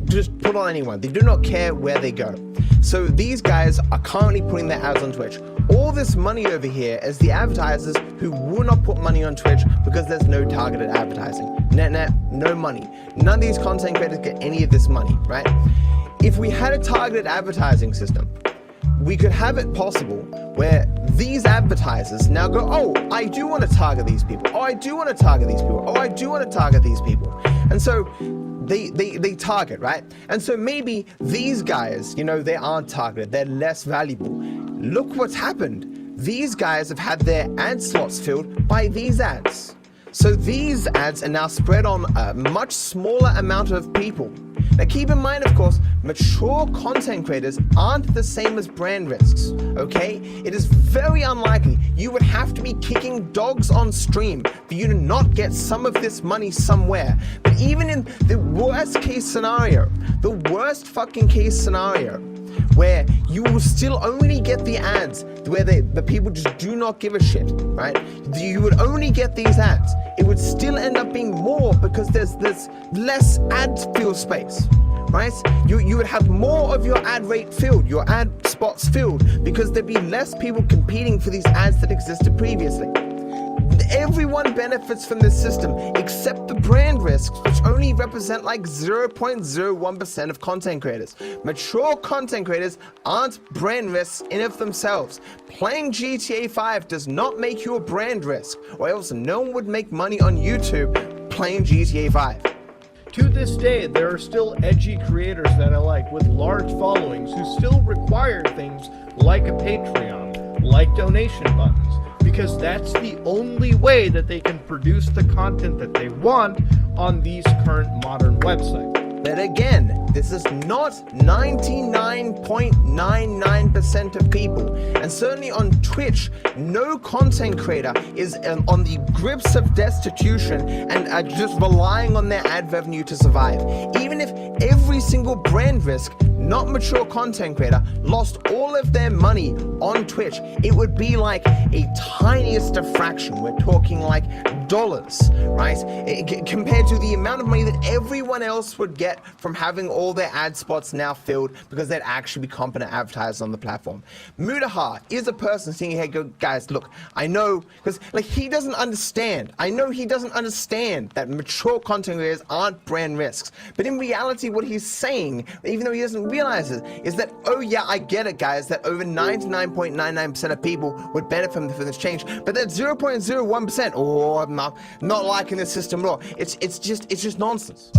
just put on anyone. They do not care where they go. So these guys are currently putting their ads on Twitch. All this money over here is the advertisers who will not put money on Twitch because there's no targeted advertising. Net, no money. None of these content creators get any of this money, right? If we had a targeted advertising system, we could have it possible where these advertisers now go, oh, I do want to target these people. Oh, I do want to target these people. Oh, I do want to target these people. And so they target, right? And so maybe these guys, they aren't targeted. They're less valuable. Look what's happened. These guys have had their ad slots filled by these ads. So these ads are now spread on a much smaller amount of people. Now keep in mind, of course, mature content creators aren't the same as brand risks, okay? It is very unlikely you would have to be kicking dogs on stream for you to not get some of this money somewhere. But even in the worst case scenario, the worst fucking case scenario, where you will still only get the ads where the people just do not give a shit, right? You would only get these ads. It would still end up being more because there's less ad fill space, right? You would have more of your ad rate filled, your ad spots filled, because there'd be less people competing for these ads that existed previously. Everyone benefits from this system except the brand risks, which only represent like 0.01% of content creators. Mature content creators aren't brand risks in of themselves. Playing GTA 5 does not make you a brand risk, or else no one would make money on YouTube playing GTA 5. To this day, there are still edgy creators that I like with large followings who still require things like a Patreon, like donation buttons, because that's the only way that they can produce the content that they want on these current modern websites. But again, This is not 99.99% of people. And certainly on Twitch, no content creator is on the grips of destitution and are just relying on their ad revenue to survive. Even if every single brand risk, not mature content creator, lost all of their money on Twitch, it would be like a tiniest of fraction. We're talking like dollars, right? Compared to the amount of money that everyone else would get from having all their ad spots now filled because they'd actually be competent advertisers on the platform. Mutaha is a person saying, hey, guys, look, I know, because like he doesn't understand. I know he doesn't understand that mature content creators aren't brand risks. But in reality, what he's saying, even though he doesn't realize it, is that, oh yeah, I get it, guys, that over 99.99% of people would benefit from this change, but that 0.01%, oh, I'm not liking this system at all. It's just nonsense.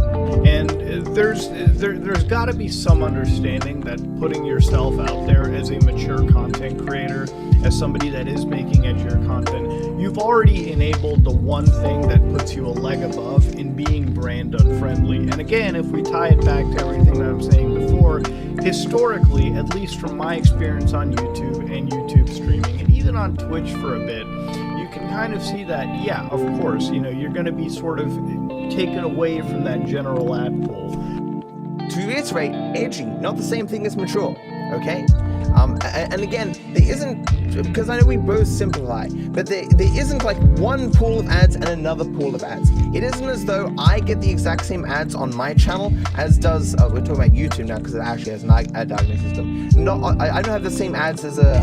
And there's got to be some understanding that putting yourself out there as a mature content creator, as somebody that is making edgier content, you've already enabled the one thing that puts you a leg above in being brand unfriendly. And again, if we tie it back to everything that I'm saying before, historically, at least from my experience on YouTube and YouTube streaming, and even on Twitch for a bit, you can kind of see that, yeah, of course, you know, you're going to be sort of taken away from that general ad pool. To reiterate, edgy, not the same thing as mature, okay? And again, there isn't, because I know we both simplify, but there isn't like one pool of ads and another pool of ads. It isn't as though I get the exact same ads on my channel as does, we're talking about YouTube now because it actually has an ad targeting system. I don't have the same ads as a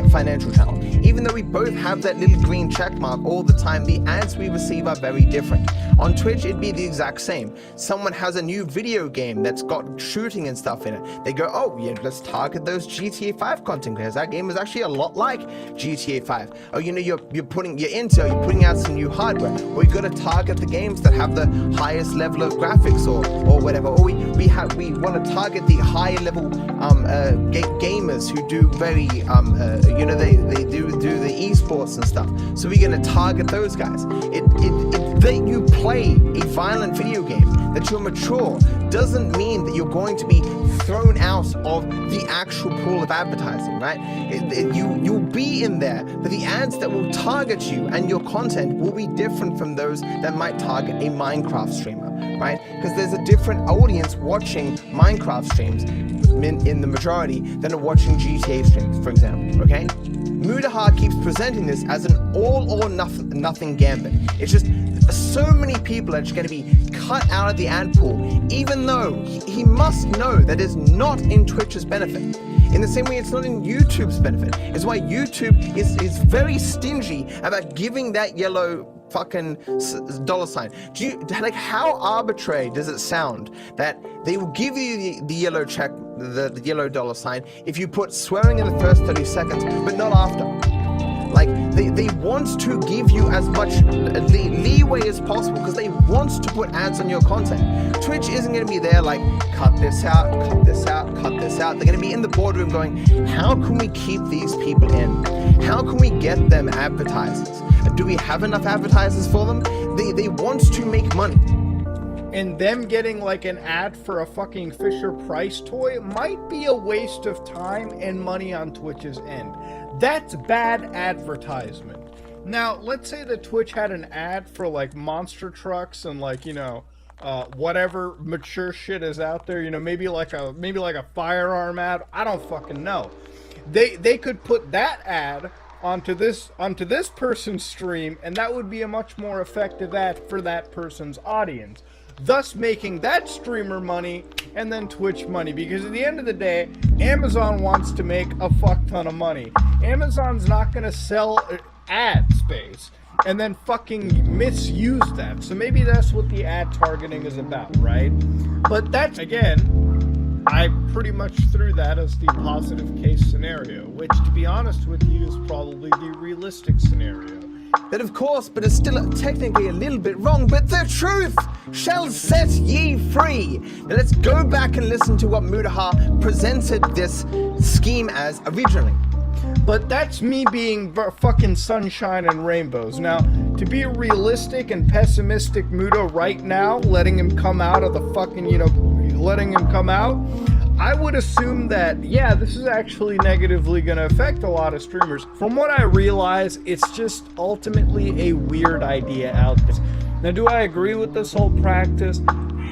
financial channel. Even though we both have that little green check mark all the time, the ads we receive are very different. On Twitch, it'd be the exact same. Someone has a new video game that's got shooting and stuff in it. They go, oh, yeah, let's target those GTA 5 content creators. That game is actually a lot like GTA 5. Oh, you know, you're putting out some new hardware. Or you got to target the games that have the highest level of graphics or whatever. Or we want to target the higher level gamers who do very you know, they do the esports and stuff. So we're going to target those guys. That you play a violent video game, that you're mature, doesn't mean that you're going to be thrown out of the actual pool of advertising, right? You'll be in there, but the ads that will target you and your content will be different from those that might target a Minecraft streamer, right? Because there's a different audience watching Minecraft streams in the majority than are watching GTA streams, for example, okay? Mutaha keeps presenting this as an all or nothing gambit. It's just so many people are just going to be cut out of the ad pool, even though he must know that is not in Twitch's benefit. In the same way, it's not in YouTube's benefit. It's why YouTube is very stingy about giving that yellow fucking dollar sign. Do you, like, how arbitrary does it sound that they will give you the yellow check, the yellow dollar sign, if you put swearing in the first 30 seconds, but not after? Like, they want to give you as much leeway as possible because they want to put ads on your content. Twitch isn't going to be there like, cut this out, cut this out, cut this out. They're going to be in the boardroom going, how can we keep these people in? How can we get them advertisers? Do we have enough advertisers for them? They want to make money. And them getting like an ad for a fucking Fisher-Price toy might be a waste of time and money on Twitch's end. That's bad advertisement. Now, let's say that Twitch had an ad for like monster trucks and like, you know, whatever mature shit is out there, you know, maybe like a firearm ad. I don't fucking know. They could put that ad onto this person's stream, and that would be a much more effective ad for that person's audience, thus making that streamer money and then Twitch money. Because at the end of the day, Amazon wants to make a fuck ton of money. Amazon's not going to sell ad space and then fucking misuse that. So maybe that's what the ad targeting is about, right? But that's, again, I pretty much threw that as the positive case scenario, which, to be honest with you, is probably the realistic scenario. But of course, but it's still technically a little bit wrong, but the truth shall set ye free. Now let's go back and listen to what Mutaha presented this scheme as originally. But that's me being fucking sunshine and rainbows. Now, to be realistic and pessimistic Muta right now, letting him come out of the fucking, you know, letting him come out, I would assume that, yeah, this is actually negatively going to affect a lot of streamers. From what I realize, it's just ultimately a weird idea out there. Now, do I agree with this whole practice?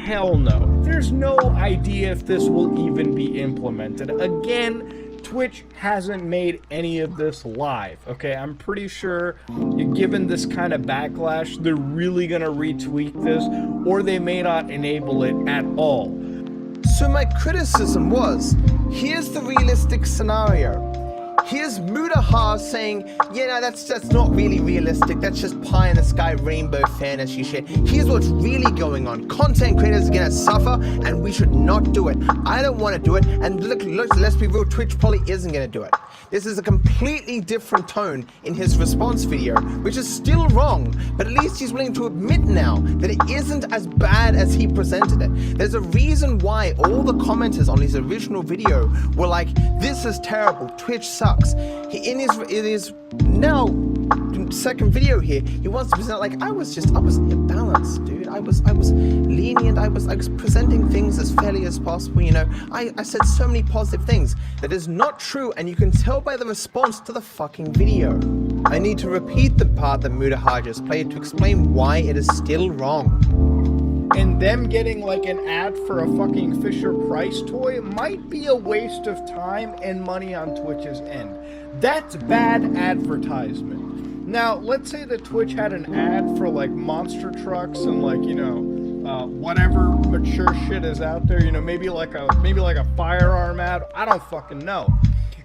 Hell no. There's no idea if this will even be implemented. Again, Twitch hasn't made any of this live, okay? I'm pretty sure, given this kind of backlash, they're really gonna retweak this, or they may not enable it at all. So my criticism was, here's the realistic scenario. Here's Mudaha saying, yeah, no, that's not really realistic. That's just pie in the sky rainbow fantasy shit. Here's what's really going on. Content creators are gonna suffer, and we should not do it. I don't want to do it, and look, let's be real, Twitch probably isn't gonna do it. This is a completely different tone in his response video, which is still wrong, but at least he's willing to admit now that it isn't as bad as he presented it. There's a reason why all the commenters on his original video were like, this is terrible, Twitch sucks. In his now second video here, he wants to present like I was imbalanced, dude. I was lenient. I was presenting things as fairly as possible. You know, I said so many positive things. That is not true, and you can tell by the response to the fucking video. I need to repeat the part that Mudaha just played to explain why it is still wrong. And them getting like an ad for a fucking Fisher-Price toy might be a waste of time and money on Twitch's end. That's bad advertisement. Now, let's say that Twitch had an ad for like monster trucks and like, you know, whatever mature shit is out there, you know, maybe like a firearm ad. I don't fucking know.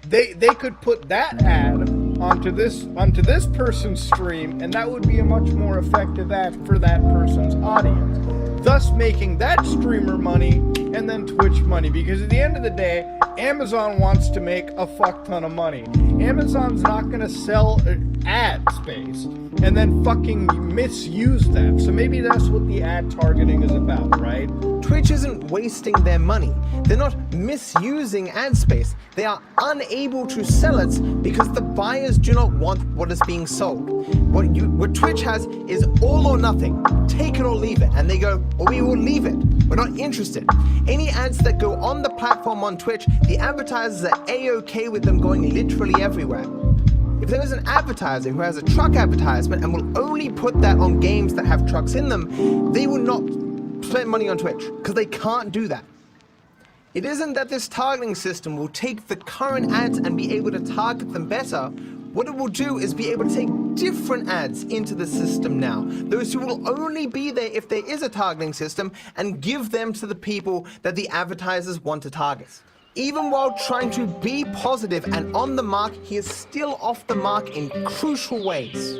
They could put that ad onto this person's stream, and that would be a much more effective ad for that person's audience, thus making that streamer money and then Twitch money, because at the end of the day, Amazon wants to make a fuck ton of money. Amazon's not gonna sell ad space and then fucking misuse that. So maybe that's what the ad targeting is about, right? Twitch isn't wasting their money. They're not misusing ad space. They are unable to sell it because the buyers do not want what is being sold. What Twitch has is all or nothing. Take it or leave it. And they go, well, we will leave it. We're not interested. Any ads that go on the platform on Twitch, the advertisers are A-okay with them going literally everywhere. If there is an advertiser who has a truck advertisement and will only put that on games that have trucks in them, they will not spend money on Twitch because they can't do that. It isn't that this targeting system will take the current ads and be able to target them better. What it will do is be able to take different ads into the system now. Those who will only be there if there is a targeting system, and give them to the people that the advertisers want to target. Even while trying to be positive and on the mark, he is still off the mark in crucial ways.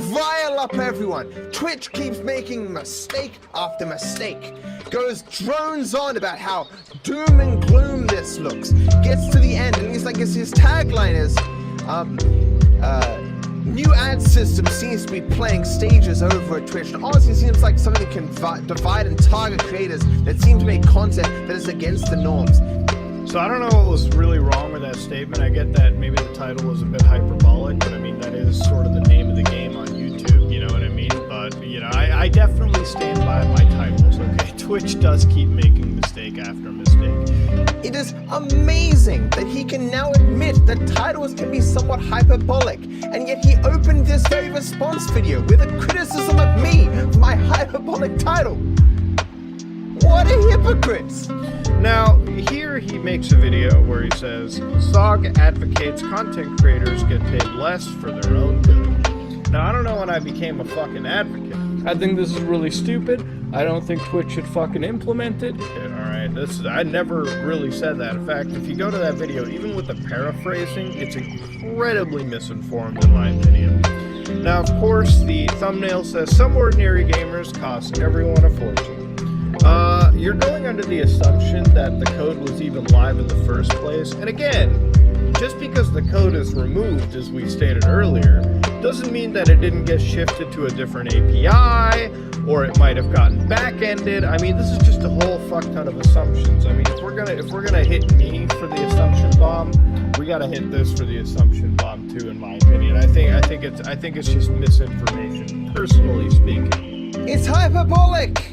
Rile up everyone. Twitch keeps making mistake after mistake. Goes drones on about how doom and gloom this looks. Gets to the end and he's like, his tagline is, new ad system seems to be playing stages over at Twitch. And honestly, it seems like something that can divide and target creators that seem to make content that is against the norms. So I don't know what was really wrong with that statement. I get that maybe the title was a bit hyperbolic, but I mean, that is sort of the name of the game on YouTube, you know what I mean? But, you know, I definitely stand by my titles, okay? Twitch does keep making mistake after mistake. It is amazing that he can now admit that titles can be somewhat hyperbolic, and yet he opened this very response video with a criticism of me for my hyperbolic title. What a hypocrite! Now, here he makes a video where he says, Zog advocates content creators get paid less for their own good. Now, I don't know when I became a fucking advocate. I think this is really stupid. I don't think Twitch should fucking implement it. Alright, I never really said that. In fact, if you go to that video, even with the paraphrasing, it's incredibly misinformed in my opinion. Now, of course, the thumbnail says, some ordinary gamers cost everyone a fortune. You're going under the assumption that the code was even live in the first place. And again, just because the code is removed, as we stated earlier, doesn't mean that it didn't get shifted to a different API, or it might have gotten back-ended. I mean, this is just a whole fuck ton of assumptions. I mean, if we're gonna hit me for the assumption bomb, we gotta hit this for the assumption bomb too, in my opinion. I think it's just misinformation, personally speaking. It's hyperbolic!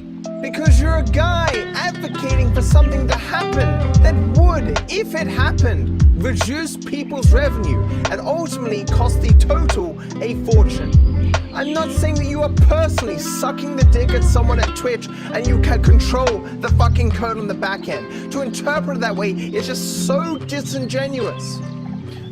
Because you're a guy advocating for something to happen that would, if it happened, reduce people's revenue and ultimately cost the total a fortune. I'm not saying that you are personally sucking the dick at someone at Twitch and you can control the fucking code on the back end. To interpret it that way is just so disingenuous.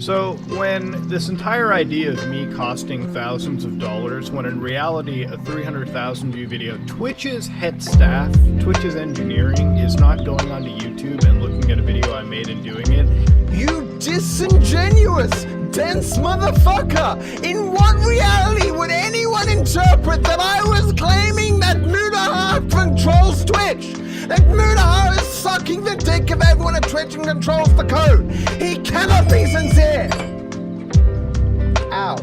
So when this entire idea of me costing thousands of dollars, when in reality a 300,000 view video, Twitch's head staff, Twitch's engineering is not going onto YouTube and looking at a video I made and doing it. You disingenuous, dense motherfucker! In what reality would anyone interpret that I was claiming that Mudaha controls Twitch? That Mudaha is sucking the dick of everyone at Twitch and controls the code? He cannot be sincere! Ow.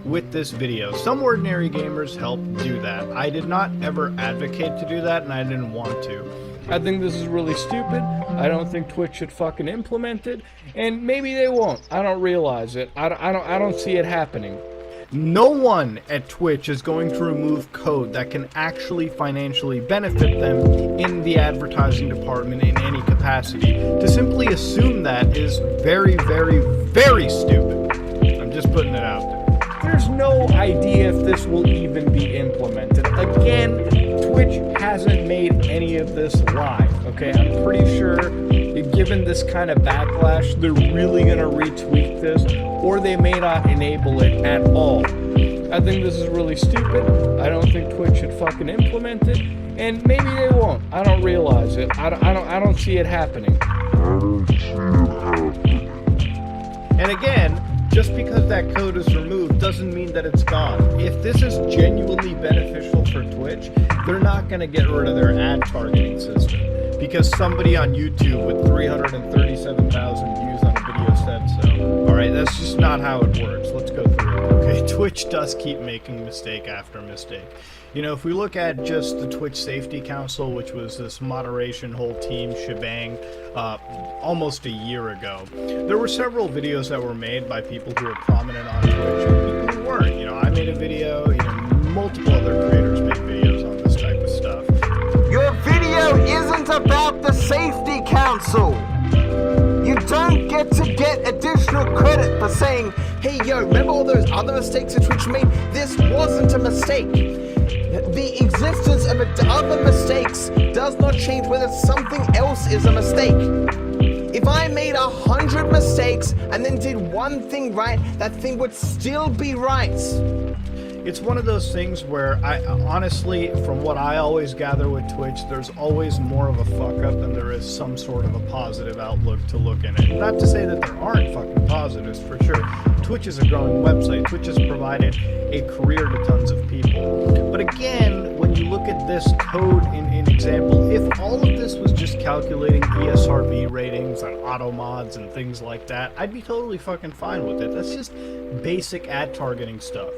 With this video, some ordinary gamers help do that. I did not ever advocate to do that, and I didn't want to. I think this is really stupid. I don't think Twitch should fucking implement it, and maybe they won't. I don't realize it. I don't see it happening. No one at Twitch is going to remove code that can actually financially benefit them in the advertising department in any capacity. To simply assume that is very, very, very stupid. I'm just putting it out there. There's no idea if this will even be implemented. Again, Twitch hasn't made any of this live, okay? I'm pretty sure, given this kind of backlash, they're really gonna retweak this, or they may not enable it at all. I think this is really stupid. I don't think Twitch should fucking implement it, and maybe they won't. I don't realize it. I don't see it happening. And again, just because that code is removed doesn't mean that it's gone. If this is genuinely beneficial for Twitch, they're not going to get rid of their ad targeting system because somebody on YouTube with 337,000 views on a video said so. Alright, that's just not how it works. Let's go through it. Okay, Twitch does keep making mistake after mistake. You know, if we look at just the Twitch Safety Council, which was this moderation whole team shebang almost a year ago, there were several videos that were made by people who were prominent on Twitch and people who weren't. You know, I made a video, you know, multiple other creators make videos on this type of stuff. Your video isn't about the Safety Council! You don't get to get additional credit for saying, hey yo, remember all those other mistakes that Twitch made? This wasn't a mistake. The existence of other mistakes does not change whether something else is a mistake. If I made 100 mistakes and then did one thing right, that thing would still be right. It's one of those things where I honestly, from what I always gather with Twitch, there's always more of a fuck up than there is some sort of a positive outlook to look in it. Not to say that there aren't fucking positives, for sure. Twitch is a growing website. Twitch has provided a career to tons of people. But again, when you look at this code in example, if all of this was just calculating ESRB ratings on auto mods and things like that, I'd be totally fucking fine with it. That's just basic ad targeting stuff.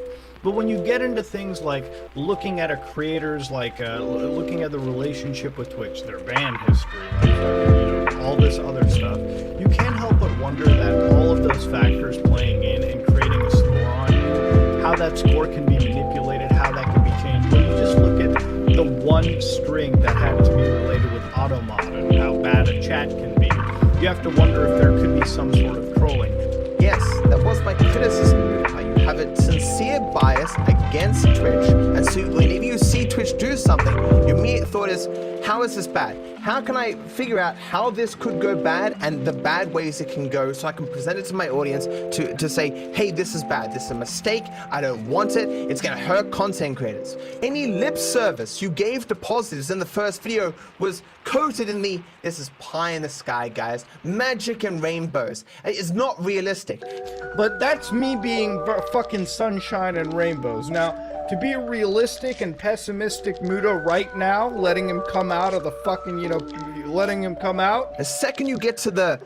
But when you get into things like looking at a creator's, looking at the relationship with Twitch, their ban history, all this other stuff, you can't help but wonder that all of those factors playing in and creating a score on you, how that score can be manipulated, how that can be changed. When you just look at the one string that had to be related with automod and how bad a chat can be, you have to wonder if there could be some sort of trolling. Yes, that was my criticism. You have a sincere bias against Twitch, and so whenever you see Twitch do something, your immediate thought is, how is this bad? How can I figure out how this could go bad and the bad ways it can go so I can present it to my audience to say, hey, this is bad, this is a mistake, I don't want it, it's gonna hurt content creators. Any lip service you gave to positives in the first video was coated in the, this is pie in the sky, guys, magic and rainbows. It's not realistic. But that's me being fucking sunshine and rainbows. Now, to be realistic and pessimistic Muto right now, letting him come out of the fucking, letting him come out. The second you get to the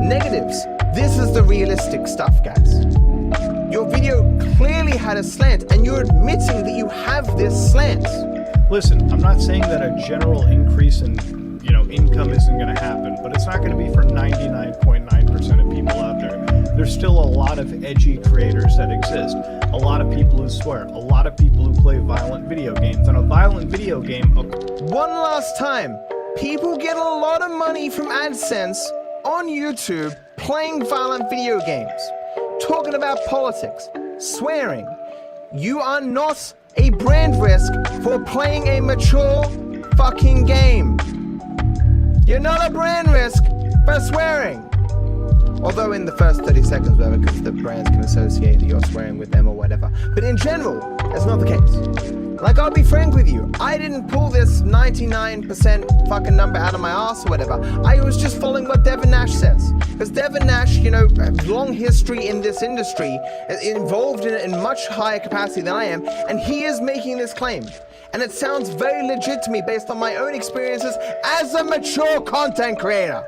negatives, this is the realistic stuff, guys. Your video clearly had a slant, and you're admitting that you have this slant. Listen, I'm not saying that a general increase in, income isn't going to happen, but it's not going to be for 99.9% of people out there. There there's still a lot of edgy creators that exist. A lot of people who swear, a lot of people who play violent video games, and a violent video game... One last time, people get a lot of money from AdSense on YouTube playing violent video games, talking about politics, swearing. You are not a brand risk for playing a mature fucking game. You're not a brand risk for swearing. Although in the first 30 seconds, whatever, because the brands can associate that you're swearing with them or whatever. But in general, that's not the case. Like, I'll be frank with you, I didn't pull this 99% fucking number out of my ass or whatever. I was just following what Devin Nash says. Because Devin Nash, you know, long history in this industry, involved in it in much higher capacity than I am, and he is making this claim. And it sounds very legit to me based on my own experiences as a mature content creator.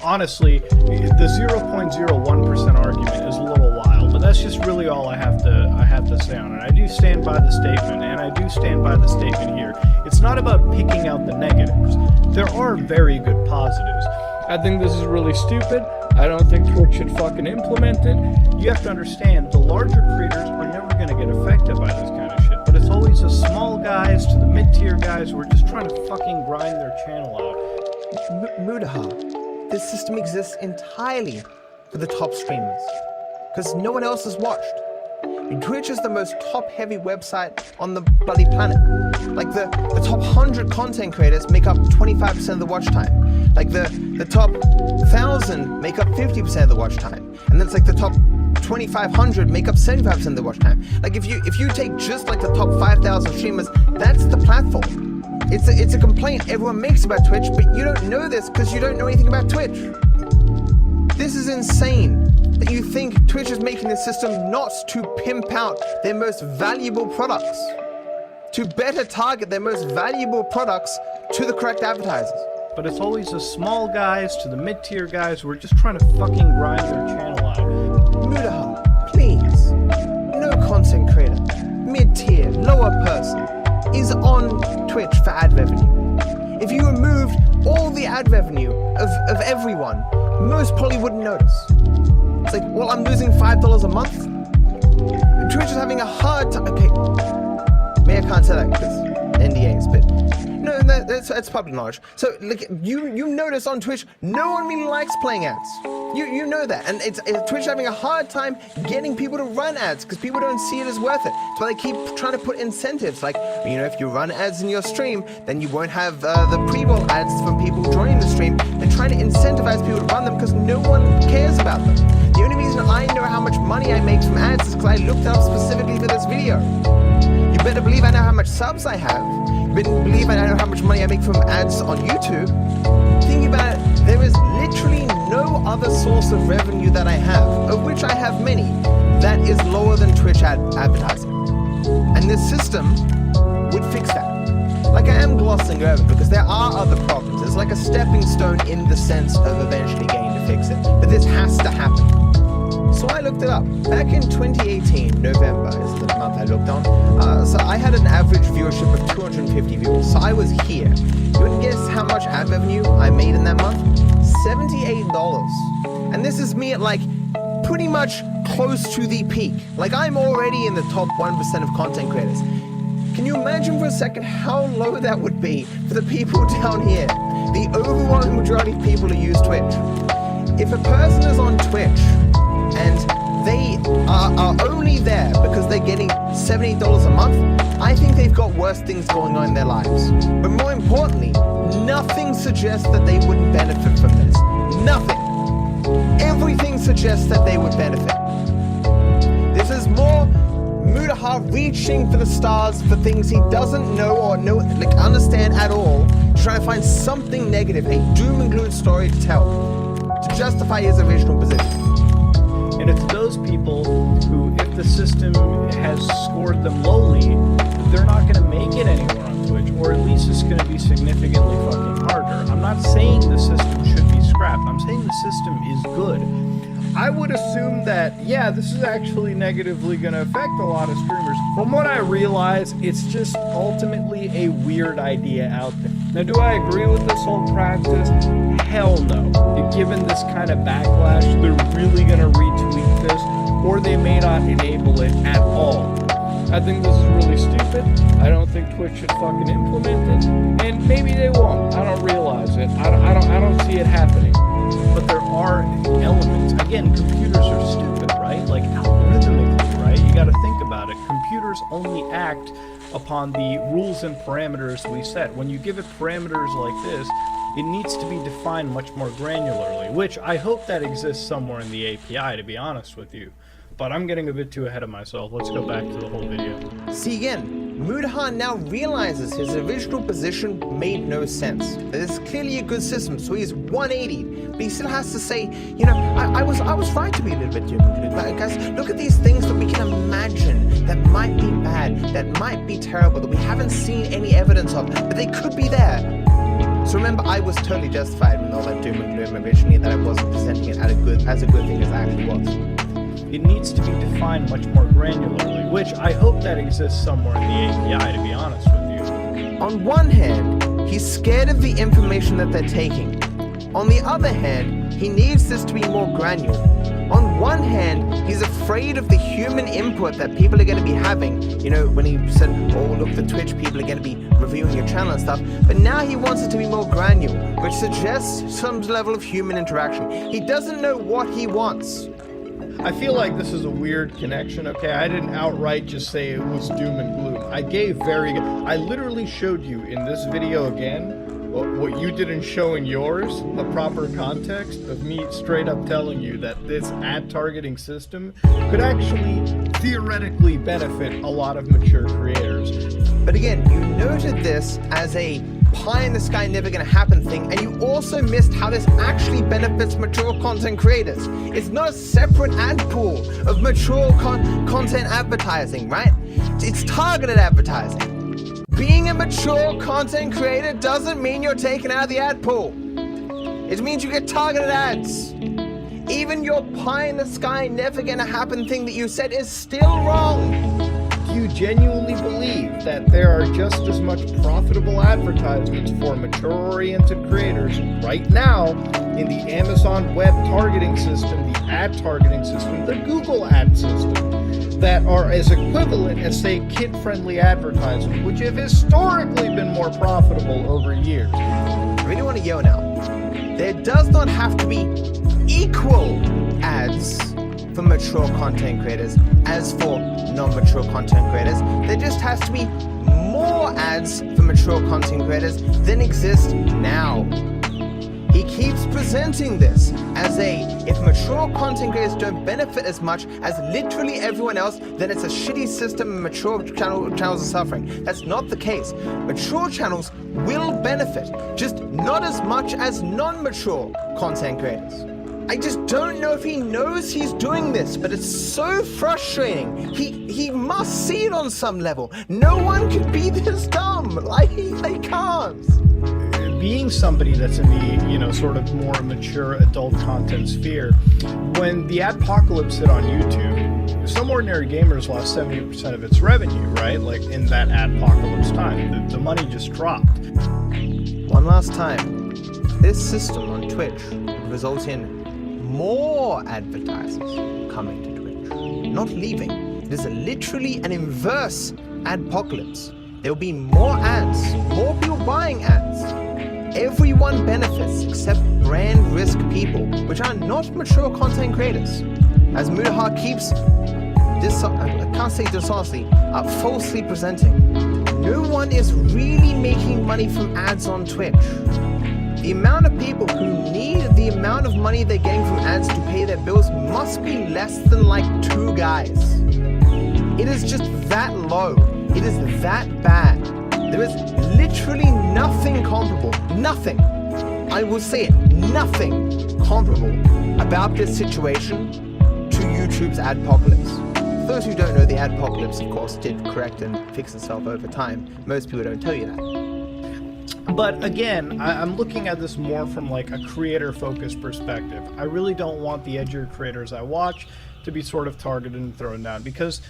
Honestly, the 0.01% argument is a little wild, but that's just really all I have to say on it. I do stand by the statement, and I do stand by the statement here. It's not about picking out the negatives. There are very good positives. I think this is really stupid. I don't think Twitch should fucking implement it. You have to understand, the larger creators are never going to get affected by this kind of shit, but it's always the small guys to the mid-tier guys who are just trying to fucking grind their channel out. Mudaha, this system exists entirely for the top streamers, because no one else has watched. Twitch is the most top-heavy website on the bloody planet. Like, the top 100 content creators make up 25% of the watch time. Like, the top 1,000 make up 50% of the watch time. And then it's like the top 2,500 make up 75% of the watch time. Like, if you take just like the top 5,000 streamers, that's the platform. It's a complaint everyone makes about Twitch, but you don't know this because you don't know anything about Twitch. This is insane that you think Twitch is making this system not to pimp out their most valuable products, to better target their most valuable products to the correct advertisers. But it's always the small guys to the mid-tier guys who are just trying to fucking grind their channel out. Mudaha, please. No content creator, mid-tier, lower person is on Twitch for ad revenue. If you removed all the ad revenue of everyone, most probably wouldn't notice. It's like, well, I'm losing $5 a month. Twitch is having a hard time. Okay, maybe I can't say that because NDAs, but no, that's public knowledge. So, like, you notice on Twitch, no one really likes playing ads. You know that, and it's Twitch having a hard time getting people to run ads because people don't see it as worth it. So they keep trying to put incentives, like, you know, if you run ads in your stream, then you won't have the pre-roll ads from people joining the stream. They're trying to incentivize people to run them because no one cares about them. The only reason I know how much money I make from ads is because I looked it up specifically for this video. You better believe I know how much subs I have. You better believe I know how much money I make from ads on YouTube. Think about it, there is literally no other source of revenue that I have, of which I have many, that is lower than Twitch advertising. And this system would fix that. Like, I am glossing over because there are other problems. It's like a stepping stone in the sense of eventually getting to fix it. But this has to happen. So I looked it up. Back in 2018, November is the month I looked on. So I had an average viewership of 250 viewers. So I was here. You would guess how much ad revenue I made in that month? $78. And this is me at, like, pretty much close to the peak. Like, I'm already in the top 1% of content creators. Can you imagine for a second how low that would be for the people down here? The overwhelming majority of people who use Twitch. If a person is on Twitch and they are only there because they're getting $78 a month, I think they've got worse things going on in their lives. But more importantly, nothing suggests that they wouldn't benefit from this. Nothing. Everything suggests that they would benefit. This is more Mudaha reaching for the stars for things he doesn't know or understand at all, to try to find something negative, a doom and gloom story to tell, to justify his original position. And it's those people who, if the system has scored them lowly, they're not going to make it anywhere on Twitch, or at least it's going to be significantly fucking harder. I'm not saying the system should be scrapped. I'm saying the system is good. I would assume that, yeah, this is actually negatively going to affect a lot of streamers. From what I realize, it's just ultimately a weird idea out there. Now, do I agree with this whole practice? Hell no. Given this kind of backlash, they're really going to retweet not enable it at all. I think this is really stupid. I don't think Twitch should fucking implement it, and maybe they won't. I don't realize it. I don't see it happening. But there are elements. Again, computers are stupid, right? Like algorithmically, right? You got to think about it. Computers only act upon the rules and parameters we set. When you give it parameters like this, it needs to be defined much more granularly, which I hope that exists somewhere in the API, to be honest with you. But I'm getting a bit too ahead of myself. Let's go back to the whole video. See again, Mudahar now realizes his original position made no sense. This is clearly a good system, so he's 180, but he still has to say, you know, I was right to be a little bit different. Guys, look at these things that we can imagine that might be bad, that might be terrible, that we haven't seen any evidence of, but they could be there. So remember, I was totally justified with all that doom and gloom originally, that I wasn't presenting it as a good thing as it actually was. It needs to be defined much more granularly, which I hope that exists somewhere in the API, to be honest with you. On one hand, he's scared of the information that they're taking. On the other hand, he needs this to be more granular. On one hand, he's afraid of the human input that people are going to be having. You know, when he said, oh, look, the Twitch people are going to be reviewing your channel and stuff. But now he wants it to be more granular, which suggests some level of human interaction. He doesn't know what he wants. I feel like this is a weird connection, okay? I didn't outright just say it was doom and gloom. I literally showed you in this video again what you didn't show in yours, the proper context of me straight up telling you that this ad targeting system could actually theoretically benefit a lot of mature creators. But again, you noted this as a pie in the sky never gonna happen thing, and you also missed how this actually benefits mature content creators. It's not a separate ad pool of mature content advertising, right? It's targeted advertising. Being a mature content creator doesn't mean you're taken out of the ad pool. It means you get targeted ads. Even your pie in the sky never gonna happen thing that you said is still wrong. Do you genuinely believe that there are just as much profitable advertisements for mature-oriented creators right now in the Amazon web targeting system, the ad targeting system, the Google ad system, that are as equivalent as, say, kid-friendly advertising, which have historically been more profitable over years? I really want to yell now. There does not have to be equal ads for mature content creators as for non-mature content creators. There just has to be more ads for mature content creators than exist now. He keeps presenting this as if mature content creators don't benefit as much as literally everyone else, then it's a shitty system and mature channels are suffering. That's not the case. Mature channels will benefit, just not as much as non-mature content creators. I just don't know if he knows he's doing this, but it's so frustrating. He must see it on some level. No one could be this dumb. Like, they can't. Being somebody that's in the, you know, sort of more mature adult content sphere, when the adpocalypse hit on YouTube, Some Ordinary Gamers lost 70% of its revenue, right? Like in that adpocalypse time, the money just dropped. One last time, this system on Twitch would result in more advertisers coming to Twitch, not leaving. It is literally an inverse adpocalypse. There will be more ads, more people buying ads. Everyone benefits except brand risk people, which are not mature content creators. As Mudahar keeps, I can't say dishonestly, falsely presenting, no one is really making money from ads on Twitch. The amount of people who need the amount of money they're getting from ads to pay their bills must be less than like 2 guys. It is just that low. It is that bad. There is literally nothing comparable, nothing, I will say it, nothing comparable about this situation to YouTube's adpocalypse. For those who don't know, the adpocalypse, of course, did correct and fix itself over time. Most people don't tell you that. But again, I'm looking at this more from like a creator-focused perspective. I really don't want the edgier creators I watch to be sort of targeted and thrown down, because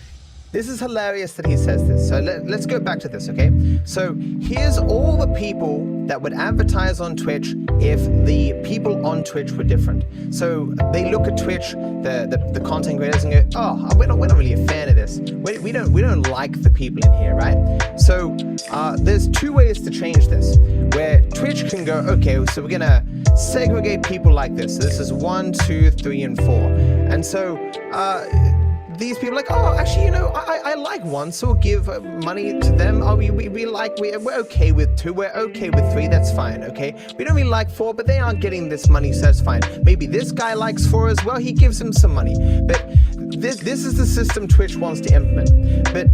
this is hilarious that he says this. So let's go back to this, okay? So here's all the people that would advertise on Twitch if the people on Twitch were different. So they look at Twitch, the content creators, and go, oh, we're not really a fan of this. We don't like the people in here, right? So there's two ways to change this, where Twitch can go, okay, so we're gonna segregate people like this. So this is 1, 2, 3, and 4. And so these people are like, oh, actually, I like 1, so we'll give money to them. Oh, we're okay with 2, we're okay with 3, that's fine, okay? We don't really like 4, but they aren't getting this money, so that's fine. Maybe this guy likes 4 as well, he gives him some money. But this is the system Twitch wants to implement. But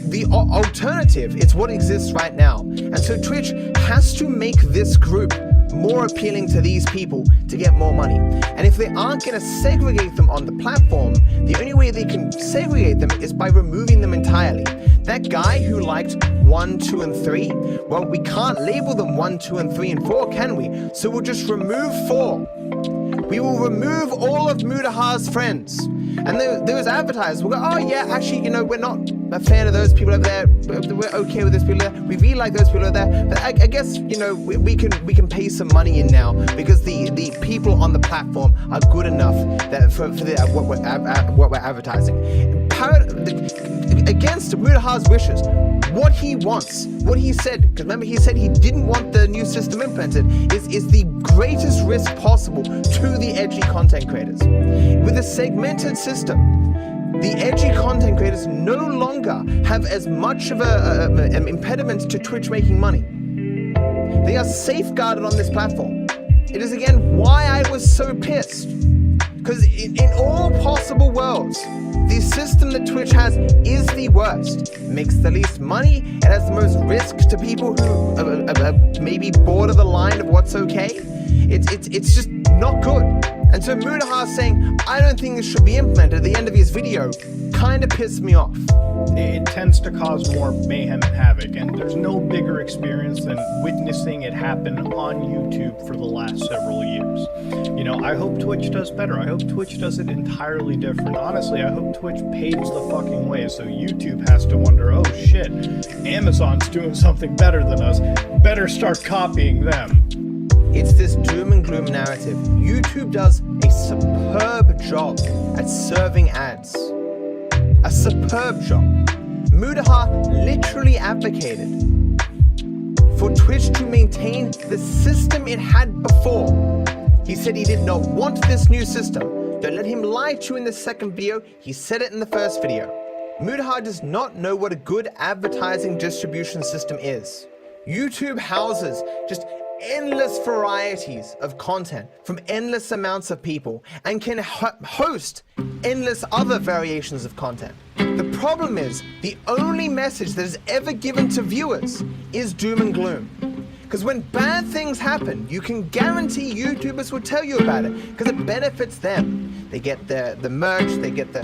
the alternative, it's what exists right now. And so Twitch has to make this group more appealing to these people to get more money. And if they aren't going to segregate them on the platform, the only way they can segregate them is by removing them entirely. That guy who liked 1, 2, and 3, well, we can't label them 1, 2, and 3, and 4, can we? So we'll just remove 4. We will remove all of Mudahar's friends. And those advertisers will go, oh yeah, actually, we're not a fan of those people over there. We're okay with those people there. We really like those people over there. But I guess, we can pay some money in now because the people on the platform are good enough that for what we're advertising. Against Mudahar's wishes, what he wants, what he said, because remember he said he didn't want the new system implemented, is the greatest risk possible to the edgy content creators. With a segmented system, the edgy content creators no longer have as much of an impediment to Twitch making money. They are safeguarded on this platform. It is again why I was so pissed. Because in all possible worlds, the system that Twitch has is the worst. It makes the least money, it has the most risk to people who are maybe border the line of what's okay. It's just not good. And so Mudahar saying, I don't think this should be implemented at the end of his video, kind of pissed me off. It tends to cause more mayhem and havoc, and there's no bigger experience than witnessing it happen on YouTube for the last several years. I hope Twitch does better. I hope Twitch does it entirely different. Honestly, I hope Twitch paves the fucking way so YouTube has to wonder, oh shit, Amazon's doing something better than us. Better start copying them. It's this doom and gloom narrative. YouTube does a superb job at serving ads. A superb job. Mudahar literally advocated for Twitch to maintain the system it had before. He said he did not want this new system. Don't let him lie to you in the second video. He said it in the first video. Mudahar does not know what a good advertising distribution system is. YouTube houses just endless varieties of content from endless amounts of people and can host endless other variations of content. The problem is the only message that is ever given to viewers is doom and gloom. Because when bad things happen, you can guarantee YouTubers will tell you about it because it benefits them. They get the merch, they get the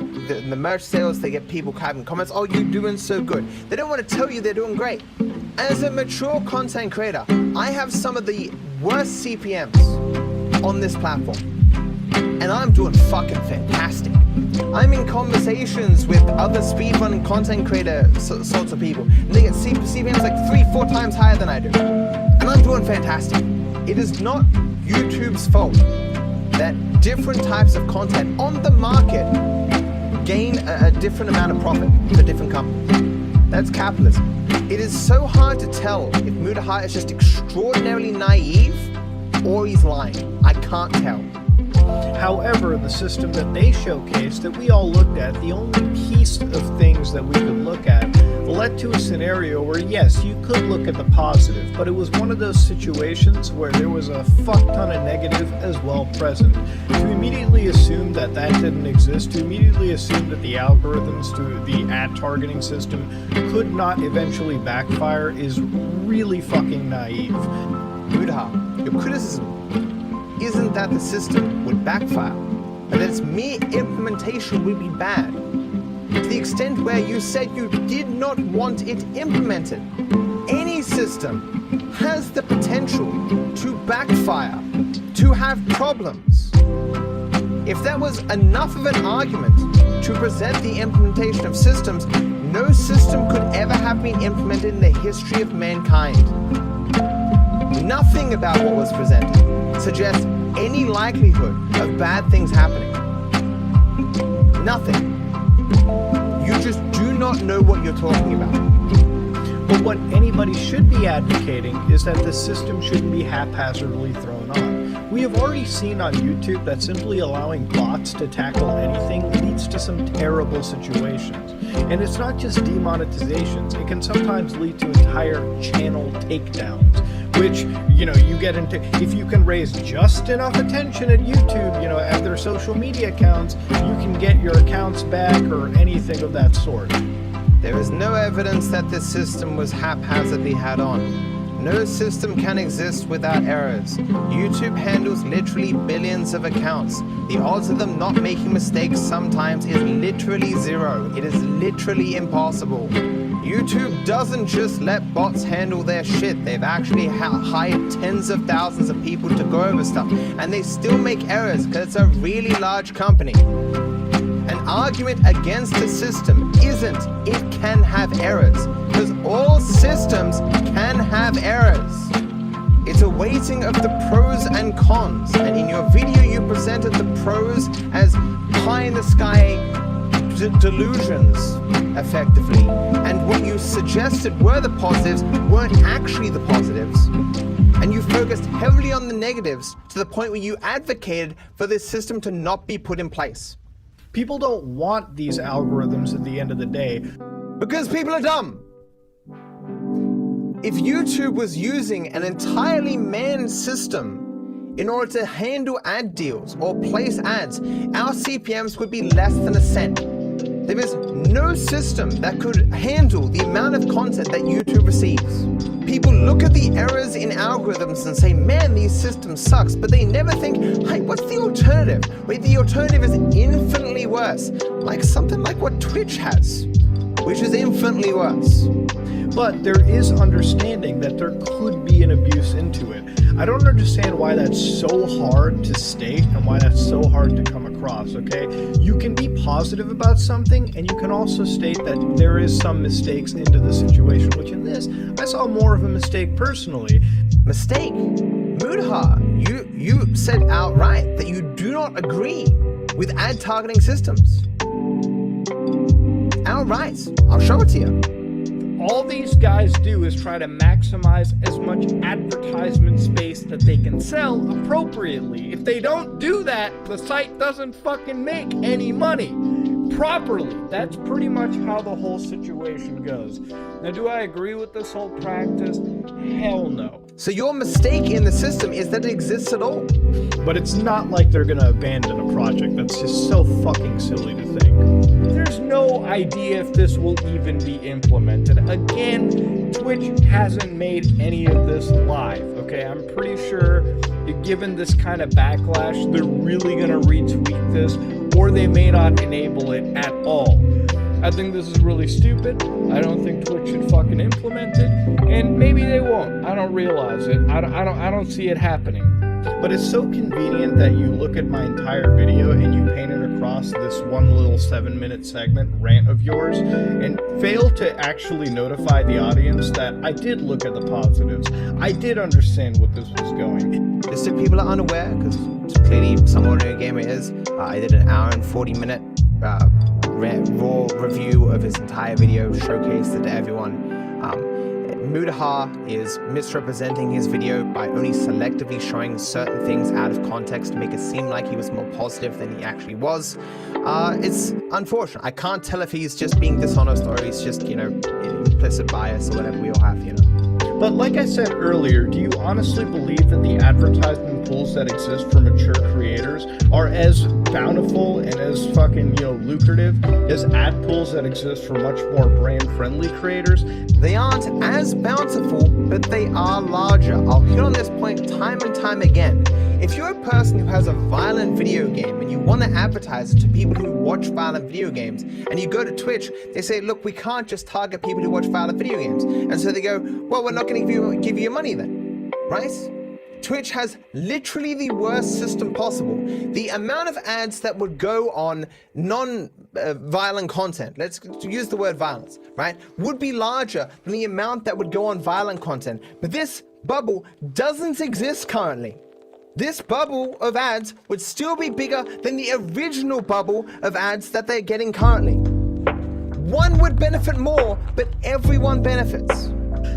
merch sales, they get people having comments, oh, you're doing so good. They don't want to tell you they're doing great. As a mature content creator, I have some of the worst CPMs on this platform. And I'm doing fucking fantastic. I'm in conversations with other speedrunning content creator sorts of people, and they get CPMs like 3-4 times higher than I do. And I'm doing fantastic. It is not YouTube's fault that different types of content on the market gain a different amount of profit for different companies. That's capitalism. It is so hard to tell if Mudahar is just extraordinarily naive or he's lying. I can't tell. However, the system that they showcased that we all looked at, the only piece of things that we could look at, led to a scenario where, yes, you could look at the positive, but it was one of those situations where there was a fuck ton of negative as well present. To immediately assume that that didn't exist, to immediately assume that the algorithms to the ad targeting system could not eventually backfire is really fucking naive. Mudahar, your criticism isn't that the system would backfire, but that its mere implementation would be bad. To the extent where you said you did not want it implemented. Any system has the potential to backfire, to have problems. If that was enough of an argument to present the implementation of systems, no system could ever have been implemented in the history of mankind. Nothing about what was presented suggests any likelihood of bad things happening. Nothing. You just do not know what you're talking about. But what anybody should be advocating is that the system shouldn't be haphazardly thrown on. We have already seen on YouTube that simply allowing bots to tackle anything leads to some terrible situations. And it's not just demonetizations, it can sometimes lead to entire channel takedowns, which, you know, you get into, if you can raise just enough attention at YouTube, you know, at their social media accounts, you can get your accounts back or anything of that sort. There is no evidence that this system was haphazardly had on. No system can exist without errors. YouTube handles literally billions of accounts. The odds of them not making mistakes sometimes is literally zero. It is literally impossible. YouTube doesn't just let bots handle their shit. They've actually hired tens of thousands of people to go over stuff, and they still make errors because it's a really large company. An argument against the system isn't it can have errors, because all systems can have errors. It's a weighting of the pros and cons, and in your video you presented the pros as pie-in-the-sky delusions, effectively, and what you suggested were the positives weren't actually the positives. And you focused heavily on the negatives to the point where you advocated for this system to not be put in place. People don't want these algorithms at the end of the day. Because people are dumb. If YouTube was using an entirely manned system in order to handle ad deals or place ads, our CPMs would be less than a cent. There is no system that could handle the amount of content that YouTube receives. People look at the errors in algorithms and say, man, these systems sucks, but they never think, hey, what's the alternative? Wait, the alternative is infinitely worse, like something like what Twitch has, which is infinitely worse. But there is understanding that there could be an abuse into it. I don't understand why that's so hard to state and why that's so hard to come across, okay? You can be positive about something, and you can also state that there is some mistakes into the situation, which in this, I saw more of a mistake personally. Mistake? Mudha, you said outright that you do not agree with ad targeting systems. Outright. I'll show it to you. All these guys do is try to maximize as much advertisement space that they can sell appropriately. If they don't do that, the site doesn't fucking make any money properly. That's pretty much how the whole situation goes. Now, do I agree with this whole practice? Hell no. So your mistake in the system is that it exists at all. But it's not like they're gonna abandon a project. That's just so fucking silly to think. There's no idea if this will even be implemented. Again, Twitch hasn't made any of this live, okay? I'm pretty sure, given this kind of backlash, they're really gonna retweet this, or they may not enable it at all. I think this is really stupid. I don't think Twitch should fucking implement it, and maybe they won't. I don't realize it. I don't see it happening. But it's so convenient that you look at my entire video and you paint it across this one little 7-minute segment rant of yours and fail to actually notify the audience that I did look at the positives. I did understand what this was going. Just so people are unaware, because clearly some ordinary gamer is, I did an hour and 40-minute raw review of his entire video, showcased it to everyone. Mudha is misrepresenting his video by only selectively showing certain things out of context to make it seem like he was more positive than he actually was. It's unfortunate. I can't tell if he's just being dishonest or he's just, you know, implicit bias or whatever we all have, you know. But like I said earlier, do you honestly believe that the advertisement pools that exist for mature creators are as bountiful and as fucking, you know, lucrative as ad pools that exist for much more brand-friendly creators? They aren't as bountiful, but they are larger. I'll hit on this point time and time again. If you're a person who has a violent video game and you want to advertise it to people who watch violent video games, and you go to Twitch, they say, look, we can't just target people who watch violent video games. And so they go, well, we're not going to give you money then, right? Twitch has literally the worst system possible. The amount of ads that would go on non-violent content, let's use the word violence, right, would be larger than the amount that would go on violent content. But this bubble doesn't exist currently. This bubble of ads would still be bigger than the original bubble of ads that they're getting currently. One would benefit more, but everyone benefits.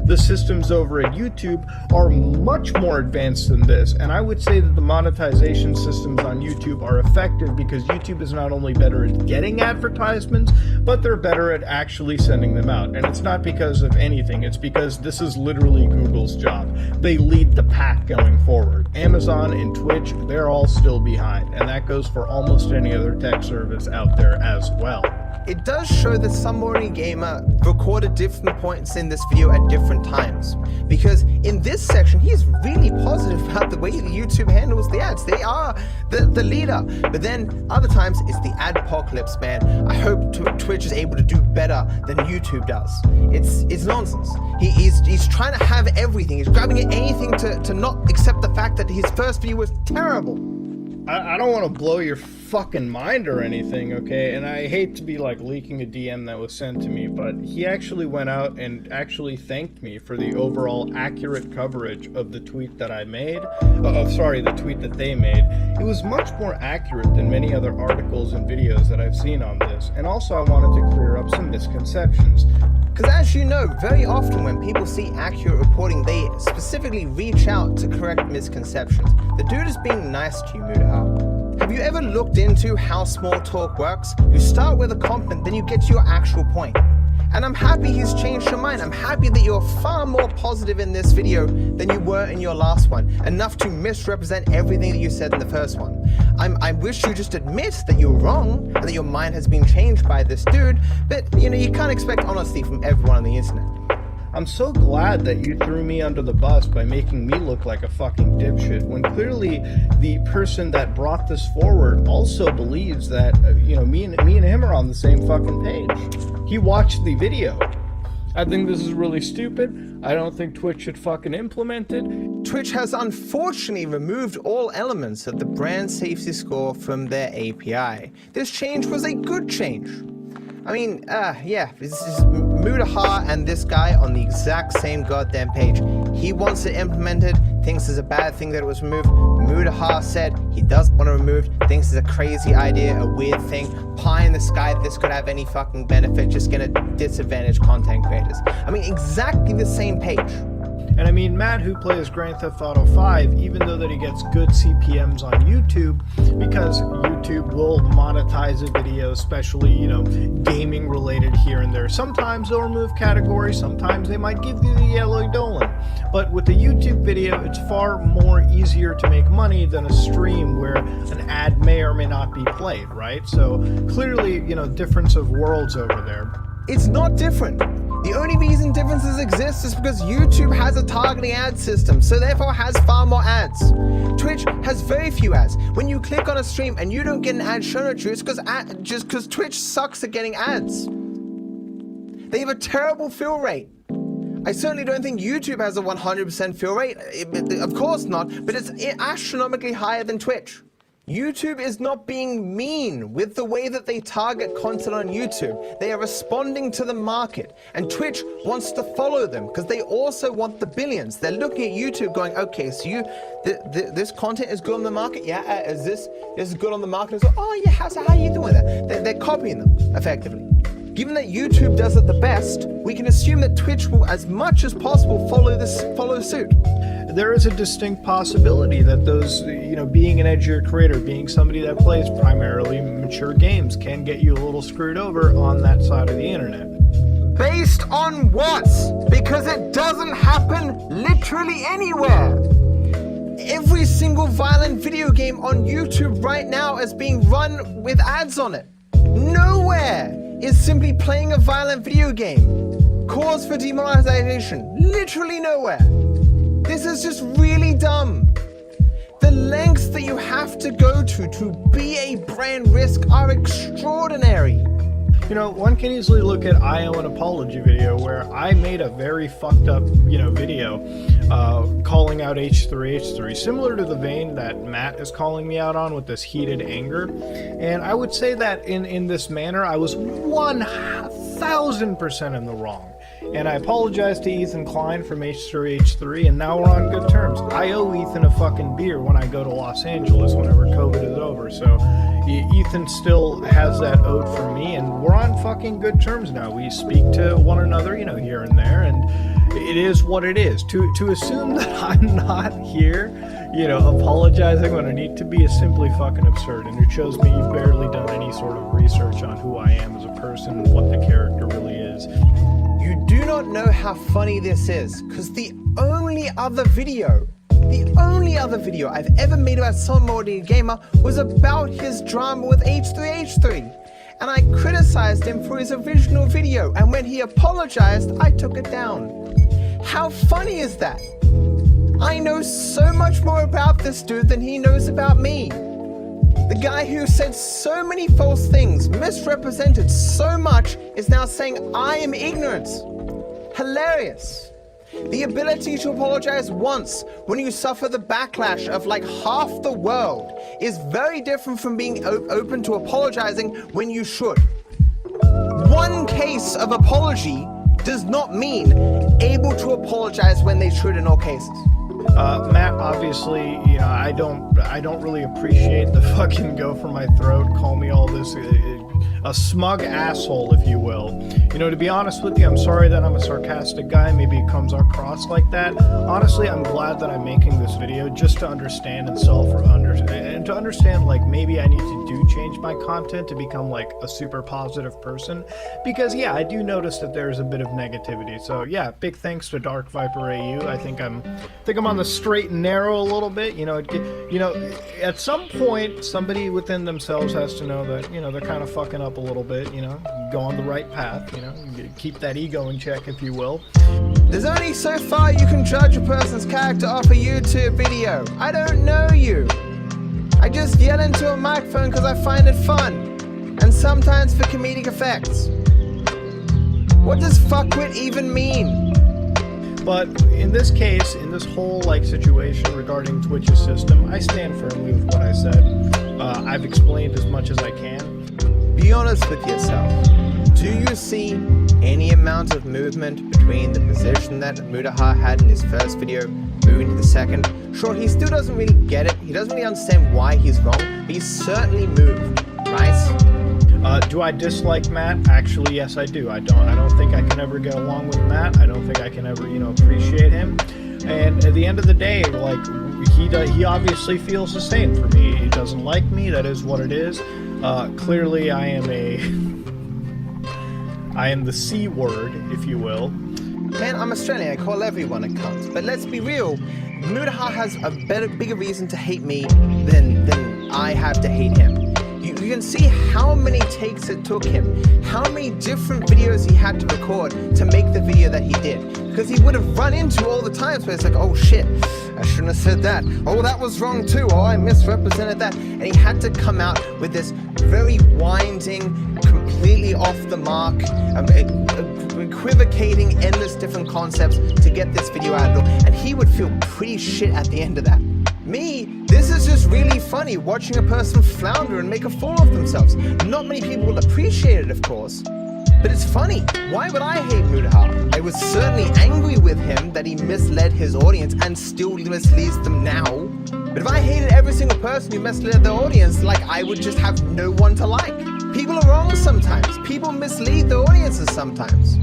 The systems over at YouTube are much more advanced than this, and I would say that the monetization systems on YouTube are effective because YouTube is not only better at getting advertisements, but they're better at actually sending them out. And it's not because of anything, it's because this is literally Google's job. They lead the pack going forward. Amazon and Twitch, they're all still behind, and that goes for almost any other tech service out there as well. It does show that some morning gamer recorded different points in this video at different times. Because in this section, he's really positive about the way that YouTube handles the ads. They are the leader. But then other times, it's the adpocalypse, man. I hope Twitch is able to do better than YouTube does. It's nonsense. He's trying to have everything. He's grabbing at anything to not accept the fact that his first video was terrible. I don't want to blow your fucking mind or anything, okay? And I hate to be like leaking a DM that was sent to me, but he actually went out and actually thanked me for the overall accurate coverage of the tweet that I made. The tweet that they made. It was much more accurate than many other articles and videos that I've seen on this. And also I wanted to clear up some misconceptions. Because as you know, very often when people see accurate reporting, they specifically reach out to correct misconceptions. The dude is being nice to you, Mudaha. Have you ever looked into how small talk works? You start with a compliment, then you get to your actual point. And I'm happy he's changed your mind. I'm happy that you're far more positive in this video than you were in your last one. Enough to misrepresent everything that you said in the first one. I wish you just admit that you're wrong and that your mind has been changed by this dude, but you know, you can't expect honesty from everyone on the internet. I'm so glad that you threw me under the bus by making me look like a fucking dipshit, when clearly the person that brought this forward also believes that, me and him are on the same fucking page. He watched the video. I think this is really stupid. I don't think Twitch should fucking implement it. Twitch has unfortunately removed all elements of the brand safety score from their API. This change was a good change. I mean, this is Mudaha and this guy on the exact same goddamn page. He wants it implemented, thinks it's a bad thing that it was removed. Mudaha said he doesn't want to remove, thinks it's a crazy idea, a weird thing, pie in the sky that this could have any fucking benefit, just gonna disadvantage content creators. I mean, exactly the same page. And I mean, Matt, who plays Grand Theft Auto 5, even though that he gets good CPMs on YouTube, because YouTube will monetize a video, especially, gaming related here and there. Sometimes they'll remove categories, sometimes they might give you the yellow Dolan. But with a YouTube video, it's far more easier to make money than a stream where an ad may or may not be played, right? So clearly, difference of worlds over there. It's not different. The only reason differences exist is because YouTube has a targeting ad system, so therefore has far more ads. Twitch has very few ads. When you click on a stream and you don't get an ad shown at you, it's because Twitch sucks at getting ads. They have a terrible fill rate. I certainly don't think YouTube has a 100% fill rate. Of course not, but it's astronomically higher than Twitch. YouTube is not being mean with the way that they target content on YouTube. They are responding to the market, and Twitch wants to follow them because they also want the billions. They're looking at YouTube going, okay, so this content is good on the market? Yeah, is this good on the market? So, oh yeah, how are you doing that? They're copying them effectively. Given that YouTube does it the best, we can assume that Twitch will, as much as possible, follow suit. There is a distinct possibility that those, being an edgier creator, being somebody that plays primarily mature games, can get you a little screwed over on that side of the internet. Based on what? Because it doesn't happen literally anywhere. Every single violent video game on YouTube right now is being run with ads on it. Nowhere is simply playing a violent video game cause for demonetization. Literally nowhere. This is just really dumb. The lengths that you have to go to be a brand risk are extraordinary. One can easily look at I Owe an Apology video where I made a very fucked up, video calling out H3H3, similar to the vein that Matt is calling me out on with this heated anger. And I would say that in this manner, I was 1000% in the wrong. And I apologized to Ethan Klein from H3H3, and now we're on good terms. I owe Ethan a fucking beer when I go to Los Angeles whenever COVID is over, so Ethan still has that owed for me, and we're on fucking good terms now. We speak to one another, you know, here and there, and it is what it is. To assume that I'm not here, you know, apologizing when I need to be is simply fucking absurd, and it shows me you've barely done any sort of research on who I am as a person and what the character really is. You do not know how funny this is, because the only other video I've ever made about some ordinary gamer was about his drama with H3H3. And I criticized him for his original video, and when he apologized, I took it down. How funny is that? I know so much more about this dude than he knows about me. The guy who said so many false things, misrepresented so much, is now saying I am ignorant. Hilarious. The ability to apologize once when you suffer the backlash of like half the world is very different from being open to apologizing when you should. One case of apology does not mean able to apologize when they should in all cases. Matt, obviously, you know, I don't really appreciate the fucking go for my throat, call me all this, a smug asshole, if you will. You know, to be honest with you, I'm sorry that I'm a sarcastic guy, maybe it comes across like that. Honestly, I'm glad that I'm making this video just to understand and to understand, like, maybe I need to change my content to become, like, a super positive person. Because, yeah, I do notice that there's a bit of negativity. So, yeah, big thanks to DarkViperAU. I think I'm on the straight and narrow a little bit. You know, at some point, somebody within themselves has to know that, you know, they're kind of fucking up a little bit, you know, go on the right path, you know, keep that ego in check, if you will. There's only so far you can judge a person's character off a YouTube video. I don't know you. I just yell into a microphone because I find it fun, and sometimes for comedic effects. What does fuckwit even mean? But in this case, in this whole like situation regarding Twitch's system, I stand firmly with what I said. I've explained as much as I can. Be honest with yourself. Do you see any amount of movement between the position that Mutaha had in his first video moving to the second? Sure, he still doesn't really get it. He doesn't really understand why he's wrong, but he's certainly moved, right? Do I dislike Matt? Actually, yes, I do. I don't think I can ever get along with Matt. I don't think I can ever, you know, appreciate him. And at the end of the day, like, he obviously feels the same for me. He doesn't like me. That is what it is. Clearly, I am the C word, if you will. Man, I'm Australian. I call everyone a cunt. But let's be real. Mutaha has a bigger reason to hate me than I have to hate him. You can see how many takes it took him, how many different videos he had to record to make the video that he did. Because he would have run into all the times where it's like, oh shit, I shouldn't have said that. Oh, that was wrong too. Oh, I misrepresented that. And he had to come out with this very winding, completely off the mark, equivocating endless different concepts to get this video out of it. And he would feel pretty shit at the end of that. Me, this is just really funny watching a person flounder and make a fool of themselves. Not many people will appreciate it, of course, but it's funny. Why would I hate Mutaha? I was certainly angry with him that he misled his audience and still misleads them now. But if I hated every single person who misled their audience, like, I would just have no one to like. People are wrong sometimes. People mislead their audiences sometimes.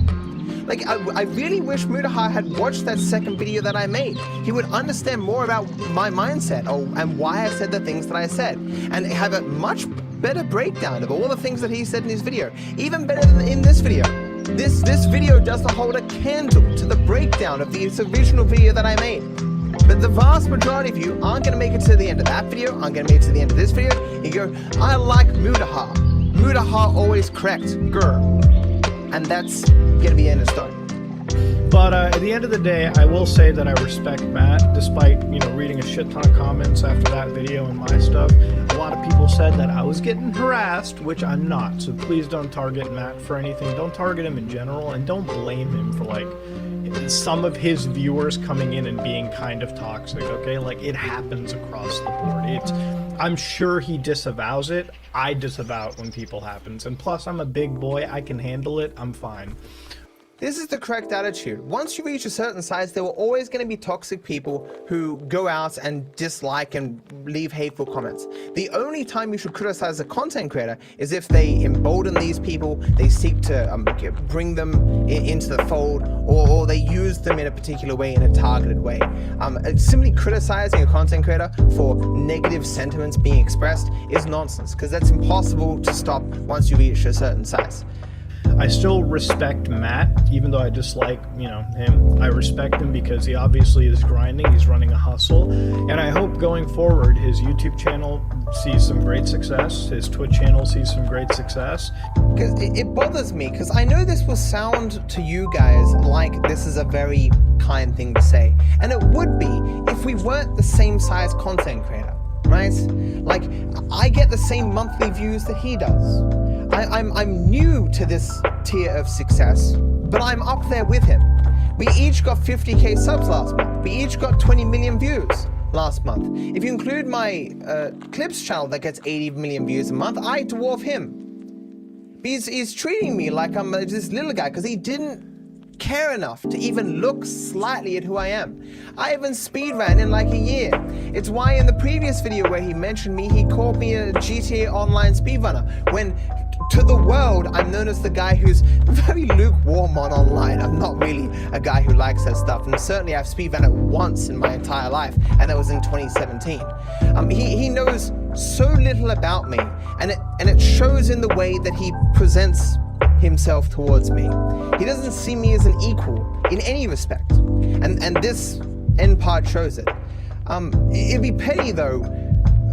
Like, I really wish Mutaha had watched that second video that I made. He would understand more about my mindset and why I said the things that I said, and have a much better breakdown of all the things that he said in his video. Even better than in this video. This video doesn't hold a candle to the breakdown of the original video that I made. But the vast majority of you aren't going to make it to the end of that video, aren't going to make it to the end of this video. You go, I like Mutaha. Mutaha always correct, grr. And that's gonna be the end of the story. But at the end of the day, I will say that I respect Matt, despite, you know, reading a shit ton of comments after that video and my stuff. A lot of people said that I was getting harassed, which I'm not. So please don't target Matt for anything. Don't target him in general, and don't blame him for, like, some of his viewers coming in and being kind of toxic, okay? Like, it happens across the board. I'm sure he disavows it. I disavow it when people happens. And plus, I'm a big boy. I can handle it. I'm fine. This is the correct attitude. Once you reach a certain size, there were always going to be toxic people who go out and dislike and leave hateful comments. The only time you should criticize a content creator is if they embolden these people, they seek to bring them into the fold, or they use them in a particular way, in a targeted way. Simply criticizing a content creator for negative sentiments being expressed is nonsense, because that's impossible to stop once you reach a certain size. I still respect Matt, even though I dislike, him. I respect him because he obviously is grinding, he's running a hustle, and I hope going forward his YouTube channel sees some great success, his Twitch channel sees some great success. Because it bothers me, because I know this will sound to you guys like this is a very kind thing to say, and it would be if we weren't the same size content creator, right? Like, I get the same monthly views that he does. I'm new to this tier of success, but I'm up there with him. We each got 50k subs last month. We each got 20 million views last month. If you include my clips channel that gets 80 million views a month, I dwarf him. He's treating me like I'm this little guy because he didn't care enough to even look slightly at who I am. I haven't speedran in like a year. It's why in the previous video where he mentioned me, he called me a GTA Online speedrunner, when to the world, I'm known as the guy who's very lukewarm on online. I'm not really a guy who likes that stuff, and certainly I've speedrun it once in my entire life, and that was in 2017. He knows so little about me, and it shows in the way that he presents himself towards me. He doesn't see me as an equal in any respect, and this end part shows it. It'd be petty though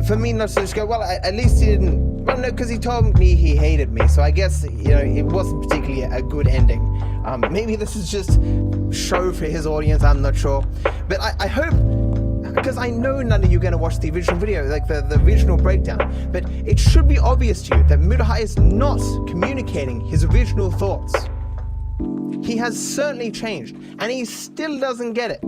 for me not to just go, well, at least he didn't. Well, no, because he told me he hated me, so I guess, it wasn't particularly a good ending. Maybe this is just show for his audience, I'm not sure. But I hope, because I know none of you are going to watch the original video, like the original breakdown, but it should be obvious to you that Mutahai is not communicating his original thoughts. He has certainly changed, and he still doesn't get it.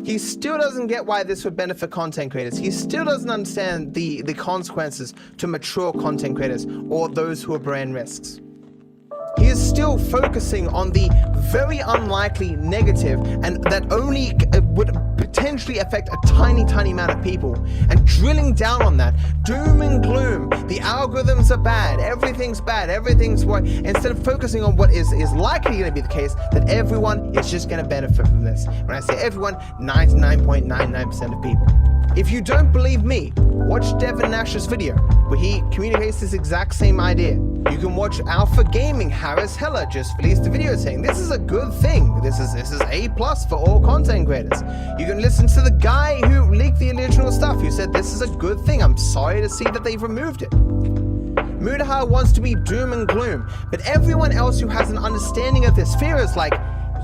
He still doesn't get why this would benefit content creators. He still doesn't understand the consequences to mature content creators or those who are brand risks. He is still focusing on the very unlikely negative, and that only would potentially affect a tiny amount of people, and drilling down on that, doom and gloom, the algorithms are bad, everything's what, instead of focusing on what is likely going to be the case, that everyone is just going to benefit from this. When I say everyone, 99.99% of people. If you don't believe me, watch Devin Nash's video, where he communicates this exact same idea. You can watch Alpha Gaming, Harris Heller just released a video saying this is a good thing. This is A+ for all content creators. You can listen to the guy who leaked the original stuff, who said this is a good thing. I'm sorry to see that they've removed it. Mutahai wants to be doom and gloom, but everyone else who has an understanding of this fear is like,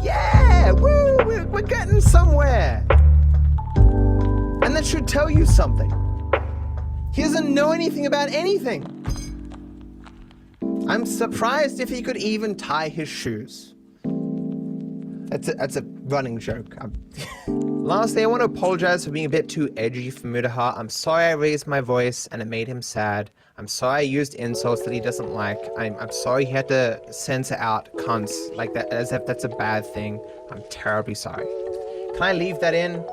yeah, woo, we're getting somewhere. And that should tell you something. He doesn't know anything about anything. I'm surprised if he could even tie his shoes. That's a running joke. Lastly, I want to apologize for being a bit too edgy for Mutahai. I'm sorry I raised my voice and it made him sad. I'm sorry I used insults that he doesn't like. I'm sorry he had to censor out cunts like that, as if that's a bad thing. I'm terribly sorry. Can I leave that in?